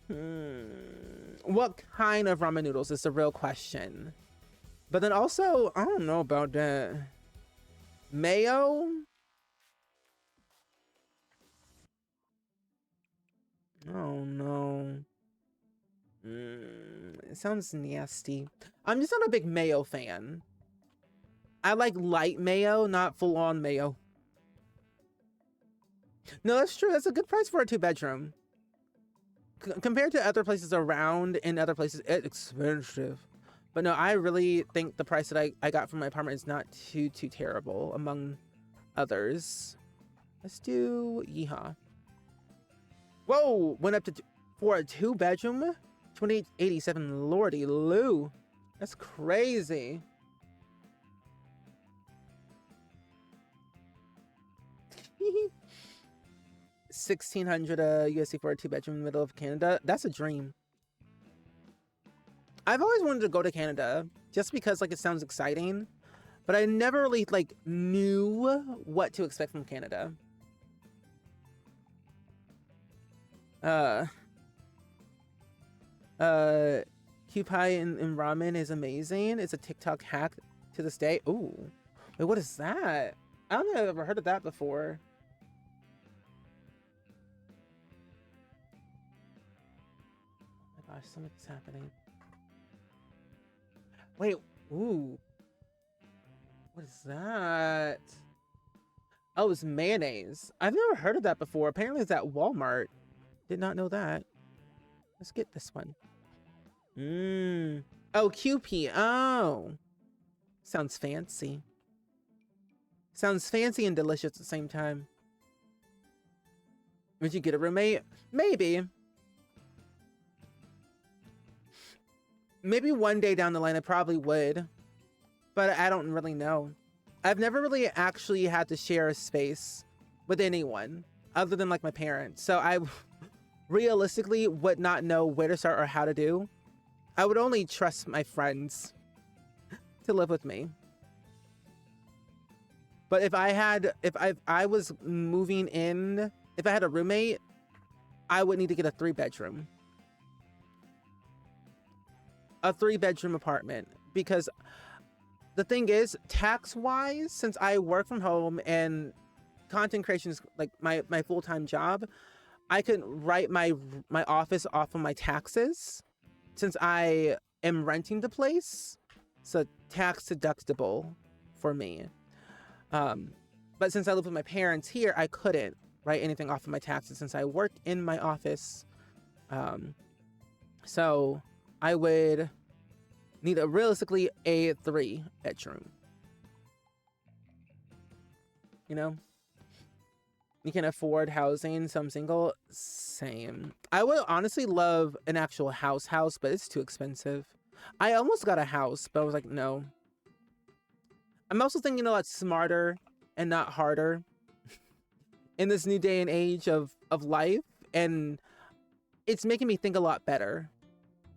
What kind of ramen noodles is the real question. But then also, I don't know about that. Mayo? Oh no. It sounds nasty. I'm just not a big mayo fan. I like light mayo, not full-on mayo. No, that's true. That's a good price for a 2-bedroom. Compared to other places around, in other places, it's expensive. But no, I really think the price that I got from my apartment is not too terrible among others. Let's do yeehaw. Whoa, went up to for a 2-bedroom, $28.87. Lordy Lou, that's crazy. $1,600 USD for a 2-bedroom in the middle of Canada. That's a dream. I've always wanted to go to Canada just because like it sounds exciting, but I never really like knew what to expect from Canada. Q pie and ramen is amazing. It's a TikTok hack to this day. Ooh, wait, what is that? I don't think I've ever heard of that before. Oh my gosh, something's happening. Wait, ooh. What is that? Oh, it's mayonnaise. I've never heard of that before. Apparently it's at Walmart. Did not know that. Let's get this one. Oh, QP. Oh. Sounds fancy. Sounds fancy and delicious at the same time. Would you get a roommate? Maybe. Maybe one day down the line I probably would, but I don't really know. I've never really actually had to share a space with anyone other than like my parents. So I realistically would not know where to start or how to do. I would only trust my friends to live with me. But if I was moving in, if I had a roommate, I would need to get a 3-bedroom. A 3-bedroom apartment, because the thing is, tax-wise, since I work from home and content creation is like my full-time job, I can write my office off of my taxes since I am renting the place. So tax deductible for me. But since I live with my parents here, I couldn't write anything off of my taxes since I work in my office. So I would need realistically a 3-bedroom. You know? You can afford housing, so I'm single. Same. I would honestly love an actual house, but it's too expensive. I almost got a house, but I was like, no. I'm also thinking a lot smarter and not harder in this new day and age of life. And it's making me think a lot better.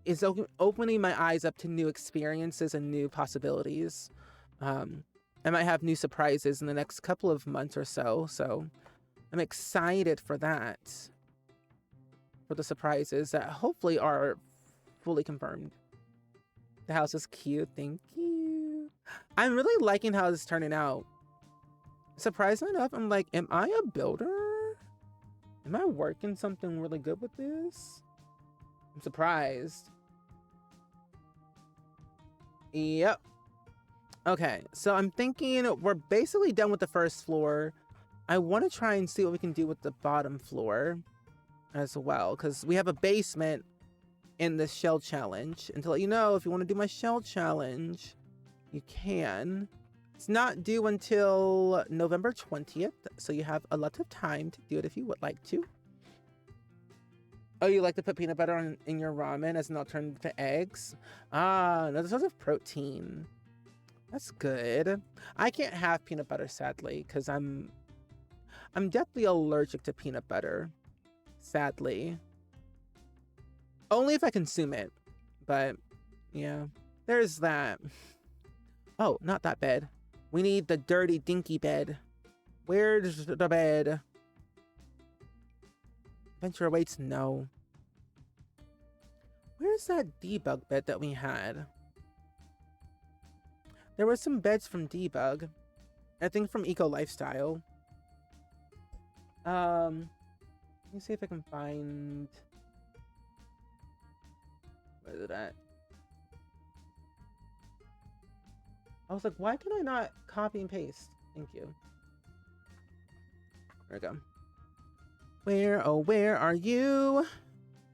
It's opening my eyes up to new experiences and new possibilities. I might have new surprises in the next couple of months or so. So I'm excited for that. For the surprises that hopefully are fully confirmed. The house is cute. Thank you. I'm really liking how this is turning out. Surprisingly enough, I'm like, am I a builder? Am I working something really good with this? I'm surprised. Yep. Okay, so I'm thinking we're basically done with the first floor. I want to try and see what we can do with the bottom floor as well, because we have a basement in the shell challenge. And to let you know, if you want to do my shell challenge, you can. It's not due until November 20th, so you have a lot of time to do it if you would like to. Oh, you like to put peanut butter in your ramen as an alternative to eggs? Ah, another source of protein. That's good. I can't have peanut butter, sadly, because I'm deathly allergic to peanut butter. Sadly. Only if I consume it. But, yeah. There's that. Oh, not that bed. We need the dirty, dinky bed. Where's the bed? Adventure awaits? No. Where's that debug bed that we had? There were some beds from debug. I think from Eco Lifestyle. Let me see if I can find... Where is it at? I was like, why can I not copy and paste? Thank you. There we go. Where, oh, where are you?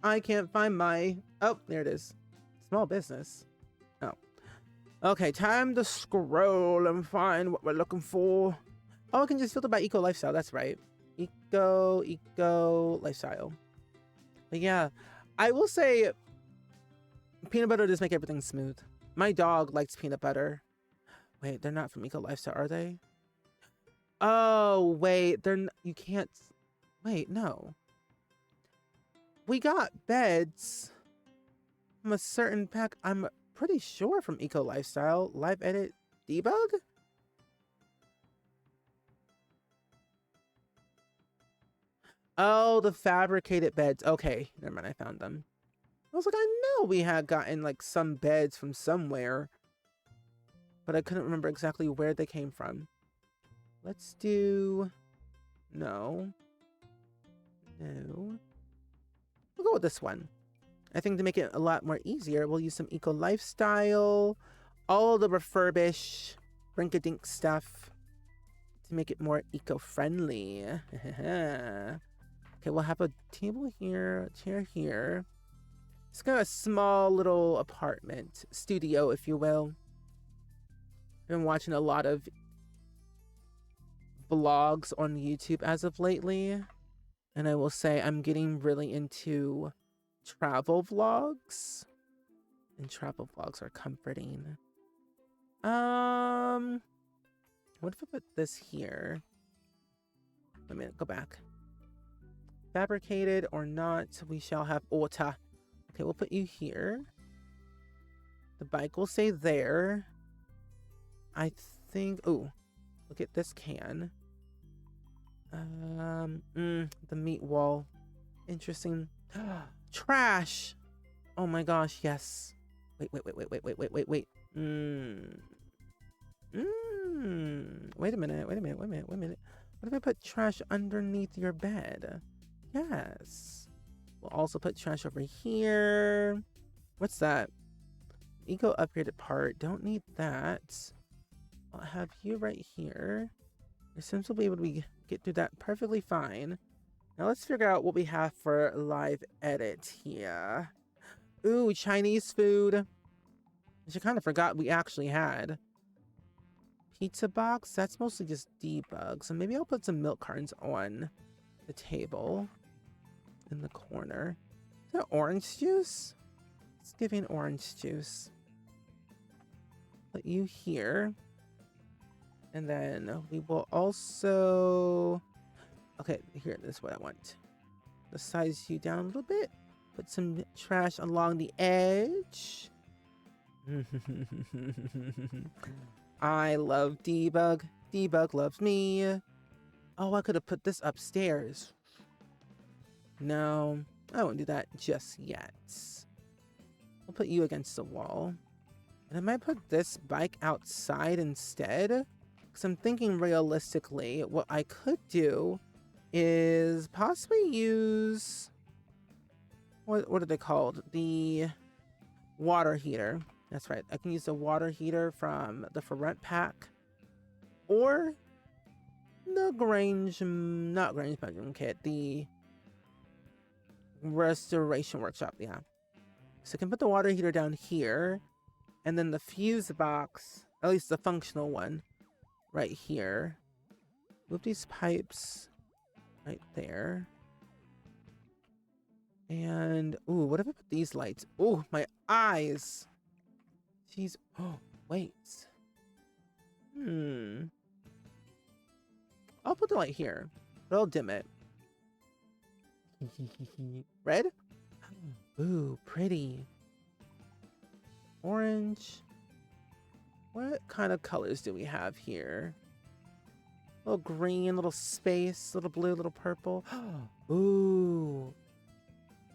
I can't find my... Oh, there it is. Small business. Oh. Okay, time to scroll and find what we're looking for. Oh, I can just filter by Eco Lifestyle. That's right. Eco Lifestyle. But yeah, I will say peanut butter does make everything smooth. My dog likes peanut butter. Wait, they're not from Eco Lifestyle, are they? Oh, wait, you can't... Wait, no. We got beds from a certain pack. I'm pretty sure from Eco Lifestyle. Live edit debug? Oh, the fabricated beds. Okay, never mind, I found them. I was like, I know we had gotten like some beds from somewhere, but I couldn't remember exactly where they came from. Let's do... No. No. We'll go with this one. I think to make it a lot more easier, we'll use some Eco Lifestyle, all the refurbish, rink-a-dink stuff to make it more eco-friendly. Okay, we'll have a table here, a chair here. It's got a small little apartment, studio, if you will. I've been watching a lot of vlogs on YouTube as of lately. And I will say I'm getting really into travel vlogs. And travel vlogs are comforting. What if I put this here? Wait a minute, go back. Fabricated or not, we shall have water. Okay, we'll put you here. The bike will stay there. I think, oh, look at this can. The meat wall. Interesting. Trash. Oh my gosh, yes. Wait. Wait a minute. What if I put trash underneath your bed? Yes. We'll also put trash over here. What's that? Eco upgraded part. Don't need that. I'll have you right here. Your Sims will be able to get through that perfectly fine. Now let's figure out what we have for live edit here. Ooh, Chinese food. Which I kind of forgot we actually had. Pizza box. That's mostly just debug. So maybe I'll put some milk cartons on the table. In the corner. Is that orange juice? Let's give you an orange juice. Put you here. And then we will also... Okay, here, this is what I want. Let's size you down a little bit. Put some trash along the edge. I love Debug. Debug loves me. Oh, I could have put this upstairs. No, I won't do that just yet. I'll put you against the wall. And I might put this bike outside instead. Because I'm thinking realistically, what I could do is possibly use... What are they called? The water heater. That's right. I can use the water heater from the front pack. Or the not Grange bedroom kit. The restoration workshop, yeah. So I can put the water heater down here. And then the fuse box, at least the functional one, right here. Move these pipes right there. And, ooh, what if I put these lights? Ooh, my eyes. Jeez. Oh, wait. I'll put the light here, but I'll dim it. Red? Ooh, pretty. Orange. What kind of colors do we have here? Little green, little space, little blue, little purple. Ooh.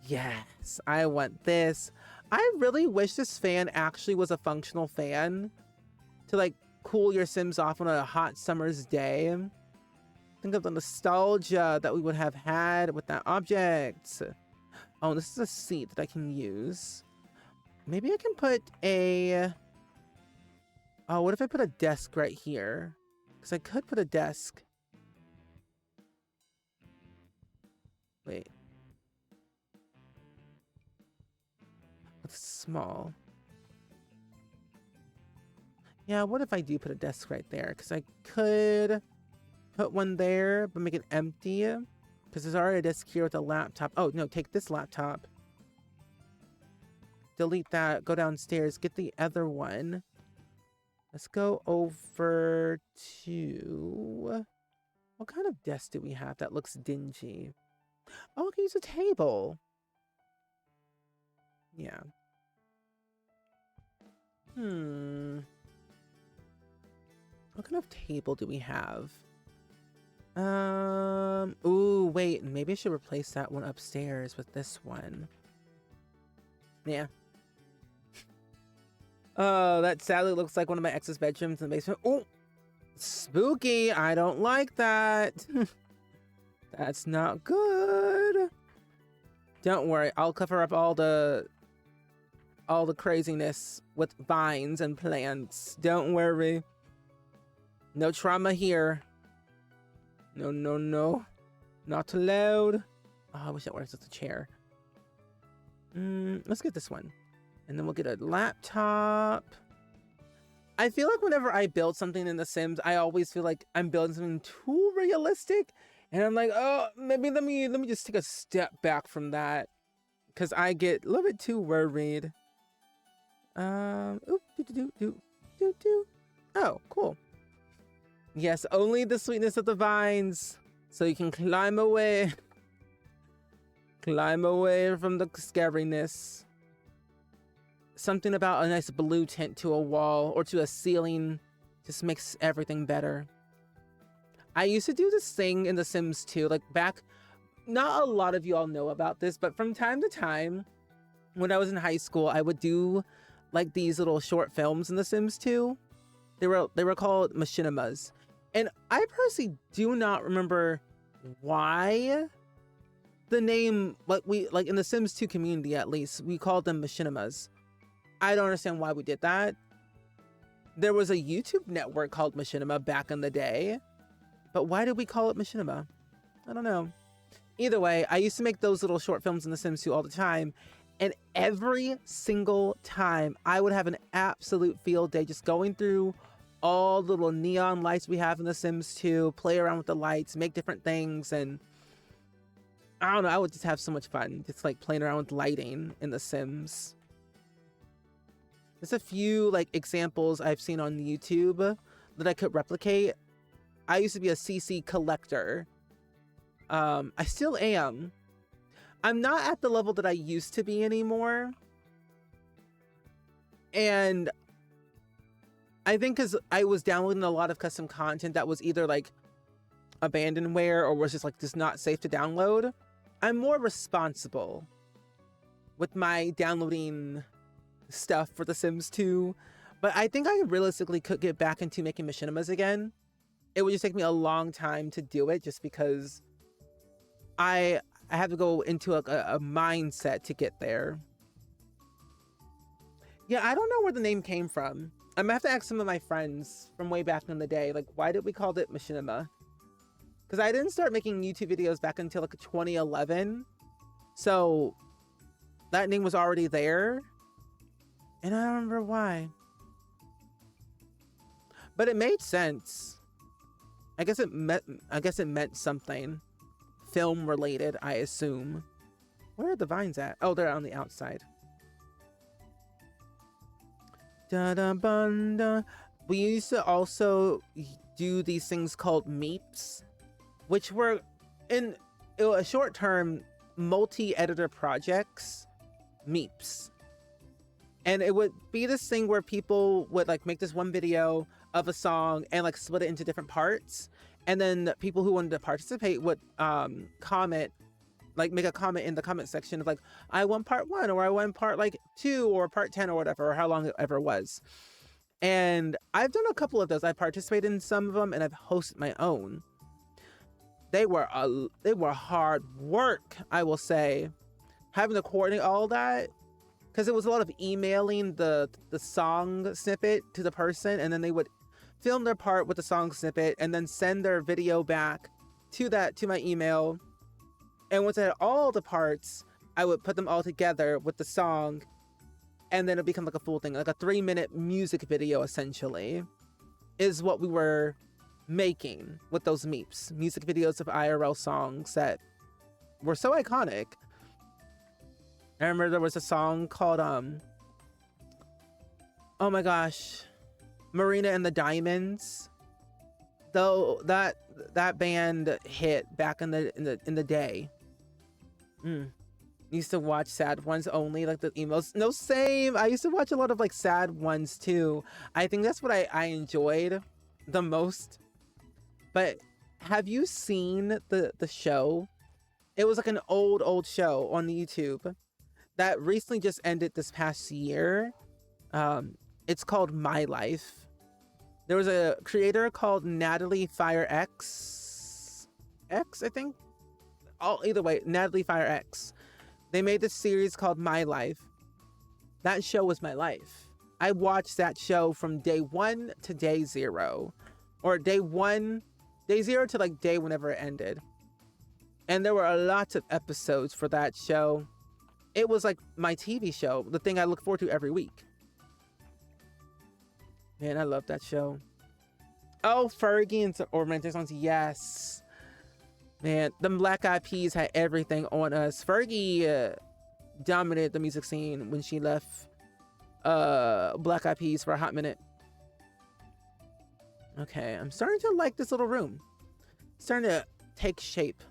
Yes, I want this. I really wish this fan actually was a functional fan to like cool your Sims off on a hot summer's day. Think of the nostalgia that we would have had with that object. Oh, this is a seat that I can use. Maybe I can put a... Oh, what if I put a desk right here? Because I could put a desk. Wait. It's small. Yeah, what if I do put a desk right there? Because I could put one there, but make it empty. Because there's already a desk here with a laptop. Oh, no, take this laptop. Delete that, go downstairs, get the other one. Let's go over to... What kind of desk do we have that looks dingy? Oh, I can use a table. Yeah. What kind of table do we have? Ooh, wait, maybe I should replace that one upstairs with this one. Yeah. Oh, that sadly looks like one of my ex's bedrooms in the basement. Oh, spooky. I don't like that. That's not good. Don't worry. I'll cover up all the craziness with vines and plants. Don't worry. No trauma here. No, no, no. Not allowed. Oh, I wish that works with a chair. Let's get this one. And then we'll get a laptop. I feel like whenever I build something in The Sims, I always feel like I'm building something too realistic. And I'm like, oh, maybe let me just take a step back from that, because I get a little bit too worried. Oop, do. Oh, cool. Yes, only the sweetness of the vines, so you can climb away. Climb away from the scariness. Something about a nice blue tint to a wall or to a ceiling just makes everything better. I used to do this thing in The Sims 2, like back, not a lot of you all know about this, but from time to time, when I was in high school, I would do like these little short films in The Sims 2. They were called machinimas. And I personally do not remember why the name, like in the Sims 2 community at least, we called them machinimas. I don't understand why we did that. There was a YouTube network called Machinima back in the day, but why did we call it Machinima? I don't know. Either way, I used to make those little short films in The Sims 2 all the time, and every single time I would have an absolute field day just going through all the little neon lights we have in The Sims 2, play around with the lights, make different things, and I don't know, I would just have so much fun just like playing around with lighting in The Sims. There's a few like examples I've seen on YouTube that I could replicate. I used to be a CC collector. I still am. I'm not at the level that I used to be anymore. And I think because I was downloading a lot of custom content that was either like abandonware or was just not safe to download, I'm more responsible with my downloading stuff for The Sims 2. But I think I realistically could get back into making machinimas again. It would just take me a long time to do it just because I have to go into a mindset to get there. Yeah, I don't know where the name came from. I'm gonna have to ask some of my friends from way back in the day, like, why did we call it machinima? Because I didn't start making YouTube videos back until like 2011. So that name was already there. And I don't remember why. But it made sense. I guess it meant something. Film related, I assume. Where are the vines at? Oh, they're on the outside. Da-da-bun-da. We used to also do these things called meeps, which were in a short-term multi-editor projects. Meeps. And it would be this thing where people would like make this one video of a song and like split it into different parts. And then people who wanted to participate would comment, like make a comment in the comment section of like, I want part 1 or I want part like 2 or part 10 or whatever, or how long it ever was. And I've done a couple of those. I participated in some of them and I've hosted my own. They were hard work, I will say, having to coordinate all that. Because it was a lot of emailing the song snippet to the person, and then they would film their part with the song snippet and then send their video back to my email. And once I had all the parts, I would put them all together with the song, and then it'd become like a full thing, like a 3-minute music video essentially, is what we were making with those meeps. Music videos of IRL songs that were so iconic. I remember there was a song called, oh my gosh, Marina and the Diamonds. Though that band hit back in the day. Used to watch sad ones only, like the emos. No, same. I used to watch a lot of like sad ones too. I think that's what I enjoyed the most. But have you seen the show? It was like an old show on YouTube that recently just ended this past year. It's called My Life. There was a creator called Natalie Fire X, I think. Either way, Natalie Fire X. They made this series called My Life. That show was my life. I watched that show from day 1 to day 0, or day 0 to like day whenever it ended. And there were lots of episodes for that show. It was like my TV show, the thing I look forward to every week. Man, I love that show. Oh, Fergie and some romantic songs. Yes. Man, them Black Eyed Peas had everything on us. Fergie dominated the music scene when she left Black Eyed Peas for a hot minute. Okay, I'm starting to like this little room. It's starting to take shape.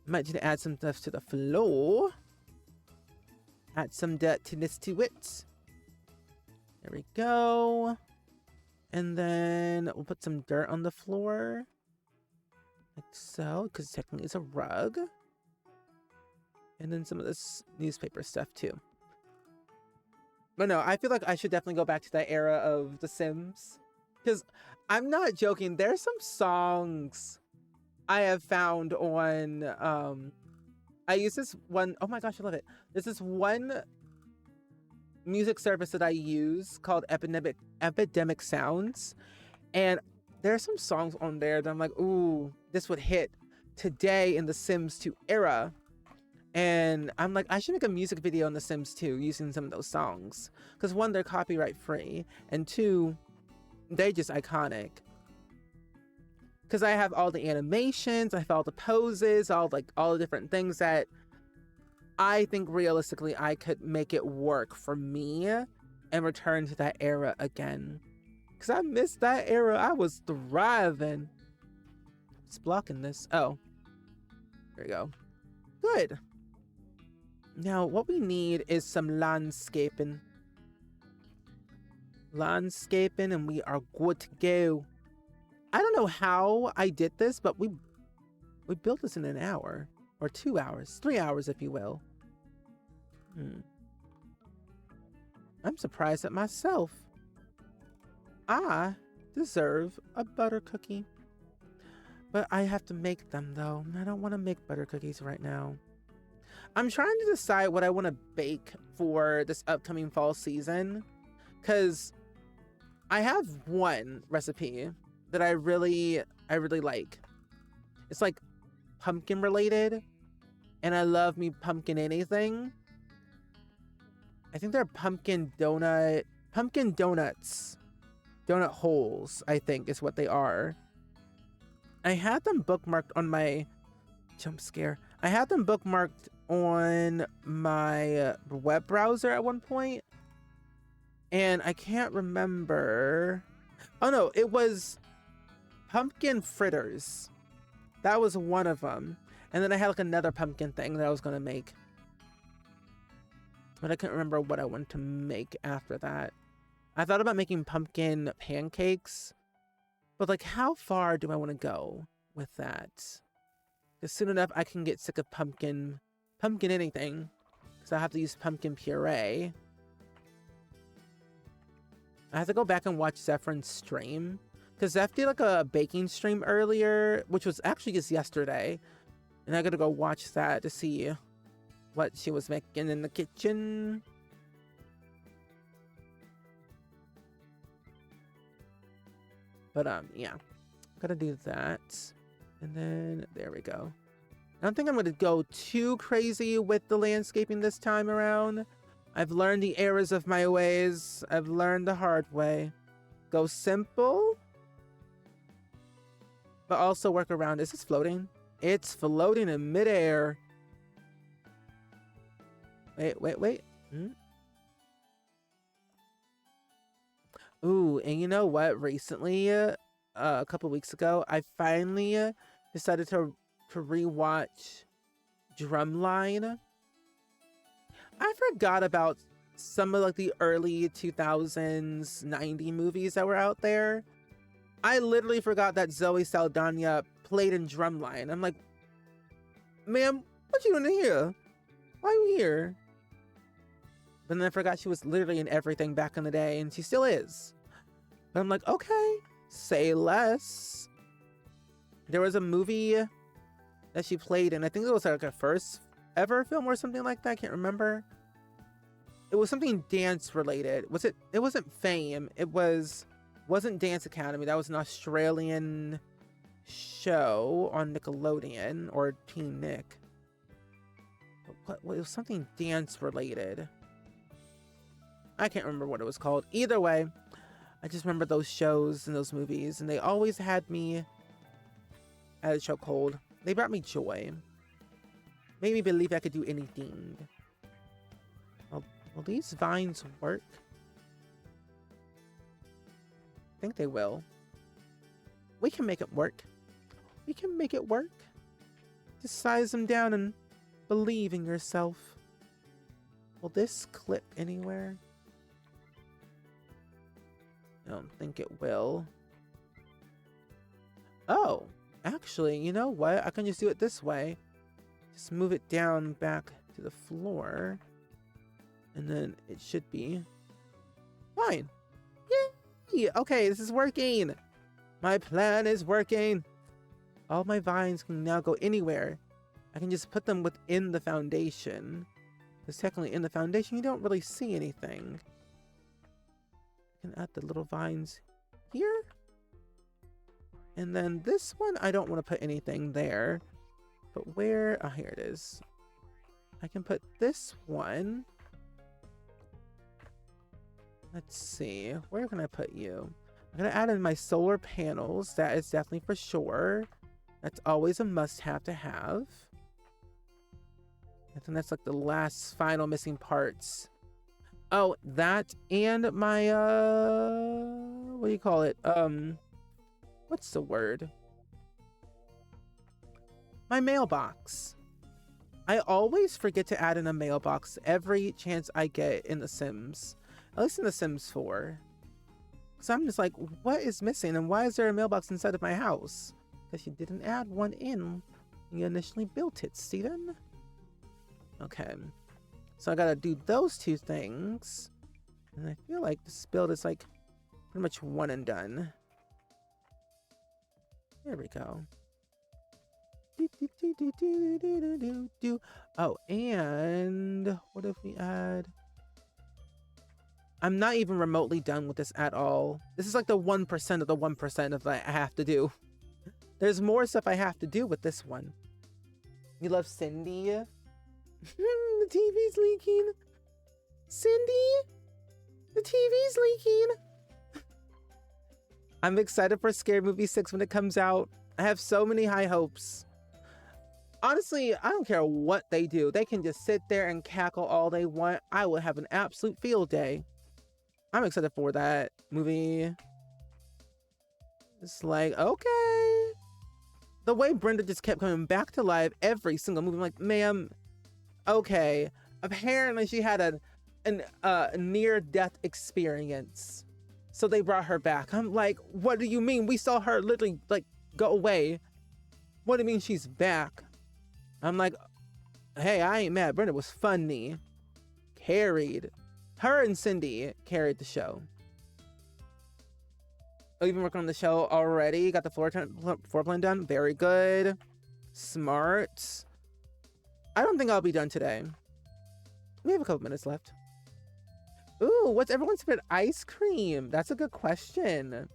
Might need to add some stuff to the floor. Add some dirtiness to it. There we go. And then we'll put some dirt on the floor. Like so, because technically it's a rug. And then some of this newspaper stuff too. But no, I feel like I should definitely go back to that era of The Sims. Because I'm not joking, there's some songs I have found on I use this one, oh my gosh, I love it. There's this one music service that I use called Epidemic Sounds. And there are some songs on there that I'm like, ooh, this would hit today in the Sims 2 era. And I'm like, I should make a music video on The Sims 2 using some of those songs. Because one, they're copyright free. And two, they're just iconic. Because I have all the animations, I have all the poses, all the different things that I think realistically I could make it work for me and return to that era again. Because I missed that era. I was thriving. It's blocking this. Oh. There you go. Good. Now, what we need is some landscaping. Landscaping, and we are good to go. I don't know how I did this, but we built this in an hour. Or 2 hours. 3 hours, if you will. I'm surprised at myself. I deserve a butter cookie. But I have to make them, though. I don't want to make butter cookies right now. I'm trying to decide what I want to bake for this upcoming fall season. Because I have one recipe that I really like. It's like pumpkin related. And I love me pumpkin anything. I think they're pumpkin donuts. Donut holes, I think, is what they are. I had them bookmarked on my jump scare. I had them bookmarked on my web browser at one point. And I can't remember. Oh no, it was pumpkin fritters. That was one of them. And then I had like another pumpkin thing that I was going to make. But I couldn't remember what I wanted to make after that. I thought about making pumpkin pancakes. But like, how far do I want to go with that? Because soon enough, I can get sick of pumpkin anything. Because I have to use pumpkin puree. I have to go back and watch Zephyr's stream. Because Zeph did like a baking stream earlier, which was actually just yesterday. And I gotta go watch that to see what she was making in the kitchen. But yeah, gotta do that. And then there we go. I don't think I'm gonna go too crazy with the landscaping this time around. I've learned the errors of my ways. I've learned the hard way. Go simple, but also work around. Is this floating? It's floating in midair. Wait. Ooh, and you know what? Recently, a couple weeks ago, I finally decided to rewatch Drumline. I forgot about some of like the early 2000s, 90 movies that were out there. I literally forgot that Zoe Saldana played in Drumline. I'm like, ma'am, what you doing here? Why are you here? But then I forgot she was literally in everything back in the day, and she still is. But I'm like, okay, say less. There was a movie that she played in. I think it was like her first ever film or something like that. I can't remember. It was something dance related. Was it? It wasn't Fame. It wasn't Dance Academy. That was an Australian show on Nickelodeon or Teen Nick. What? It was something dance related. I can't remember what it was called. Either way, I just remember those shows and those movies, and they always had me at a chokehold. They brought me joy. Made me believe I could do anything. Will these vines work? I think they will. We can make it work. We can make it work. Just size them down and believe in yourself. Will this clip anywhere? I don't think it will. Oh, actually, you know what? I can just do it this way. Just move it down back to the floor. And then it should be fine. Yay! Okay, this is working. My plan is working. All my vines can now go anywhere. I can just put them within the foundation. Because technically in the foundation, you don't really see anything. I can add the little vines here. And then this one, I don't want to put anything there. But where? Oh, here it is. I can put this one. Let's see. Where can I put you? I'm going to add in my solar panels. That is definitely for sure. That's always a must-have to have. I think that's like the last final missing parts. Oh, that and my, what do you call it? What's the word? My mailbox. I always forget to add in a mailbox every chance I get in The Sims. At least in The Sims 4. So I'm just like, what is missing? And why is there a mailbox inside of my house? Because you didn't add one in when you initially built it, Steven. Okay. So I gotta do those two things. And I feel like this build is like pretty much one and done. There we go. Oh, and what if we add... I'm not even remotely done with this at all. This is like the 1% of the 1% of what I have to do. There's more stuff I have to do with this one. You love Cindy? The TV's leaking. Cindy? The TV's leaking. I'm excited for Scary Movie 6 when it comes out. I have so many high hopes. Honestly, I don't care what they do. They can just sit there and cackle all they want. I will have an absolute field day. I'm excited for that movie. It's like, okay. The way Brenda just kept coming back to life every single movie. I'm like, ma'am, okay. Apparently she had a near-death experience. So they brought her back. I'm like, what do you mean? We saw her literally, like, go away. What do you mean she's back? I'm like, hey, I ain't mad. Brenda was funny. Carried. Her and Cindy carried the show. Oh, you've been working on the show already? Got the floor plan done? Very good. Smart. I don't think I'll be done today. We have a couple minutes left. Ooh, what's everyone's favorite ice cream? That's a good question.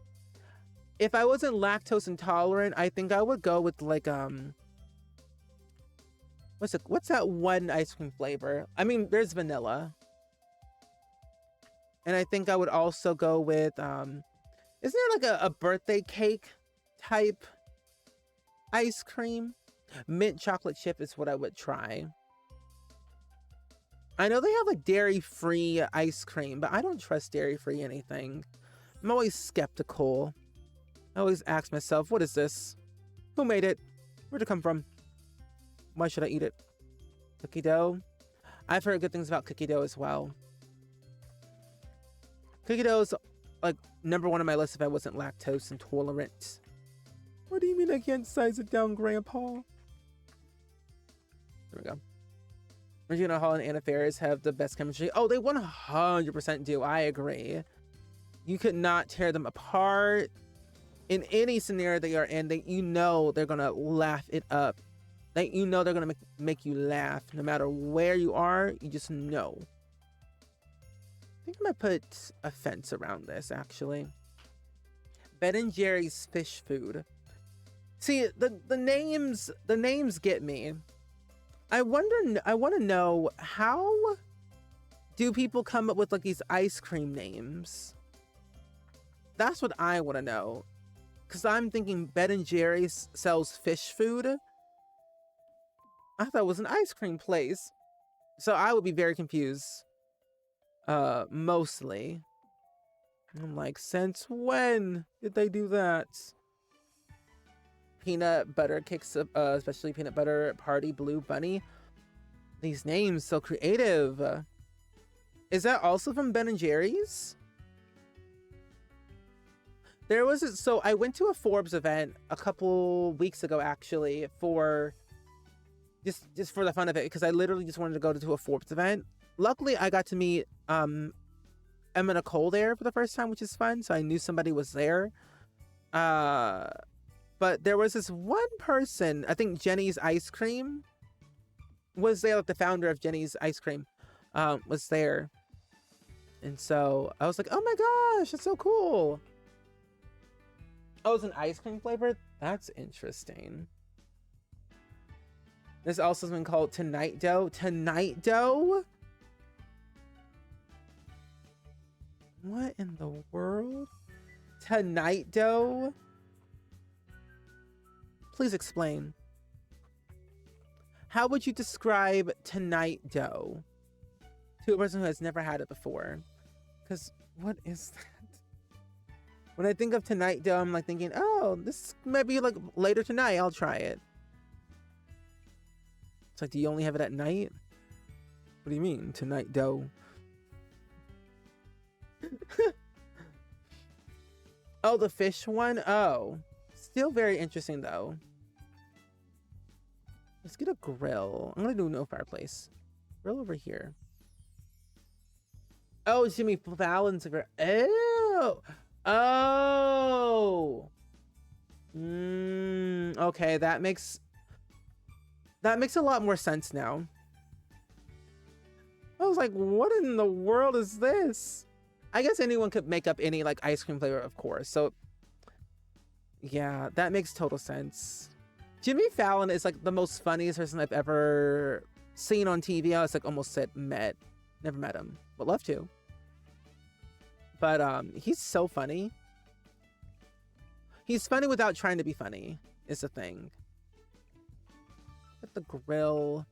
If I wasn't lactose intolerant, I think I would go with like, what's that one ice cream flavor? I mean, there's vanilla. And I think I would also go with, isn't there like a birthday cake type ice cream? Mint chocolate chip is what I would try. I know they have like dairy-free ice cream, but I don't trust dairy-free anything. I'm always skeptical. I always ask myself, what is this? Who made it? Where'd it come from? Why should I eat it? Cookie dough? I've heard good things about cookie dough as well. Cookie dough is like #1 on my list if I wasn't lactose intolerant. What do you mean I can't size it down, Grandpa? There we go. Regina Hall and Anna Faris have the best chemistry. Oh, they 100% do. I agree. You could not tear them apart. In any scenario they are in, you know they're gonna laugh it up. You know they're gonna make you laugh no matter where you are. You just know. I think I'm gonna put a fence around this actually. Ben and Jerry's fish food. See, the names get me. I want to know, how do people come up with like these ice cream names? That's what I want to know. Because I'm thinking Ben and Jerry's sells fish food. I thought it was an ice cream place. So I would be very confused. Mostly. I'm like, since when did they do that? Peanut butter kicks, especially peanut butter party blue bunny. These names so creative. Is that also from Ben and Jerry's? There was so I went to a Forbes event a couple weeks ago, actually, for just for the fun of it, because I literally just wanted to go to a Forbes event. Luckily, I got to meet Emma Nicole there for the first time, which is fun. So I knew somebody was there. But there was this one person, I think Jenny's Ice Cream was there, like the founder of Jenny's Ice Cream was there. And so I was like, oh my gosh, that's so cool. Oh, it's an ice cream flavor? That's interesting. There's also something called Tonight Dough. Tonight Dough? What in the world? Tonight Dough? Please explain. How would you describe Tonight Dough to a person who has never had it before? Because what is that? When I think of Tonight Dough, I'm like thinking, oh, this might be like later tonight. I'll try it. It's like, do you only have it at night? What do you mean, Tonight Dough? Oh, the fish one? Oh. Still very interesting, though. Let's get a grill. I'm gonna do no fireplace. Grill over here. Oh, Jimmy Fallon's a grill. Oh! Oh! Okay, that makes a lot more sense now. I was like, what in the world is this? I guess anyone could make up any like ice cream flavor, of course. So yeah, that makes total sense. Jimmy Fallon is like the most funniest person I've ever seen on TV. I was like almost said met. Never met him. Would love to. But he's so funny. He's funny without trying to be funny, is the thing. Put the grill.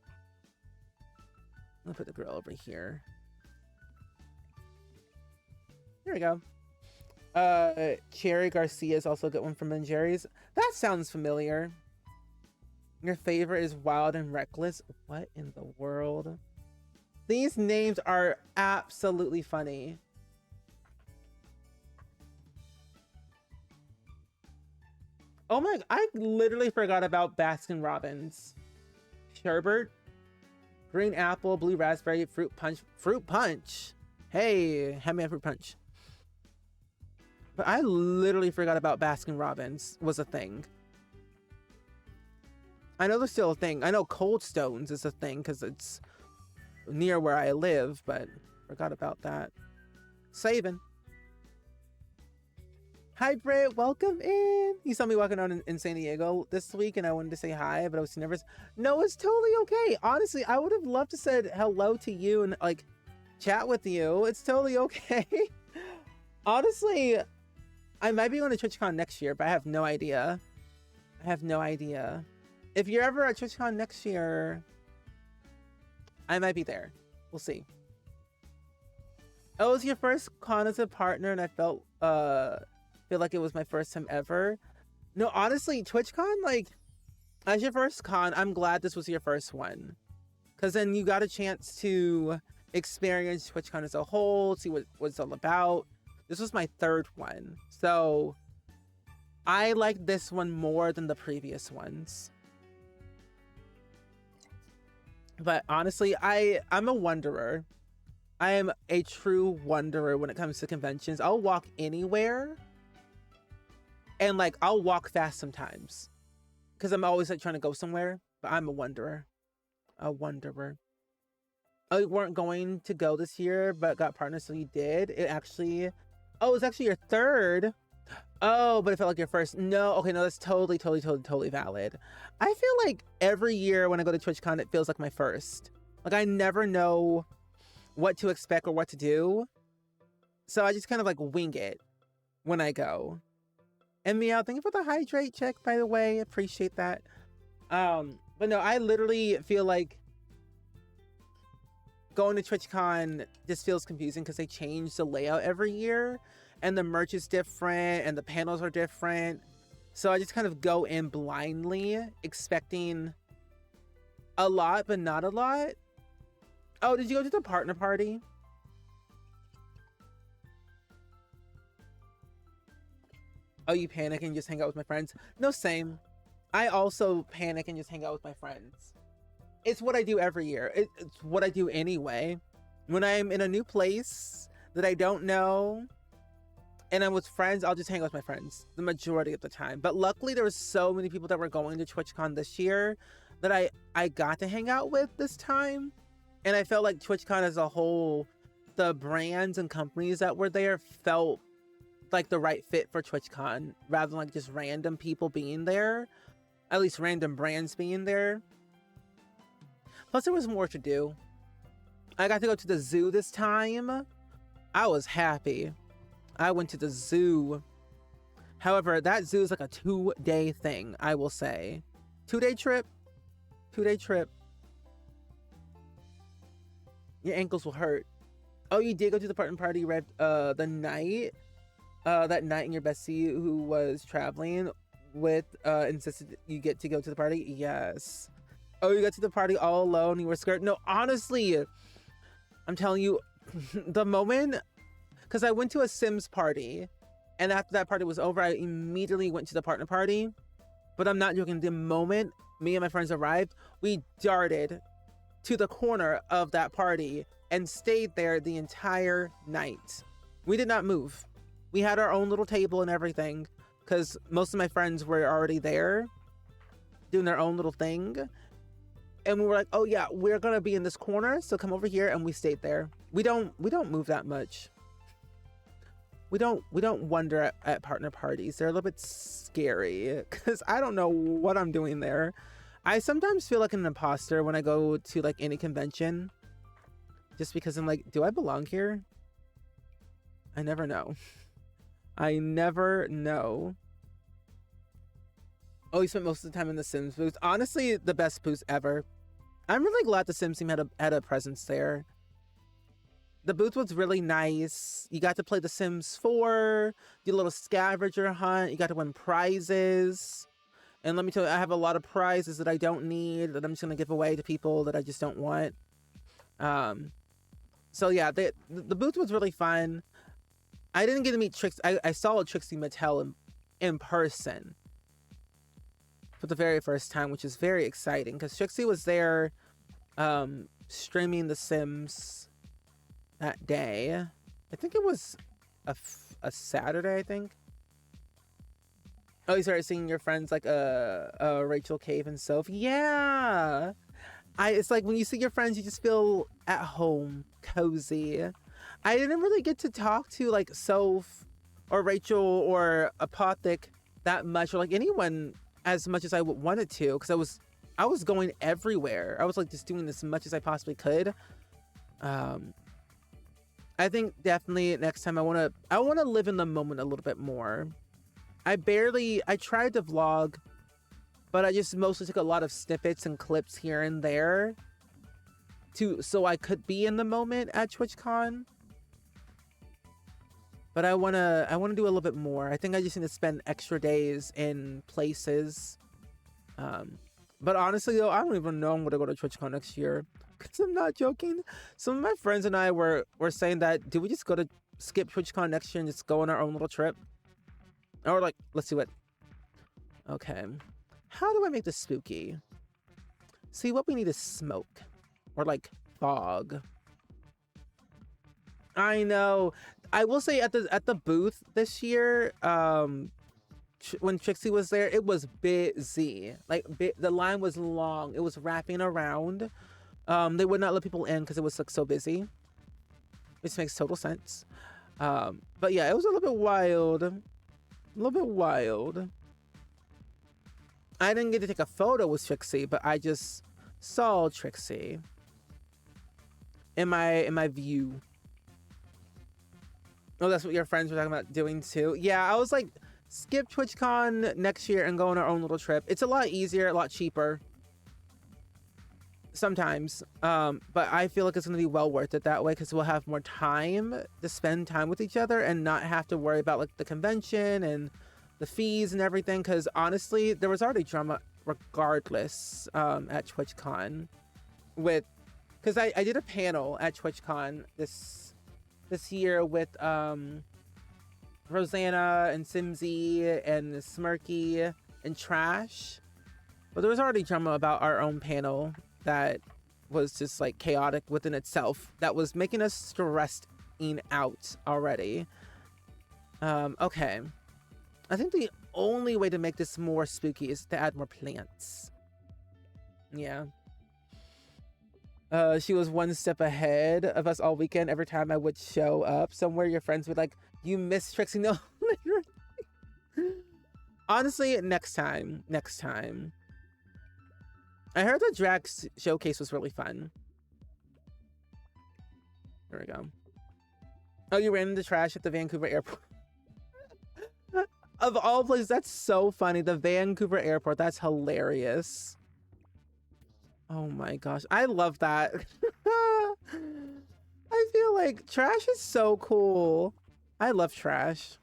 I'm gonna put the grill over here. There we go. Cherry Garcia is also a good one from Ben Jerry's. That sounds familiar. Your favorite is Wild and Reckless. What in the world? These names are absolutely funny. Oh my, I literally forgot about Baskin Robbins. Sherbet, green apple, blue raspberry, fruit punch. Fruit punch? Hey, have me a fruit punch. But I literally forgot about Baskin Robbins was a thing. I know there's still a thing. I know Cold Stones is a thing because it's near where I live, but forgot about that. Saving. Hi, Britt. Welcome in. You saw me walking around in San Diego this week, and I wanted to say hi, but I was too nervous. No, it's totally okay. Honestly, I would have loved to said hello to you and like chat with you. It's totally okay. Honestly, I might be going to TwitchCon next year, but I have no idea. I have no idea. If you're ever at TwitchCon next year, I might be there. We'll see. Oh, it was your first con as a partner, and I feel like it was my first time ever. No, honestly, TwitchCon, like, as your first con, I'm glad this was your first one. Because then you got a chance to experience TwitchCon as a whole, see what it's all about. This was my third one. So, I like this one more than the previous ones. But honestly, I'm a wanderer. I am a true wanderer when it comes to conventions. I'll walk anywhere. And like, I'll walk fast sometimes. Because I'm always like trying to go somewhere. But I'm a wanderer. A wanderer. Oh, you weren't going to go this year, but got partners, so you did. It actually... Oh, it's actually your third. Oh, but it felt like your first. No, okay, no, that's totally valid. I feel like every year when I go to TwitchCon, it feels like my first. Like, I never know what to expect or what to do. So I just kind of like wing it when I go. And Meow, thank you for the hydrate check, by the way. Appreciate that. But no, I literally feel like going to TwitchCon just feels confusing because they change the layout every year and the merch is different and the panels are different. So I just kind of go in blindly expecting a lot, but not a lot. Oh, did you go to the partner party? Oh, you panic and just hang out with my friends? No, same. I also panic and just hang out with my friends. It's what I do every year. It's what I do anyway. When I'm in a new place that I don't know and I'm with friends, I'll just hang out with my friends the majority of the time. But luckily there were so many people that were going to TwitchCon this year that I got to hang out with this time. And I felt like TwitchCon as a whole, the brands and companies that were there felt like the right fit for TwitchCon rather than like just random people being there. At least random brands being there. Plus there was more to do. I got to go to the zoo this time. I was happy. I went to the zoo. However, that zoo is like a 2-day thing, I will say. 2-day trip. 2-day trip. Your ankles will hurt. Oh, you did go to the partner party the night? That night and your bestie who was traveling with insisted you get to go to the party? Yes. Oh, you got to the party all alone, you were scared? No, honestly, I'm telling you, the moment, because I went to a Sims party, and after that party was over, I immediately went to the partner party. But I'm not joking, the moment me and my friends arrived, we darted to the corner of that party and stayed there the entire night. We did not move. We had our own little table and everything, because most of my friends were already there doing their own little thing. And we were like, oh yeah, we're gonna be in this corner, so come over here, and we stayed there. We don't move that much. We don't wonder at partner parties. They're a little bit scary because I don't know what I'm doing there. I sometimes feel like an imposter when I go to like any convention, just because I'm like, do I belong here? I never know. I never know. Oh, you spent most of the time in the Sims booth. Honestly, the best booth ever. I'm really glad the Sims team had a presence there. The booth was really nice. You got to play The Sims 4, do a little scavenger hunt. You got to win prizes. And let me tell you, I have a lot of prizes that I don't need, that I'm just going to give away to people that I just don't want. So yeah, the booth was really fun. I didn't get to meet Trixie. I saw Trixie Mattel in person for the very first time, which is very exciting because Trixie was there streaming The Sims that day. I think it was a Saturday, I think. Oh, you started seeing your friends like Rachel, Cave, and Soph. Yeah. It's like when you see your friends, you just feel at home, cozy. I didn't really get to talk to like Soph or Rachel or Apothic that much, or like anyone as much as I wanted to, because I was going everywhere. I was like just doing as much as I possibly could. I think definitely next time I want to live in the moment a little bit more. I tried to vlog, but I just mostly took a lot of snippets and clips here and there so I could be in the moment at TwitchCon. But I wanna do a little bit more. I think I just need to spend extra days in places. But honestly though, I don't even know I'm gonna go to TwitchCon next year. Cause I'm not joking. Some of my friends and I were saying that, do we just skip TwitchCon next year and just go on our own little trip? Or like, let's do it. Okay. How do I make this spooky? See, what we need is smoke. Or like fog. I know. I will say at the booth this year, when Trixie was there, it was busy. Like the line was long. It was wrapping around. They would not let people in because it was like so busy, which makes total sense. But yeah, it was a little bit wild. A little bit wild. I didn't get to take a photo with Trixie, but I just saw Trixie in my view. Oh, that's what your friends were talking about doing too. Yeah, I was like, skip TwitchCon next year and go on our own little trip. It's a lot easier, a lot cheaper. sometimes. But I feel like it's gonna be well worth it that way because we'll have more time to spend time with each other and not have to worry about like the convention and the fees and everything. Because honestly, there was already drama regardless at TwitchCon with, because I did a panel at TwitchCon this year with Rosanna and Simsy and Smirky and Trash. But there was already drama about our own panel that was just like chaotic within itself. That was making us stressed out already. Okay. I think the only way to make this more spooky is to add more plants. Yeah. She was one step ahead of us all weekend. Every time I would show up somewhere, your friends would like, you missed Trixie. No. Honestly, next time. I heard the drag showcase was really fun. There we go. Oh, you ran into Trash at the Vancouver airport. Of all places, that's so funny. The Vancouver airport, that's hilarious. Oh my gosh, I love that. I feel like Trash is so cool. I love Trash.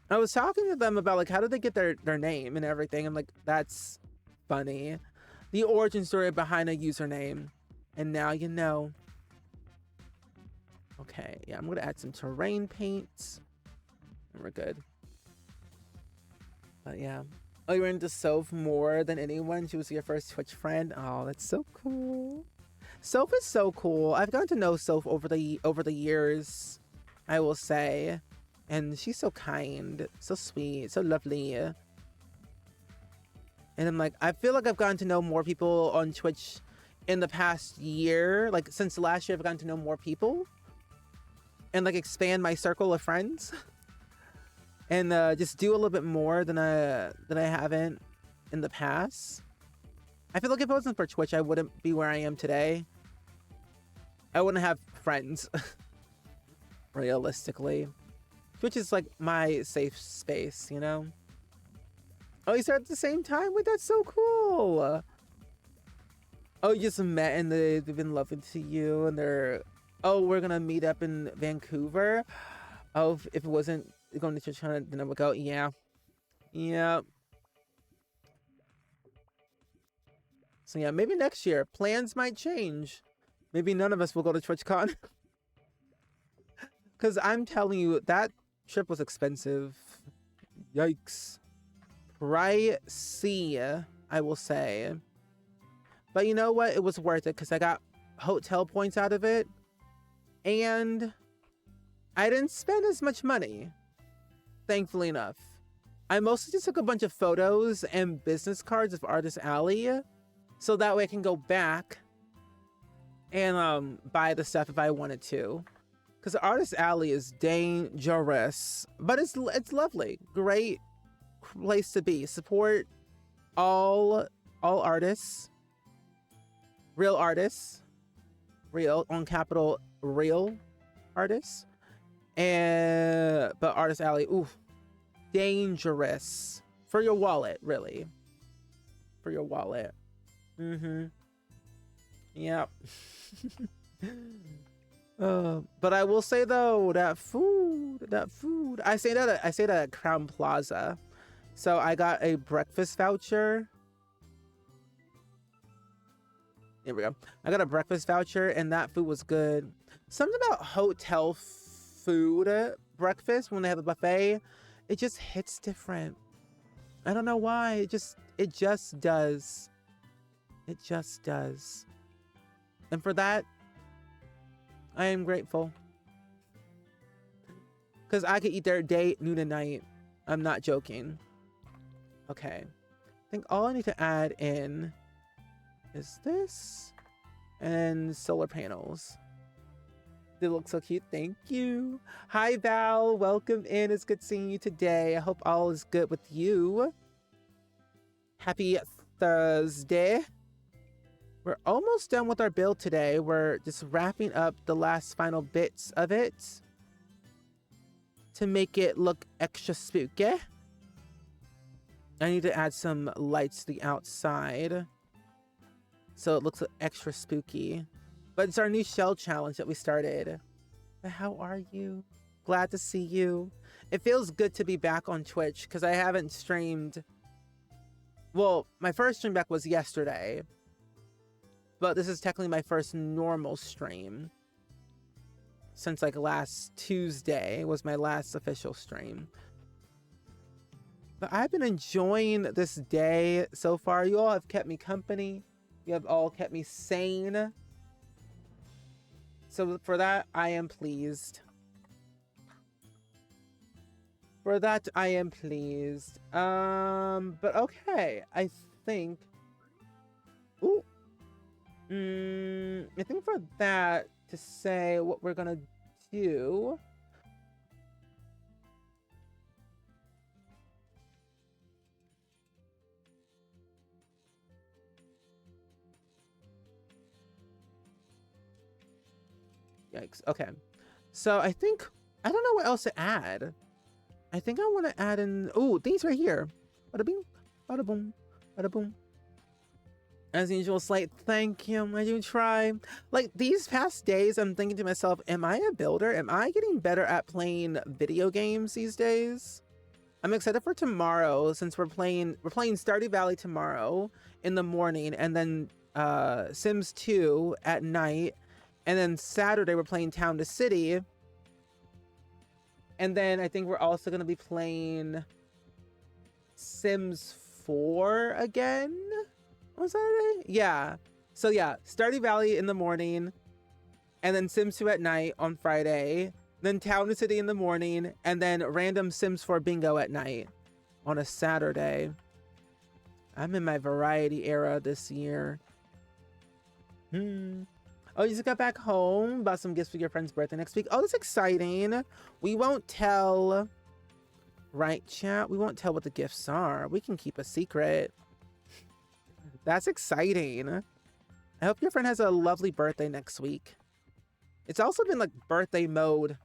I was talking to them about like how did they get their name and everything. I'm like, that's funny. The origin story behind a username. And now you know. Okay, yeah, I'm gonna add some terrain paint. And we're good. But yeah. Oh, you were into Soph more than anyone? She was your first Twitch friend? Oh, that's so cool. Soph is so cool. I've gotten to know Soph over the years, I will say. And she's so kind, so sweet, so lovely. And I'm like, I feel like I've gotten to know more people on Twitch in the past year. Like since last year, I've gotten to know more people. And like expand my circle of friends. And just do a little bit more than I haven't in the past. I feel like if it wasn't for Twitch, I wouldn't be where I am today. I wouldn't have friends. Realistically. Twitch is like my safe space, you know? Oh, you started at the same time? Wait, that's so cool. Oh, you just met and they've been loving to you and they're... Oh, we're gonna meet up in Vancouver? Oh, if it wasn't going to China, then I would go, yeah. Yeah. So yeah, maybe next year. Plans might change. Maybe none of us will go to TwitchCon. Because I'm telling you, that trip was expensive. Yikes. Pricey, I will say. But you know what? It was worth it because I got hotel points out of it. And I didn't spend as much money. Thankfully enough. I mostly just took a bunch of photos and business cards of Artist Alley. So that way I can go back and buy the stuff if I wanted to. Because Artist Alley is dangerous. But it's lovely. Great place to be. Support all artists. Real artists. Real on capital real artists. But Artist Alley, oof, dangerous for your wallet, really. For your wallet. Yep. But I will say though, that food. I say that at Crown Plaza. So I got a breakfast voucher. Here we go. I got a breakfast voucher and that food was good. Something about hotel food breakfast when they have a buffet, it just hits different. I don't know why. It just does. It just does. And for that, I am grateful. Because I could eat there day, noon, and night. I'm not joking. Okay. I think all I need to add in is this and solar panels. They look so cute. Thank you. Hi, Val. Welcome in. It's good seeing you today. I hope all is good with you. Happy Thursday. We're almost done with our build today. We're just wrapping up the last final bits of it to make it look extra spooky. I need to add some lights to the outside. so it looks extra spooky. But it's our new shell challenge that we started. But how are you? Glad to see you. It feels good to be back on Twitch because I haven't streamed. Well, my first stream back was yesterday, but this is technically my first normal stream since like last Tuesday was my last official stream. But I've been enjoying this day so far. You all have kept me company. You have all kept me sane. So for that, I am pleased. For that, I am pleased. But okay, I think... Ooh. I think for that, to say what we're gonna do... Yikes. Okay. So I think... I don't know what else to add. I think I want to add in... Oh, these right here. Bada bing, bada boom, bada boom. As usual, Slate, thank you. I do try. Like, these past days, I'm thinking to myself, am I a builder? Am I getting better at playing video games these days? I'm excited for tomorrow, since we're playing Stardew Valley tomorrow in the morning, and then Sims 2 at night. And then Saturday, we're playing Town to City. And then I think we're also going to be playing Sims 4 again on Saturday? Yeah. So yeah, Stardew Valley in the morning, and then Sims 2 at night on Friday, then Town to City in the morning, and then random Sims 4 bingo at night on a Saturday. I'm in my variety era this year. Oh, you just got back home. Bought some gifts for your friend's birthday next week. Oh, that's exciting. We won't tell. Right, chat? We won't tell what the gifts are. We can keep a secret. That's exciting. I hope your friend has a lovely birthday next week. It's also been like birthday mode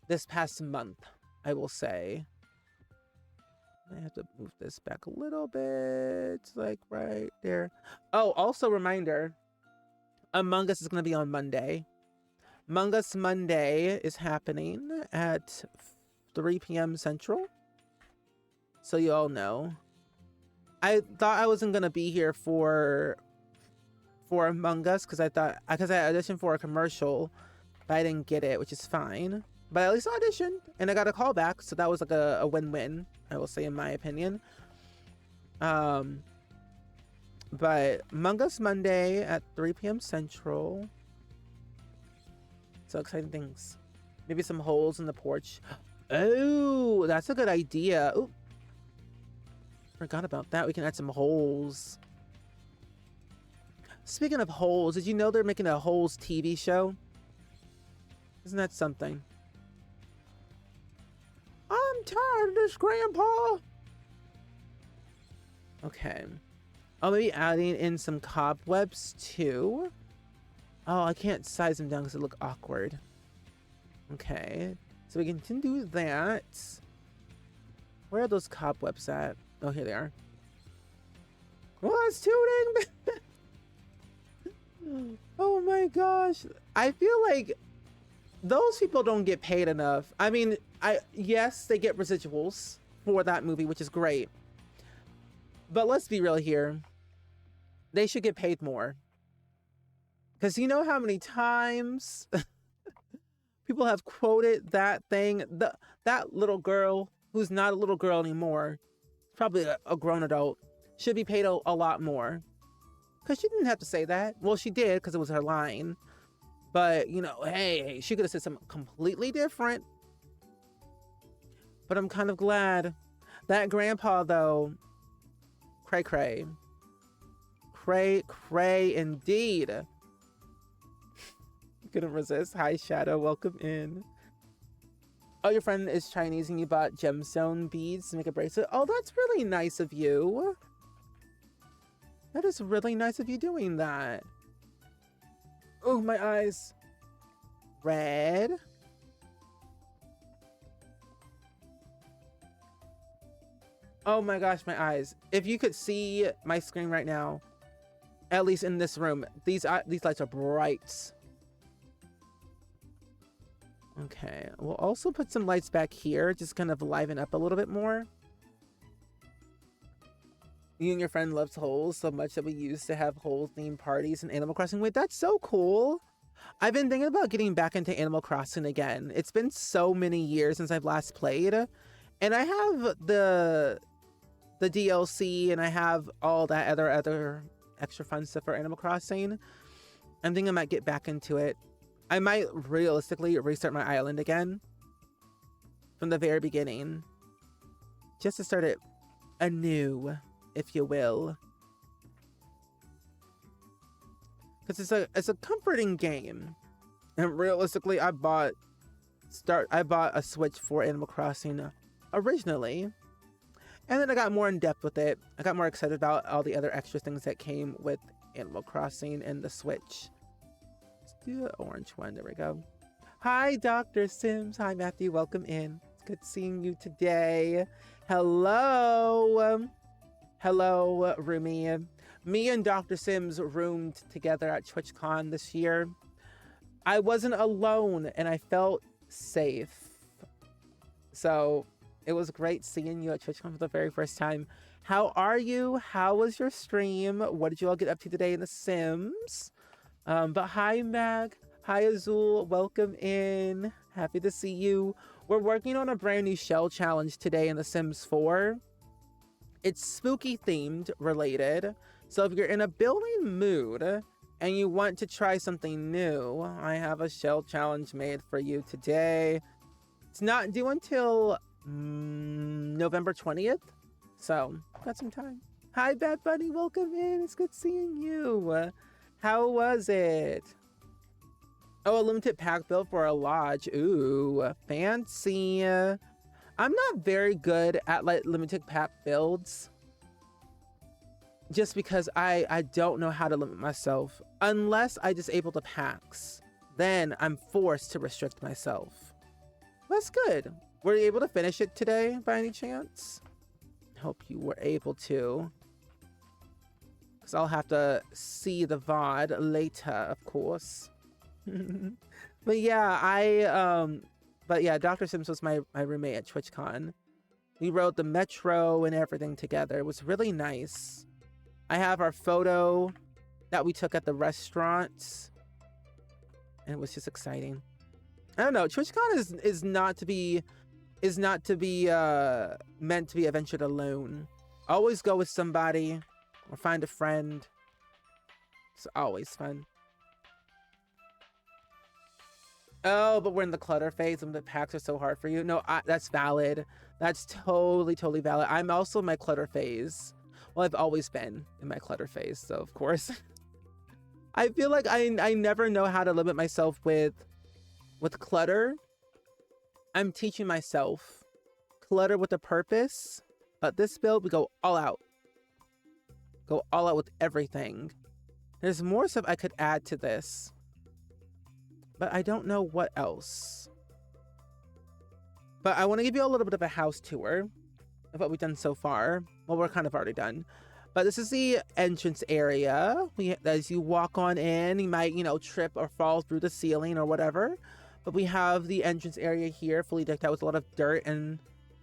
this past month, I will say. I have to move this back a little bit. Like right there. Oh, also reminder. Among Us is going to be on Monday. Among Us Monday is happening at 3 p.m. Central. So you all know. I thought I wasn't going to be here for Among Us because I auditioned for a commercial, but I didn't get it, which is fine. But I at least auditioned, and I got a call back, so that was like a win-win, I will say, in my opinion. But Among Us Monday at 3 p.m. Central. So exciting things. Maybe some holes in the porch. Oh, that's a good idea. Ooh. Forgot about that. We can add some holes. Speaking of holes, did you know they're making a holes TV show? Isn't that something? I'm tired of this, Grandpa. Okay. I'll be adding in some cobwebs too. Oh, I can't size them down because it look awkward. Okay, so we can do that. Where are those cobwebs at? Oh, here they are. Oh, it's tooting! Oh my gosh. I feel like those people don't get paid enough. I mean, yes, they get residuals for that movie, which is great. But let's be real here. They should get paid more. Because you know how many times people have quoted that thing? That little girl, who's not a little girl anymore, probably a grown adult, should be paid a lot more. Because she didn't have to say that. Well, she did because it was her line. But, you know, hey, she could have said something completely different. But I'm kind of glad. That grandpa, though, cray cray. Cray cray indeed. Couldn't resist. Hi, Shadow. Welcome in. Oh, your friend is Chinese and you bought gemstone beads to make a bracelet. Oh, that's really nice of you. That is really nice of you doing that. Oh, my eyes. Red. Oh my gosh, my eyes. If you could see my screen right now, At least in this room. These lights are bright. Okay, we'll also put some lights back here, just kind of liven up a little bit more. You and your friend loves holes so much that we used to have hole-themed parties in Animal Crossing. Wait, that's so cool. I've been thinking about getting back into Animal Crossing again. It's been so many years since I've last played. And I have the DLC and I have all that other extra fun stuff for Animal Crossing. I'm thinking I might get back into it. I might realistically restart my island again from the very beginning, just to start it anew, if you will. Because it's a comforting game, and realistically, I bought a Switch for Animal Crossing originally, and then I got more in depth with it. I got more excited about all the other extra things that came with Animal Crossing and the Switch. Do the orange one. There we go. Hi, Dr. Sims. Hi, Matthew. Welcome in. It's good seeing you today. Hello. Hello, roomie. Me and Dr. Sims roomed together at TwitchCon this year. I wasn't alone and I felt safe. So it was great seeing you at TwitchCon for the very first time. How are you? How was your stream? What did you all get up to today in The Sims? But hi, Mag. Hi, Azul. Welcome in. Happy to see you. We're working on a brand new shell challenge today in The Sims 4. It's spooky themed related. So if you're in a building mood and you want to try something new, I have a shell challenge made for you today. It's not due until November 20th. So got some time. Hi, Bad Bunny. Welcome in. It's good seeing you. How was it? Oh, a limited pack build for a lodge. Ooh, fancy. I'm not very good at like limited pack builds. Just because I don't know how to limit myself. Unless I disable the packs. Then I'm forced to restrict myself. That's good. Were you able to finish it today by any chance? Hope you were able to. I'll have to see the VOD later, of course. But yeah, Dr. Sims was my roommate at TwitchCon. We rode the metro and everything together. It was really nice. I have our photo that we took at the restaurant. And it was just exciting. I don't know, TwitchCon is not to be meant to be adventured alone. Always go with somebody. Or find a friend. It's always fun. Oh, but we're in the clutter phase and the packs are so hard for you. No, that's valid. That's totally valid. I'm also in my clutter phase. Well, I've always been in my clutter phase, so of course. I feel like I never know how to limit myself with clutter. I'm teaching myself. Clutter with a purpose. But this build, we go all out. Go all out with everything. There's more stuff I could add to this, but I don't know what else. But I want to give you a little bit of a house tour of what we've done so far. Well, we're kind of already done. But this is the entrance area. As you walk on in, you might, trip or fall through the ceiling or whatever. But we have the entrance area here, fully decked out with a lot of dirt and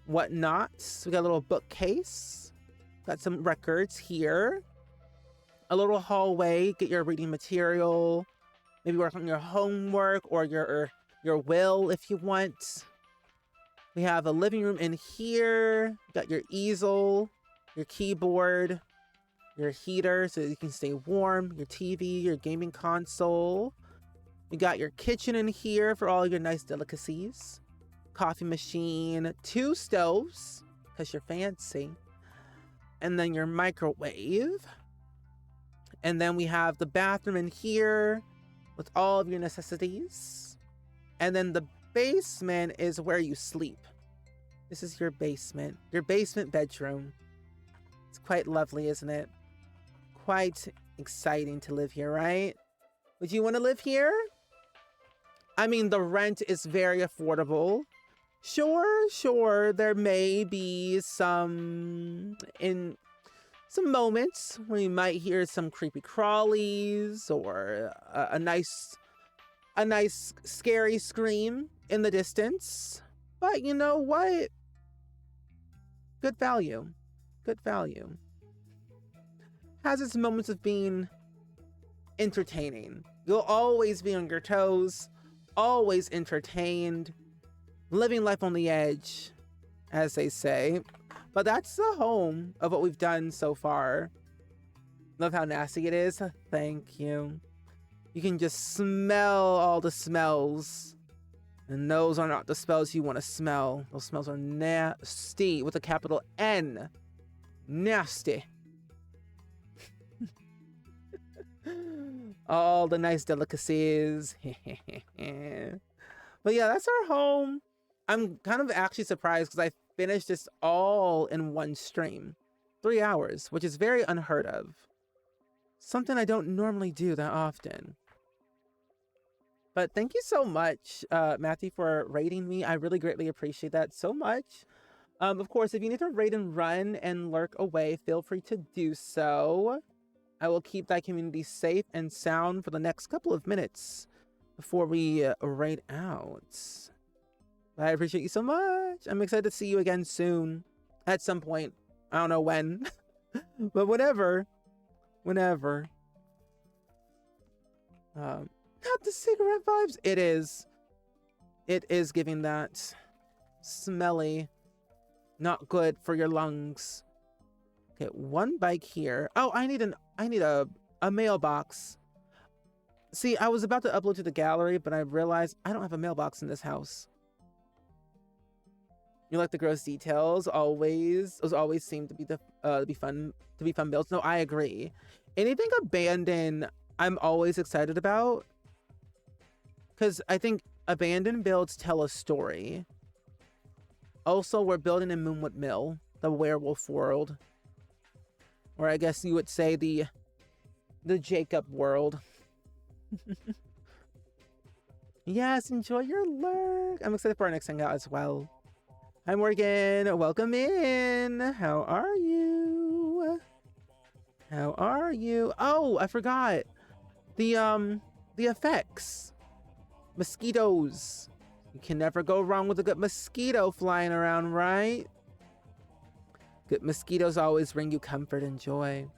whatnot. So we got a little bookcase. Got some records here. A little hallway. Get your reading material. Maybe work on your homework or your will if you want. We have a living room in here. Got your easel, your keyboard, your heater so you can stay warm, your TV, your gaming console. We got your kitchen in here for all your nice delicacies. Coffee machine, 2 stoves because you're fancy. And then your microwave. And then we have the bathroom in here with all of your necessities. And then the basement is where you sleep. This is your basement bedroom. It's quite lovely, isn't it? Quite exciting to live here, right? Would you want to live here? I mean, the rent is very affordable. Sure, there may be some some moments when you might hear some creepy crawlies or a nice scary scream in the distance. But you know what? Good value. Good value. Has its moments of being entertaining. You'll always be on your toes, always entertained, living life on the edge, as they say. But that's the home of what we've done so far. Love how nasty it is. Thank you. You can just smell all the smells. And those are not the smells you want to smell. Those smells are nasty with a capital N. Nasty. All the nice delicacies. But yeah, that's our home. I'm kind of actually surprised because I finished this all in one stream. 3 hours, which is very unheard of. Something I don't normally do that often. But thank you so much, Matthew, for rating me. I really greatly appreciate that so much. Of course, if you need to raid and run and lurk away, feel free to do so. I will keep that community safe and sound for the next couple of minutes before we raid out. I appreciate you so much. I'm excited to see you again soon. At some point. I don't know when. But whenever. Whenever. Not the cigarette vibes. It is. It is giving that smelly, not good for your lungs. Okay, one bike here. Oh, I need a mailbox. See, I was about to upload to the gallery, but I realized I don't have a mailbox in this house. You like the gross details? Always. Those always seem to be fun builds. No, I agree. Anything abandoned, I'm always excited about. Because I think abandoned builds tell a story. Also, we're building in Moonwood Mill, the werewolf world. Or I guess you would say the Jacob world. Yes, enjoy your lurk. I'm excited for our next hangout as well. Hi Morgan, welcome in. How are you? How are you? Oh, I forgot. The effects. Mosquitoes. You can never go wrong with a good mosquito flying around, right? Good mosquitoes always bring you comfort and joy.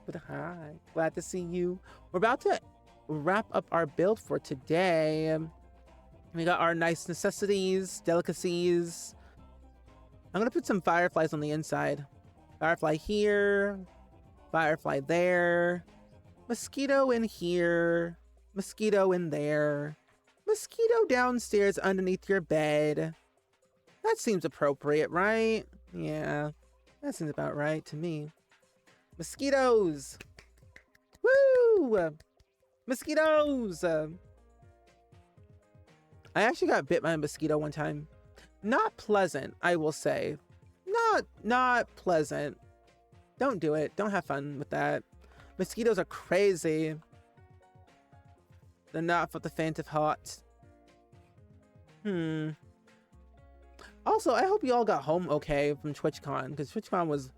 But hi, glad to see you. We're about to wrap up our build for today. We got our nice necessities, delicacies. I'm gonna put some fireflies on the inside. Firefly here, firefly there, mosquito in here, mosquito in there, mosquito downstairs underneath your bed. That seems appropriate, right? Yeah, that seems about right to me. Mosquitoes! Woo! Mosquitoes! I actually got bit by a mosquito one time. Not pleasant, I will say. Not pleasant. Don't do it. Don't have fun with that. Mosquitoes are crazy. They're not for the faint of heart. Also, I hope you all got home okay from TwitchCon, because TwitchCon was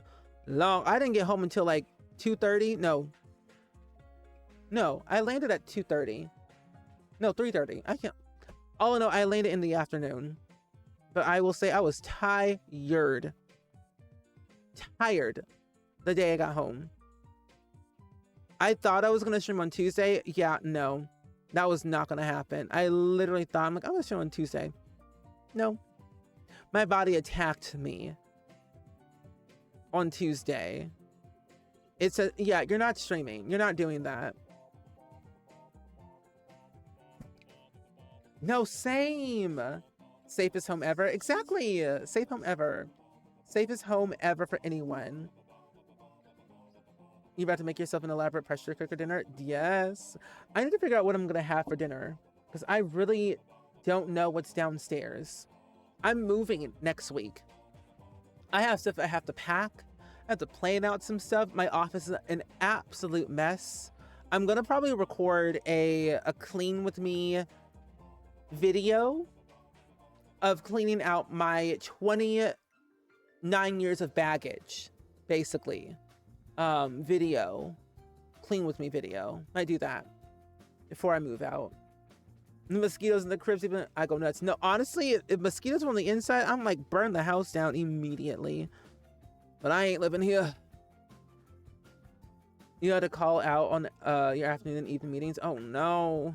long. I didn't get home until like 2:30. No, I landed at 2:30. No, 3:30. I can't. All in all, I landed in the afternoon. But I will say I was tired. Tired the day I got home. I thought I was going to stream on Tuesday. Yeah, no. That was not going to happen. I literally thought, I'm like, I'm going to stream on Tuesday. No. My body attacked me on Tuesday. It's a, yeah, you're not streaming. You're not doing that. No, same. Safest home ever. Exactly. Safe home ever. Safest home ever for anyone. You about to make yourself an elaborate pressure cooker dinner? Yes. I need to figure out what I'm going to have for dinner, because I really don't know what's downstairs. I'm moving next week. I have stuff I have to pack. I have to plan out some stuff. My office is an absolute mess. I'm going to probably record a clean with me video of cleaning out my 29 years of baggage, basically. video, clean with me video. Might do that before I move out. The mosquitoes in the cribs, even I go nuts. No, honestly, if mosquitoes were on the inside, I'm like burn the house down immediately. But I ain't living here. You had to call out on your afternoon and evening meetings. Oh no.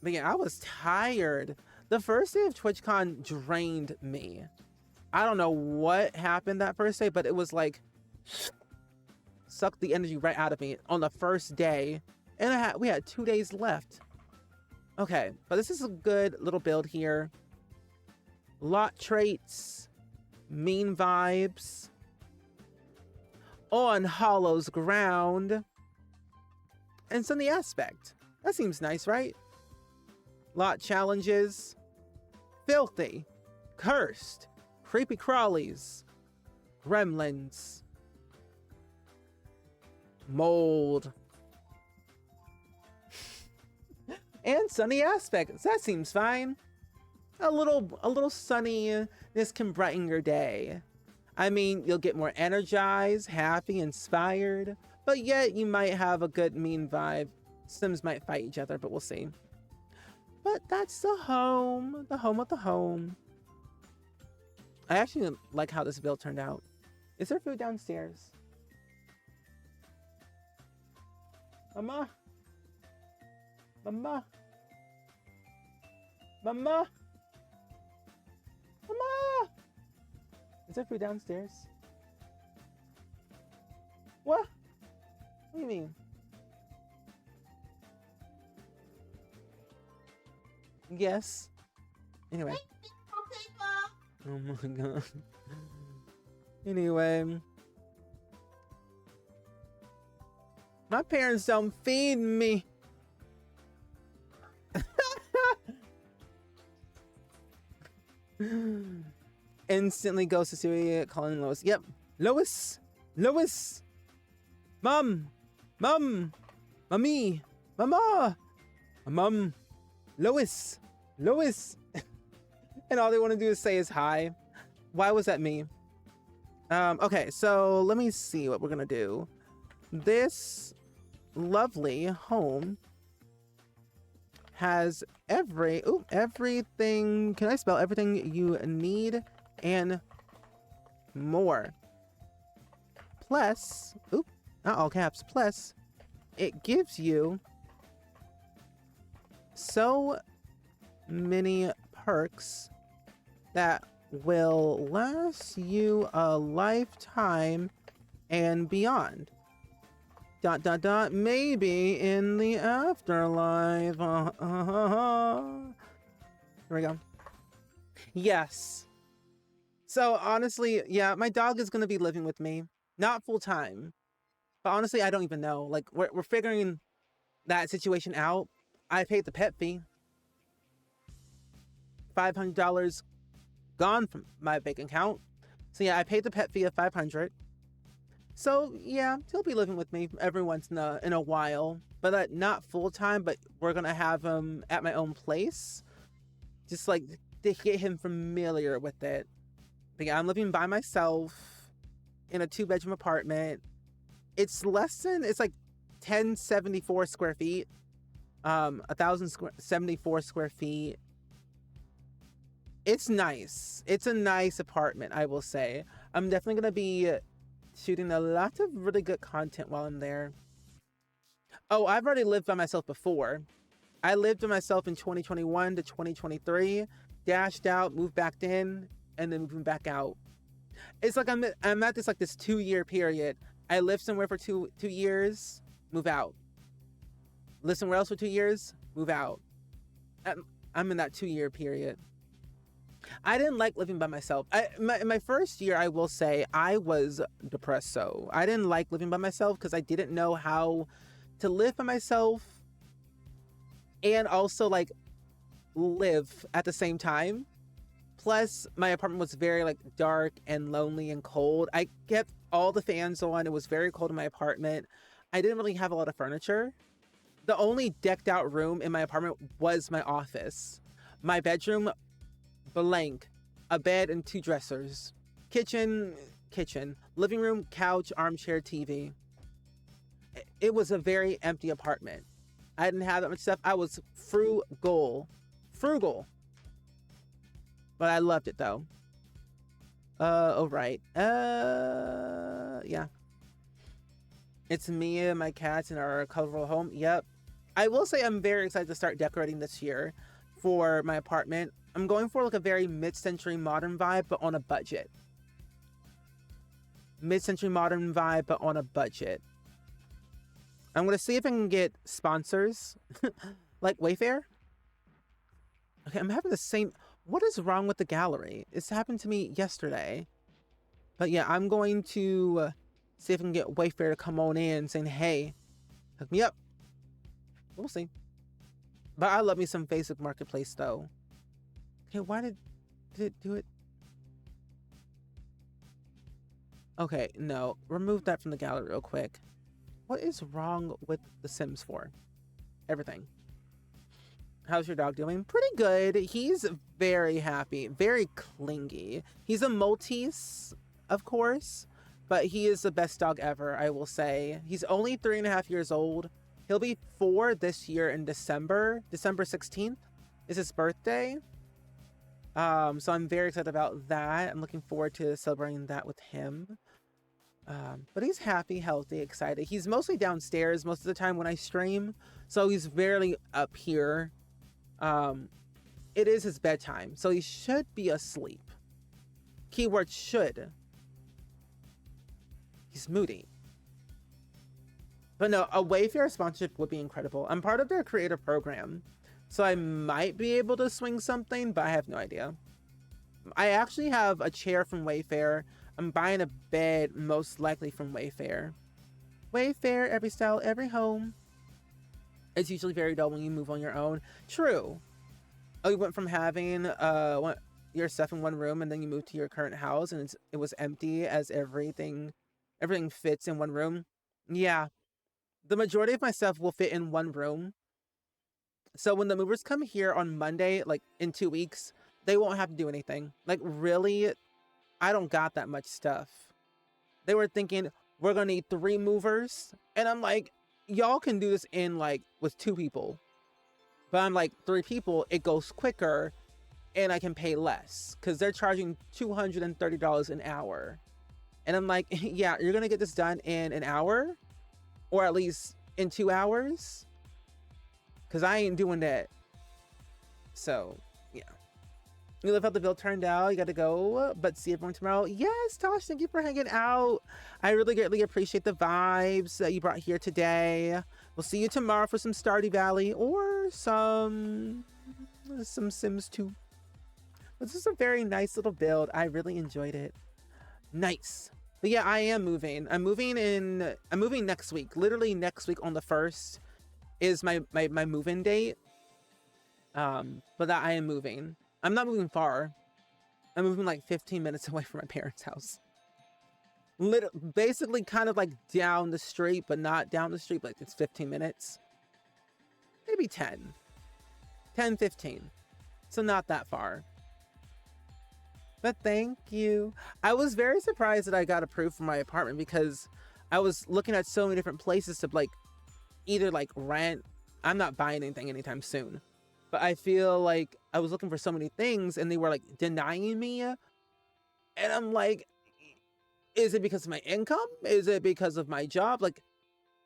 But yeah, I was tired. The first day of TwitchCon drained me. I don't know what happened that first day, but it was like sucked the energy right out of me on the first day. And we had 2 days left. Okay, but this is a good little build here. Lot traits, mean vibes, on Hollow's ground, and sunny aspect. That seems nice, right? Lot challenges, filthy, cursed, creepy crawlies, gremlins, mold, and sunny aspects. That seems fine. A little sunniness can brighten your day. I mean, you'll get more energized, happy, inspired, but yet you might have a good mean vibe. Sims might fight each other, but we'll see. But that's the home of the home. I actually like how this build turned out. Is there food downstairs? Mama? Mama? Mama? Mama? Is there food downstairs? What? What do you mean? Yes. Anyway. Oh my god. Anyway. My parents don't feed me. Instantly goes to Siri calling Lois. Yep. Lois. Lois. Mom. Mom. Mommy. Mama. Mom. Lois. Lois. And all they want to do is say is hi. Why was that me? Okay, so let me see what we're gonna do. This lovely home has everything. Can I spell everything you need and more? Plus, not all caps. Plus, it gives you so many perks that will last you a lifetime and beyond. ... Maybe in the afterlife. Here we go. Yes. So honestly, yeah, my dog is gonna be living with me, not full time, but honestly, I don't even know. Like we're figuring that situation out. I paid the pet fee. $500 gone from my bank account. So yeah, I paid the pet fee of $500. So yeah, he'll be living with me every once in a while, but not full time. But we're gonna have him at my own place, just like to get him familiar with it. But yeah, I'm living by myself in a 2-bedroom apartment. It's like 1074 square feet, 1,074 square feet. It's nice. It's a nice apartment, I will say. I'm definitely gonna be shooting a lot of really good content while I'm there. Oh, I've already lived by myself before. I lived by myself in 2021 to 2023, dashed out, moved back in, and then moving back out. It's like I'm at this 2-year period. I live somewhere for two years, move out. Live somewhere else for 2 years, move out. I'm in that 2-year period. I didn't like living by myself. My first year, I will say, I was depressed. So I didn't like living by myself because I didn't know how to live by myself and also live at the same time. Plus, my apartment was very dark and lonely and cold. I kept all the fans on. It was very cold in my apartment. I didn't really have a lot of furniture. The only decked out room in my apartment was my office. My bedroom, blank, a bed and 2 dressers. Kitchen kitchen, living room, couch, armchair, TV. It was a very empty apartment. I didn't have that much stuff. I was frugal. But I loved it though. Oh right. Yeah. It's me and my cats in our colorful home. Yep. I will say I'm very excited to start decorating this year for my apartment. I'm going for like a very mid-century modern vibe, but on a budget. Mid-century modern vibe, but on a budget. I'm going to see if I can get sponsors like Wayfair. Okay, I'm having the same... What is wrong with the gallery? It's happened to me yesterday. But yeah, I'm going to see if I can get Wayfair to come on in saying, hey, hook me up. We'll see. But I love me some Facebook Marketplace though. Okay, why did it do it? Okay, no. Remove that from the gallery real quick. What is wrong with The Sims 4? Everything. How's your dog doing? Pretty good. He's very happy, very clingy. He's a Maltese, of course, but he is the best dog ever, I will say. He's only 3.5 years old. He'll be 4 this year in December. December 16th is his birthday. So I'm very excited about that. I'm looking forward to celebrating that with him. But he's happy, healthy, excited. He's mostly downstairs most of the time when I stream, so he's rarely up here. It is his bedtime, so he should be asleep. Keyword should. He's moody. But no, a Wayfair sponsorship would be incredible. I'm part of their creator program, so I might be able to swing something, but I have no idea. I actually have a chair from Wayfair. I'm buying a bed, most likely from Wayfair. Wayfair, every style, every home. It's usually very dull when you move on your own. True. Oh, you went from having your stuff in one room, and then you moved to your current house, and it was empty as everything fits in one room. Yeah. The majority of my stuff will fit in one room. So when the movers come here on Monday, like in 2 weeks, they won't have to do anything. Like really, I don't got that much stuff. They were thinking, we're going to need 3 movers. And I'm like, y'all can do this in like with 2 people. But I'm like, 3 people, it goes quicker and I can pay less because they're charging $230 an hour. And I'm like, yeah, you're going to get this done in an hour or at least in 2 hours. Because I ain't doing that. So, yeah. You love how the bill turned out. You got to go, but see everyone tomorrow. Yes, Tosh, thank you for hanging out. I really greatly appreciate the vibes that you brought here today. We'll see you tomorrow for some Stardew Valley or some Sims 2. But this is a very nice little build. I really enjoyed it. Nice. But yeah, I am moving. I'm moving next week. Literally next week on the 1st is my move-in date. But that I am moving. I'm not moving far. I'm moving like 15 minutes away from my parents' house. Basically kind of like down the street, but not down the street. Like it's 15 minutes. Maybe 10. 10, 15. So not that far. But thank you. I was very surprised that I got approved for my apartment because I was looking at so many different places to like either like rent. I'm not buying anything anytime soon. But I feel like I was looking for so many things and they were like denying me. And I'm like, is it because of my income? Is it because of my job? Like,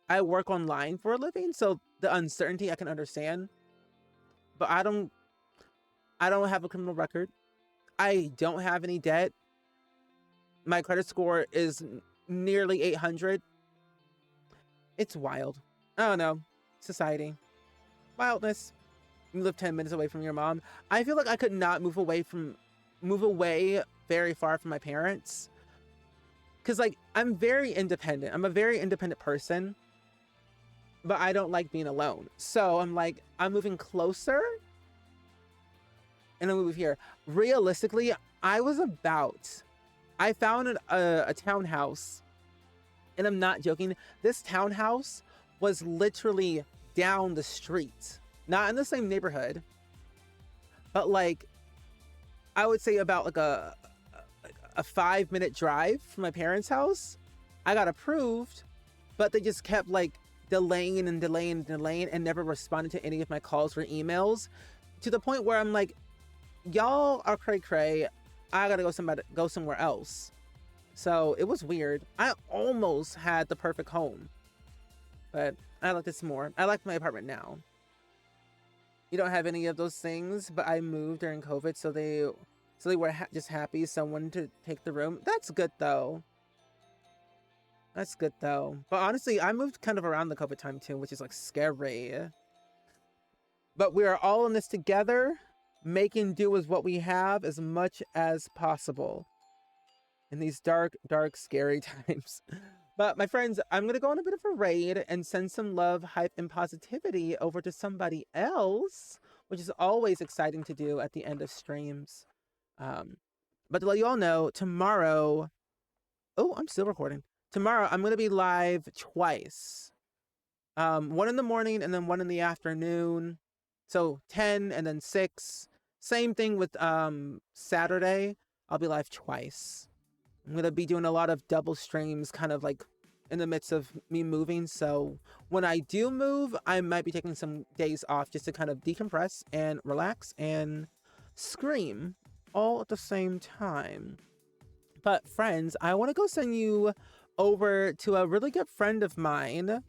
I work online for a living, so the uncertainty I can understand. But I don't have a criminal record. I don't have any debt. My credit score is nearly 800. It's wild. I don't know. Society. Wildness. You live 10 minutes away from your mom. I feel like I could not move away very far from my parents. Because, like, I'm very independent. I'm a very independent person. But I don't like being alone. So I'm like, I'm moving closer. And I move here. Realistically, I found a townhouse. And I'm not joking. This townhouse was literally down the street. Not in the same neighborhood, but like, I would say about like a a 5-minute drive from my parents' house. I got approved, but they just kept like delaying and delaying and delaying and never responded to any of my calls or emails, to the point where I'm like, y'all are cray cray. I gotta go somewhere else. So it was weird. I almost had the perfect home, but I like this more. I like my apartment now. You don't have any of those things, but I moved during COVID, so they were just happy someone to take the room. That's good though. That's good though. But honestly, I moved kind of around the COVID time too, which is like scary. But we are all in this together, making do with what we have as much as possible in these dark, dark, scary times. But my friends, I'm going to go on a bit of a raid and send some love, hype, and positivity over to somebody else, which is always exciting to do at the end of streams. But to let you all know, tomorrow... Oh, I'm still recording. Tomorrow, I'm going to be live twice. One in the morning and then one in the afternoon. So 10 and then 6. Same thing with Saturday. I'll be live twice. I'm going to be doing a lot of double streams kind of like in the midst of me moving. So when I do move, I might be taking some days off just to kind of decompress and relax and scream all at the same time. But friends, I want to go send you over to a really good friend of mine.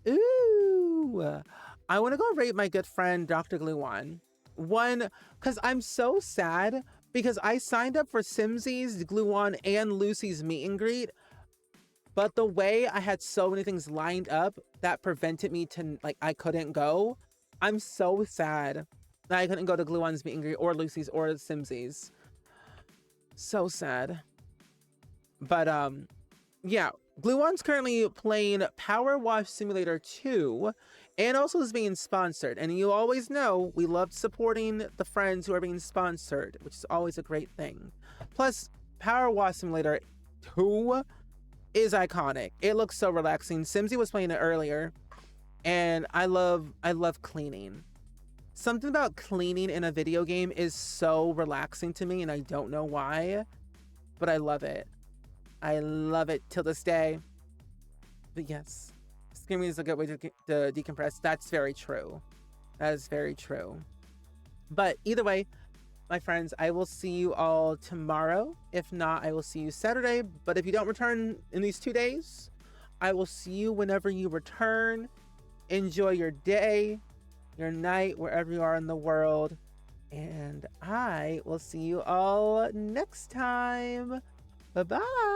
Ooh, I want to go rate my good friend, Dr. Gluon. One, because I'm so sad because I signed up for Simsies, Gluon, and Lucy's meet and greet. But the way I had so many things lined up that prevented me to, like, I couldn't go. I'm so sad that I couldn't go to Gluon's meet and greet or Lucy's or Simsies. So sad. But, yeah, Gluon's currently playing Power Wash Simulator 2 and also is being sponsored. And you always know we love supporting the friends who are being sponsored, which is always a great thing. Plus, Power Wash Simulator 2 is iconic. It looks so relaxing. Simsy was playing it earlier, and I love cleaning. Something about cleaning in a video game is so relaxing to me, and I don't know why, but I love it. I love it till this day. But yes, screaming is a good way to decompress. That's very true. That is very true. But either way, my friends, I will see you all tomorrow. If not, I will see you Saturday. But if you don't return in these 2 days, I will see you whenever you return. Enjoy your day, your night, wherever you are in the world. And I will see you all next time. Bye-bye.